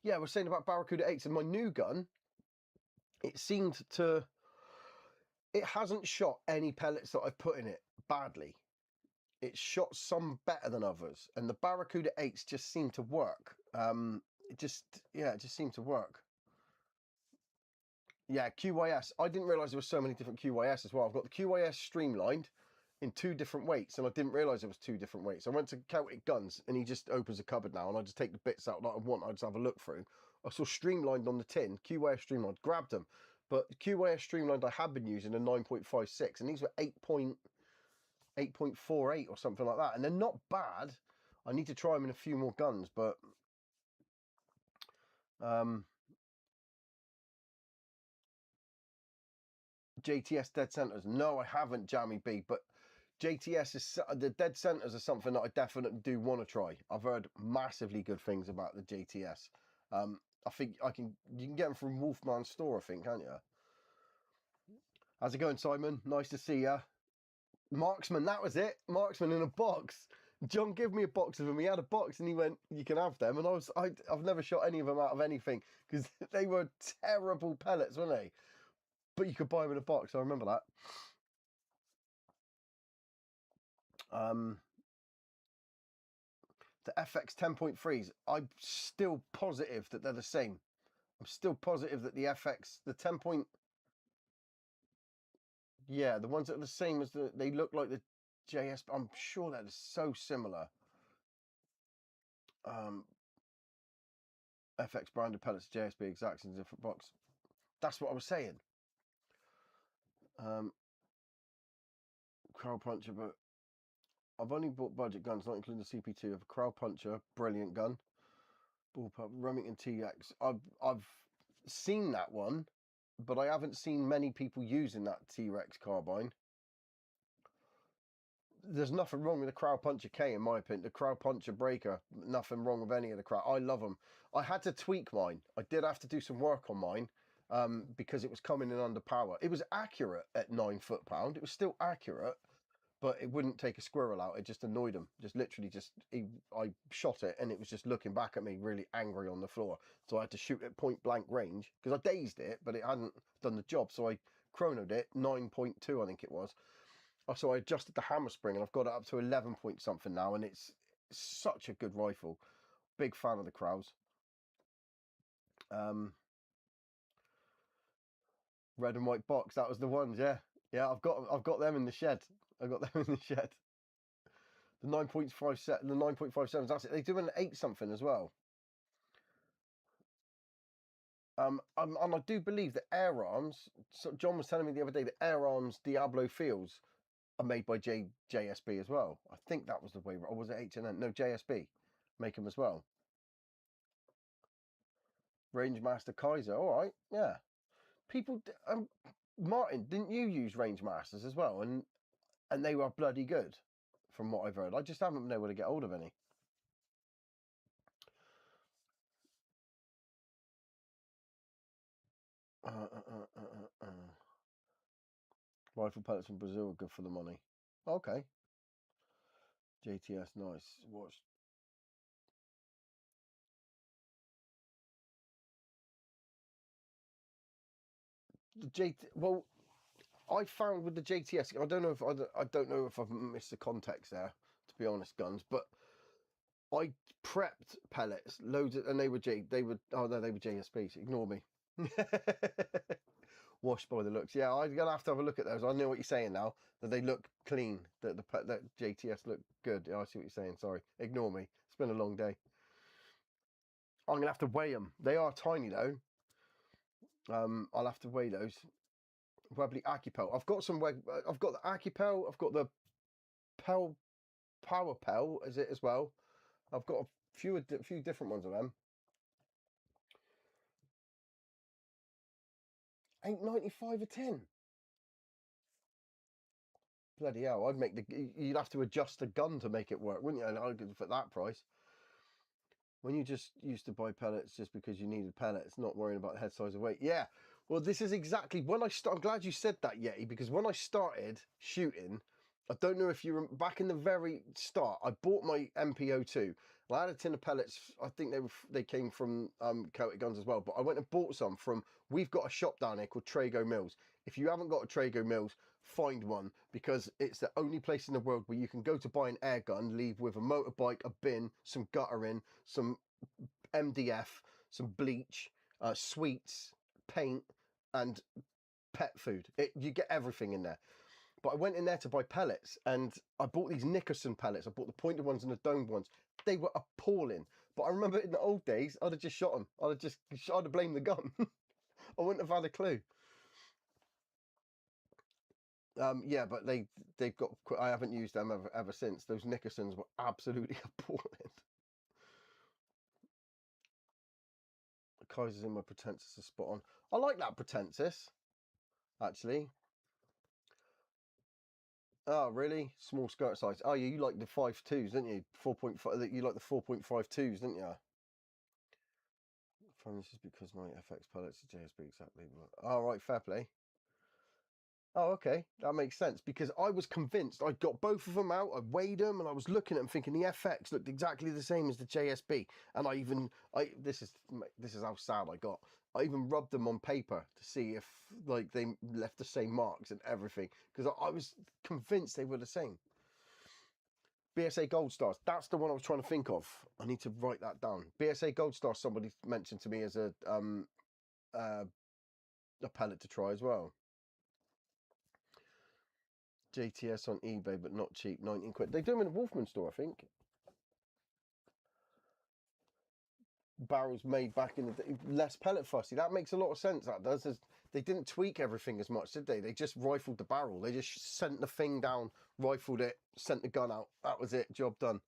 A: Yeah, we're saying about Barracuda 8s, and my new gun, it hasn't shot any pellets that I've put in it badly. It's shot some better than others, and the Barracuda 8s just seem to work. It just seemed to work. Yeah, QYS. I didn't realise there were so many different QYS as well. I've got the QYS streamlined in 2 different weights, and I didn't realise there was 2 different weights. I went to Celtic Guns, and he just opens a cupboard now, and I just take the bits out that I want. I just have a look through. I saw streamlined on the tin, QYS streamlined, grabbed them. But QYS streamlined I had been using a 9.56, and these were 8.48 or something like that, and they're not bad. I need to try them in a few more guns, but JTS dead centers. No, I haven't, Jammy B, but JTS is the dead centers are something that I definitely do want to try. I've heard massively good things about the JTS. I think you can get them from Wolfman's store, I think, can't you? How's it going, Simon? Nice to see ya. Marksman, that was it. Marksman in a box. John gave me a box of them. He had a box and he went, you can have them. And I've never shot any of them out of anything because they were terrible pellets, weren't they? But you could buy them in a box. I remember that. The FX 10.3s, I'm still positive that they're the same. I'm still positive that the FX, the 10 point, yeah, the ones that are the same as they look like the JS. I'm sure they're so similar. FX branded pellets, JSB exacts in a different box. That's what I was saying. Crowd puncher, but I've only bought budget guns, not including the CP2. Of a crowd puncher, brilliant gun. Bullpup, Remington TX. I've seen that one, but I haven't seen many people using that T-Rex carbine. There's nothing wrong with the crowd puncher K, in my opinion. The crowd puncher breaker, nothing wrong with any of the crowd. I love them. I had to tweak mine. I did have to do some work on mine because it was coming in under power. It was accurate at 9 foot-pound. It was still accurate, but it wouldn't take a squirrel out. It just annoyed him. I shot it, and it was just looking back at me really angry on the floor. So I had to shoot at point-blank range because I dazed it, but it hadn't done the job. So I chronoed it, 9.2, I think it was. So I adjusted the hammer spring, and I've got it up to 11 point something now, and it's such a good rifle. Big fan of the Kraus. Red and white box, that was the ones, yeah. Yeah, I've got them in the shed. I've got them in the shed. The 9.57s, that's it. They do an 8 something as well. And I do believe that Air Arms, so John was telling me the other day that Air Arms Diablo Fields are made by JSB as well. I think that was the way, or was it H&N? No, JSB make them as well. Rangemaster Kaiser, all right, yeah. People, Martin, didn't you use Rangemasters as well? And they were bloody good, from what I've heard. I just haven't been able to get hold of any. Rifle pellets from Brazil are good for the money. Okay. JTS, nice. Watch. Well, I found with the JTS, I don't know if I've missed the context there, to be honest, guns, but I prepped pellets, loads of, and they were JSBs. Ignore me. washed by the looks. Yeah, I'm gonna have to have a look at those. I know what you're saying now. That they look clean. That that JTS look good. Yeah, I see what you're saying. Sorry, ignore me. It's been a long day. I'm gonna have to weigh them. They are tiny though. I'll have to weigh those. Webley Acupel. I've got some. I've got the Acupel. I've got the Power Pel. Is it as well? I've got a few different ones of them. £8.95 a tin. Bloody hell! I'd make you'd have to adjust the gun to make it work, wouldn't you? And for that price. When you just used to buy pellets just because you needed pellets, not worrying about the head size or weight. Yeah, well, this is exactly when I start. I'm glad you said that, Yeti, because when I started shooting, I don't know if you remember, back in the very start, I bought my MPO2. I had a tin of pellets. I think they came from Celtic Guns as well, but I went and bought some from. We've got a shop down here called Trago Mills. If you haven't got a Trago Mills, find one, because it's the only place in the world where you can go to buy an air gun, leave with a motorbike, a bin, some guttering, some MDF, some bleach, sweets, paint, and pet food. You get everything in there. But I went in there to buy pellets, and I bought these Nickerson pellets. I bought the pointed ones and the domed ones. They were appalling. But I remember in the old days, I'd have just shot them. I'd have blamed the gun. I wouldn't have had a clue. Yeah, but they've got. I haven't used them ever since. Those Nickersons were absolutely appalling. Kaiser's in my Pretensis are spot on. I like that Pretensis, actually. Oh, really? Small skirt size. Oh, yeah, you like the 5.2s, didn't you? 4.5. You like the 4.52s, didn't you? This is because my FX pellets are JSB exactly. Oh, right, fair play. Oh, okay, that makes sense, because I was convinced. I got both of them out, I weighed them, and I was looking at them thinking the FX looked exactly the same as the JSB. And this is how sad I got. I even rubbed them on paper to see if like they left the same marks and everything, because I was convinced they were the same. BSA Gold Stars, that's the one I was trying to think of. I need to write that down. BSA Gold Star, somebody mentioned to me as a pellet to try as well. JTS on eBay, but not cheap, 19 quid. They do them in a Wolfman store, I think. Barrels made back in the day, less pellet fussy. That makes a lot of sense, that does. They didn't tweak everything as much, did they? They just rifled the barrel. They just sent the thing down, rifled it, sent the gun out. That was it, job done.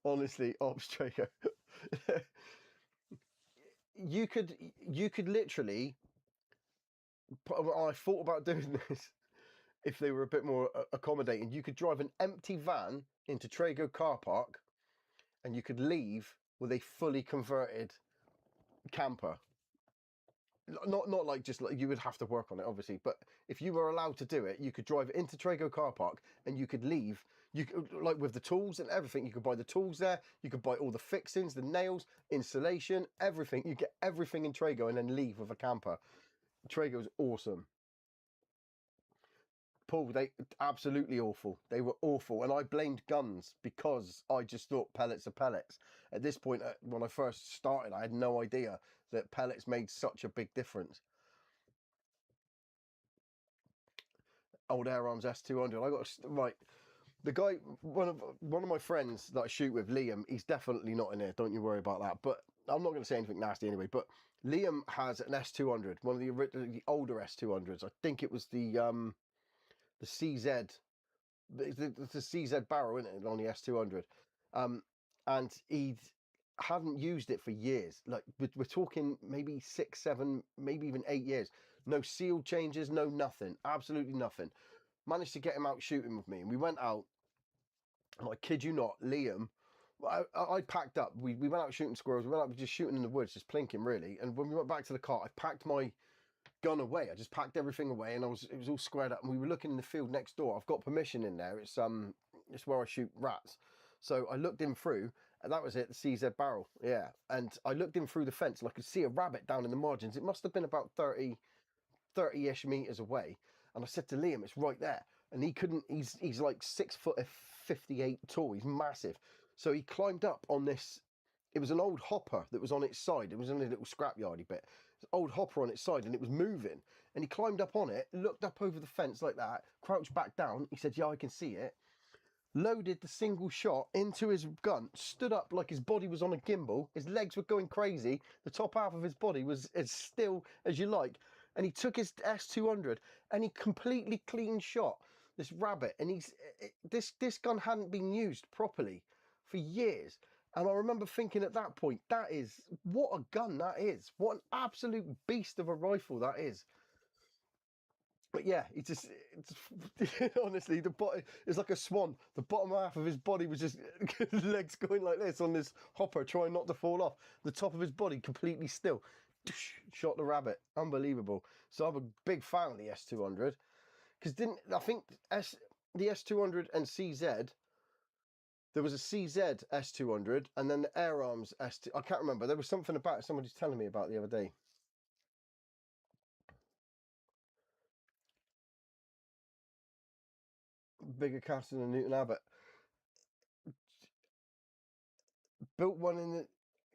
A: Honestly, Ops Trago. You could literally. I thought about doing this if they were a bit more accommodating. You could drive an empty van into Trago car park, and you could leave with a fully converted camper. Not like just like you would have to work on it, obviously, but if you were allowed to do it, you could drive into Trago car park and you could leave. You could, like, with the tools and everything, you could buy the tools there. You could buy all the fixings, the nails, insulation, everything. You get everything in Trago and then leave with a camper. Trago is awesome. Paul, they absolutely awful. They were awful, and I blamed guns because I just thought pellets are pellets. At this point, when I first started, I had no idea that pellets made such a big difference. Old Air Arms S200. I got right. The guy, one of my friends that I shoot with, Liam, he's definitely not in here. Don't you worry about that. But I'm not going to say anything nasty anyway. But Liam has an S200, one of the older S200s. I think it was the CZ. It's a CZ barrel, isn't it, on the S200? And he hadn't used it for years. Like, we're talking maybe 6, 7, maybe even 8 years. No seal changes, no nothing, absolutely nothing. Managed to get him out shooting with me, and we went out. And I kid you not, Liam, I packed up. We went out shooting squirrels. We went out just shooting in the woods, just plinking really. And when we went back to the car, I packed my gun away. I just packed everything away, and it was all squared up. And we were looking in the field next door. I've got permission in there. It's where I shoot rats. So I looked in through, and that was it, the CZ barrel. Yeah. And I looked in through the fence, and I could see a rabbit down in the margins. It must have been about 30-ish meters away. And I said to Liam, it's right there. And he couldn't, he's like 6'58" tall. He's massive. So he climbed up on this it was an old hopper that was on its side. It was in a little scrapyardy bit. Old hopper on its side, and it was moving. And he climbed up on it, looked up over the fence like that, crouched back down. He said, "Yeah, I can see it." Loaded the single shot into his gun, stood up like his body was on a gimbal. His legs were going crazy. The top half of his body was as still as you like. And he took his S200 and he completely clean shot this rabbit. And this gun hadn't been used properly for years. And I remember thinking at that point, what a gun that is. What an absolute beast of a rifle that is. But yeah, it's honestly, the body is like a swan. The bottom half of his body was just legs going like this on this hopper, trying not to fall off. The top of his body completely still. Shot the rabbit. Unbelievable. So I'm a big fan of the S200. Because I think the S200 and CZ, there was a CZ S200 and then the Air Arms S2. I can't remember. There was something about it somebody was telling me about the other day. Bigger castle than Newton Abbot. Built one in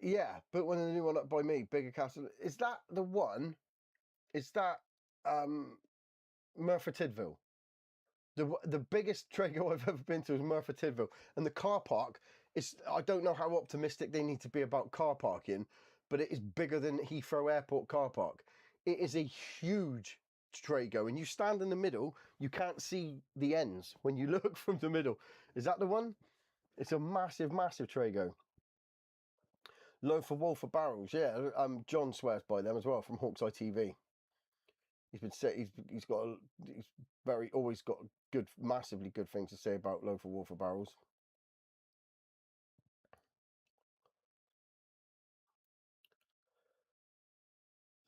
A: the new one up by me. Bigger castle. Is that the one? Is that Merthyr Tydfil? The biggest Trago I've ever been to is Merthyr Tydfil, and the car park is. I don't know how optimistic they need to be about car parking, but it is bigger than Heathrow Airport car park. It is a huge Trago, and you stand in the middle, you can't see the ends when you look from the middle. Is that the one? It's a massive, massive Trago. Low for Wolf for barrels, yeah. John swears by them as well from Hawk's Eye TV. He's been said he's always got good, massively good things to say about Low for Wolf for barrels.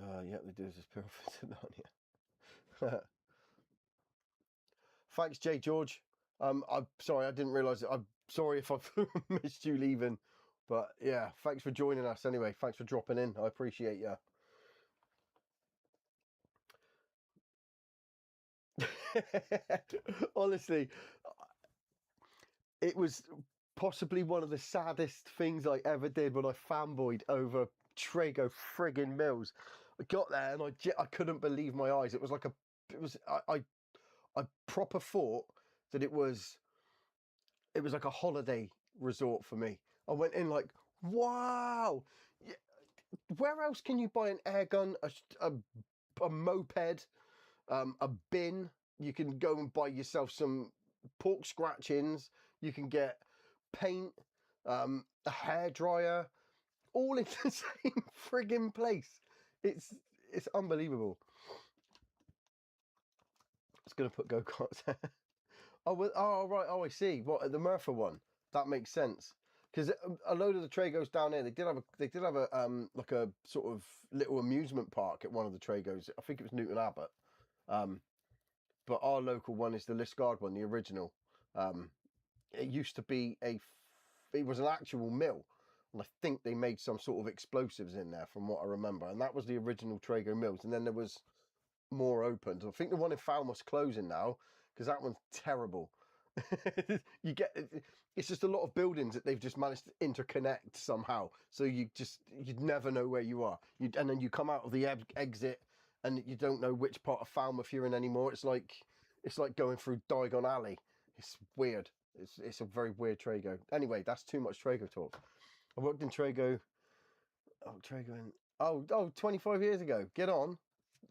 A: Yeah, they do this perfect, aren't you? Thanks, Jay George. I'm sorry, I didn't realise it. I'm sorry if I've missed you leaving, but yeah, thanks for joining us anyway. Thanks for dropping in. I appreciate you. Honestly, it was possibly one of the saddest things I ever did when I fanboyed over Trago friggin' Mills. I got there and I couldn't believe my eyes. I proper thought that it was like a holiday resort for me. I went in like, wow. Where else can you buy an air gun, a moped, a bin? You can go and buy yourself some pork scratchings. You can get paint, a hairdryer, all in the same friggin' place. It's unbelievable. It's gonna put go-karts. Oh, right. Oh, I see. What, the Merthyr one? That makes sense. Because a load of the Tragos down there, they did have a like a sort of little amusement park at one of the Tragos. I think it was Newton Abbot. But our local one is the Liscard one, the original. It used to be it was an actual mill, and I think they made some sort of explosives in there, from what I remember. And that was the original Trago Mills. And then there was more opened. I think the one in Falmouth's closing now because that one's terrible. It's just a lot of buildings that they've just managed to interconnect somehow, so you'd never know where you are. And then you come out of the exit and you don't know which part of Falmouth you're in anymore. It's like going through Diagon Alley. It's weird. It's a very weird Trago. Anyway, that's too much Trago talk. I worked in Trago. Oh, Trago in 25 years ago. Get on.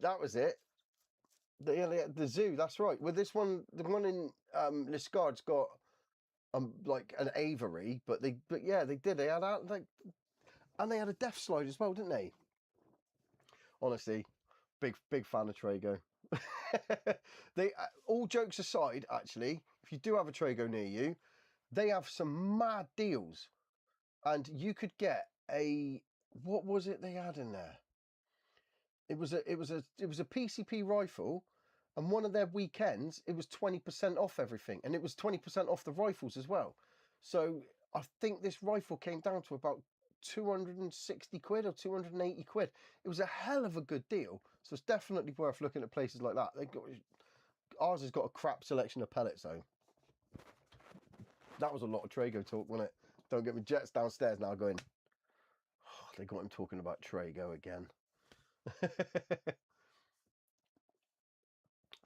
A: That was it. The zoo, that's right. With this one, the one in Liscard's got like an aviary, but yeah, they did. They had and they had a death slide as well, didn't they? Honestly, big fan of Trago. They all jokes aside, actually, if you do have a Trago near you, they have some mad deals, and you could get what was it they had in there? It was a PCP rifle, and one of their weekends it was 20% off everything, and it was 20% off the rifles as well. So I think this rifle came down to about 260 quid or 280 quid. It was a hell of a good deal. So it's definitely worth looking at places like that. Ours has got a crap selection of pellets though. That was a lot of Trago talk, wasn't it? Don't get me. Jet's downstairs now going, they got him talking about Trago again.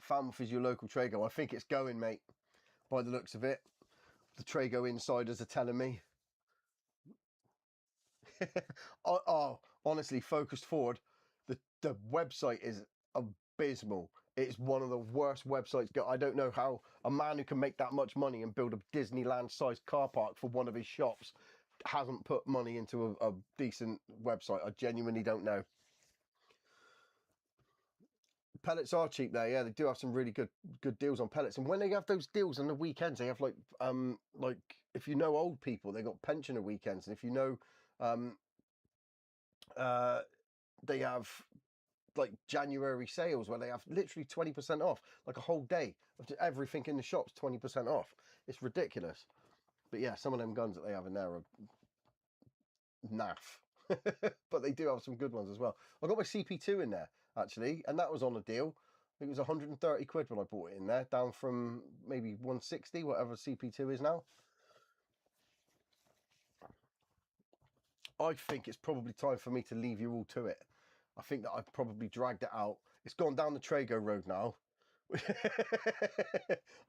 A: Falmouth is your local Trago. I think it's going, mate, by the looks of it. The Trago insiders are telling me. Oh, honestly, focused forward, the website is abysmal. It's one of the worst websites. I don't know how a man who can make that much money and build a Disneyland-sized car park for one of his shops hasn't put money into a decent website. I genuinely don't know. Pellets are cheap there. Yeah, they do have some really good deals on pellets. And when they have those deals on the weekends, they have like if you know old people, they got pensioner weekends, and if you know they have like January sales where they have literally 20% off, like a whole day of everything in the shops 20% off. It's ridiculous. But yeah, some of them guns that they have in there are naff. But they do have some good ones as well. I got my CP2 in there actually, and that was on a deal. I think it was 130 quid when I bought it in there, down from maybe 160, whatever CP2 is now. I think it's probably time for me to leave you all to it. I think that I've probably dragged it out. It's gone down the Trago road now.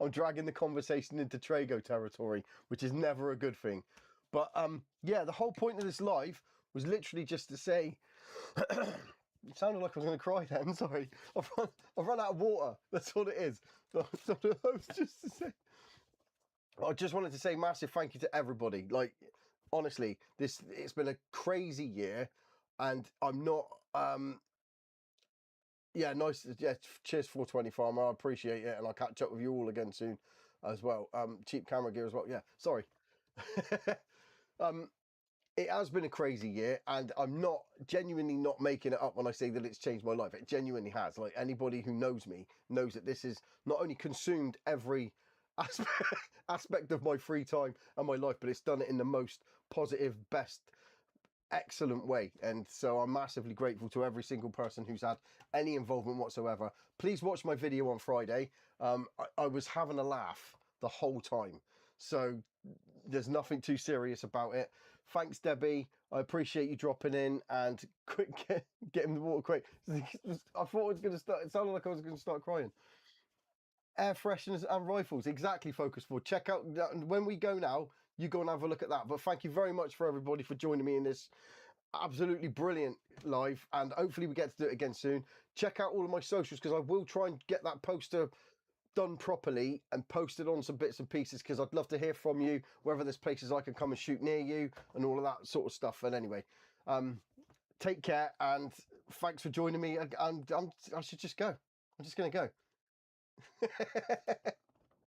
A: I'm dragging the conversation into Trago territory, which is never a good thing. But yeah, the whole point of this live was literally just to say, it sounded like I was going to cry then, sorry. I've run out of water, that's all it is. So I was just to say, I just wanted to say massive thank you to everybody. Like, honestly, it's been a crazy year, and I'm not yeah, nice. Yeah, cheers 420 Farmer. I appreciate it, and I'll catch up with you all again soon as well. Cheap camera gear as well. Yeah, sorry. It has been a crazy year, and I'm not genuinely not making it up when I say that it's changed my life. It genuinely has. Like, anybody who knows me knows that this has not only consumed every aspect of my free time and my life, but it's done it in the most positive, best, excellent way. And so I'm massively grateful to every single person who's had any involvement whatsoever. Please watch my video on Friday. I was having a laugh the whole time, so there's nothing too serious about it. Thanks, Debbie. I appreciate you dropping in, and quick, get him the water quick. I thought it was going to start, it sounded like I was going to start crying. Air fresheners and rifles, exactly, Focus Forward. Check out, when we go now, you go and have a look at that. But thank you very much for everybody for joining me in this absolutely brilliant live, and hopefully we get to do it again soon. Check out all of my socials, because I will try and get that poster done properly and posted on some bits and pieces, because I'd love to hear from you, whether there's places I can come and shoot near you and all of that sort of stuff. And anyway, take care, and thanks for joining me. I should just go. I'm just going to go.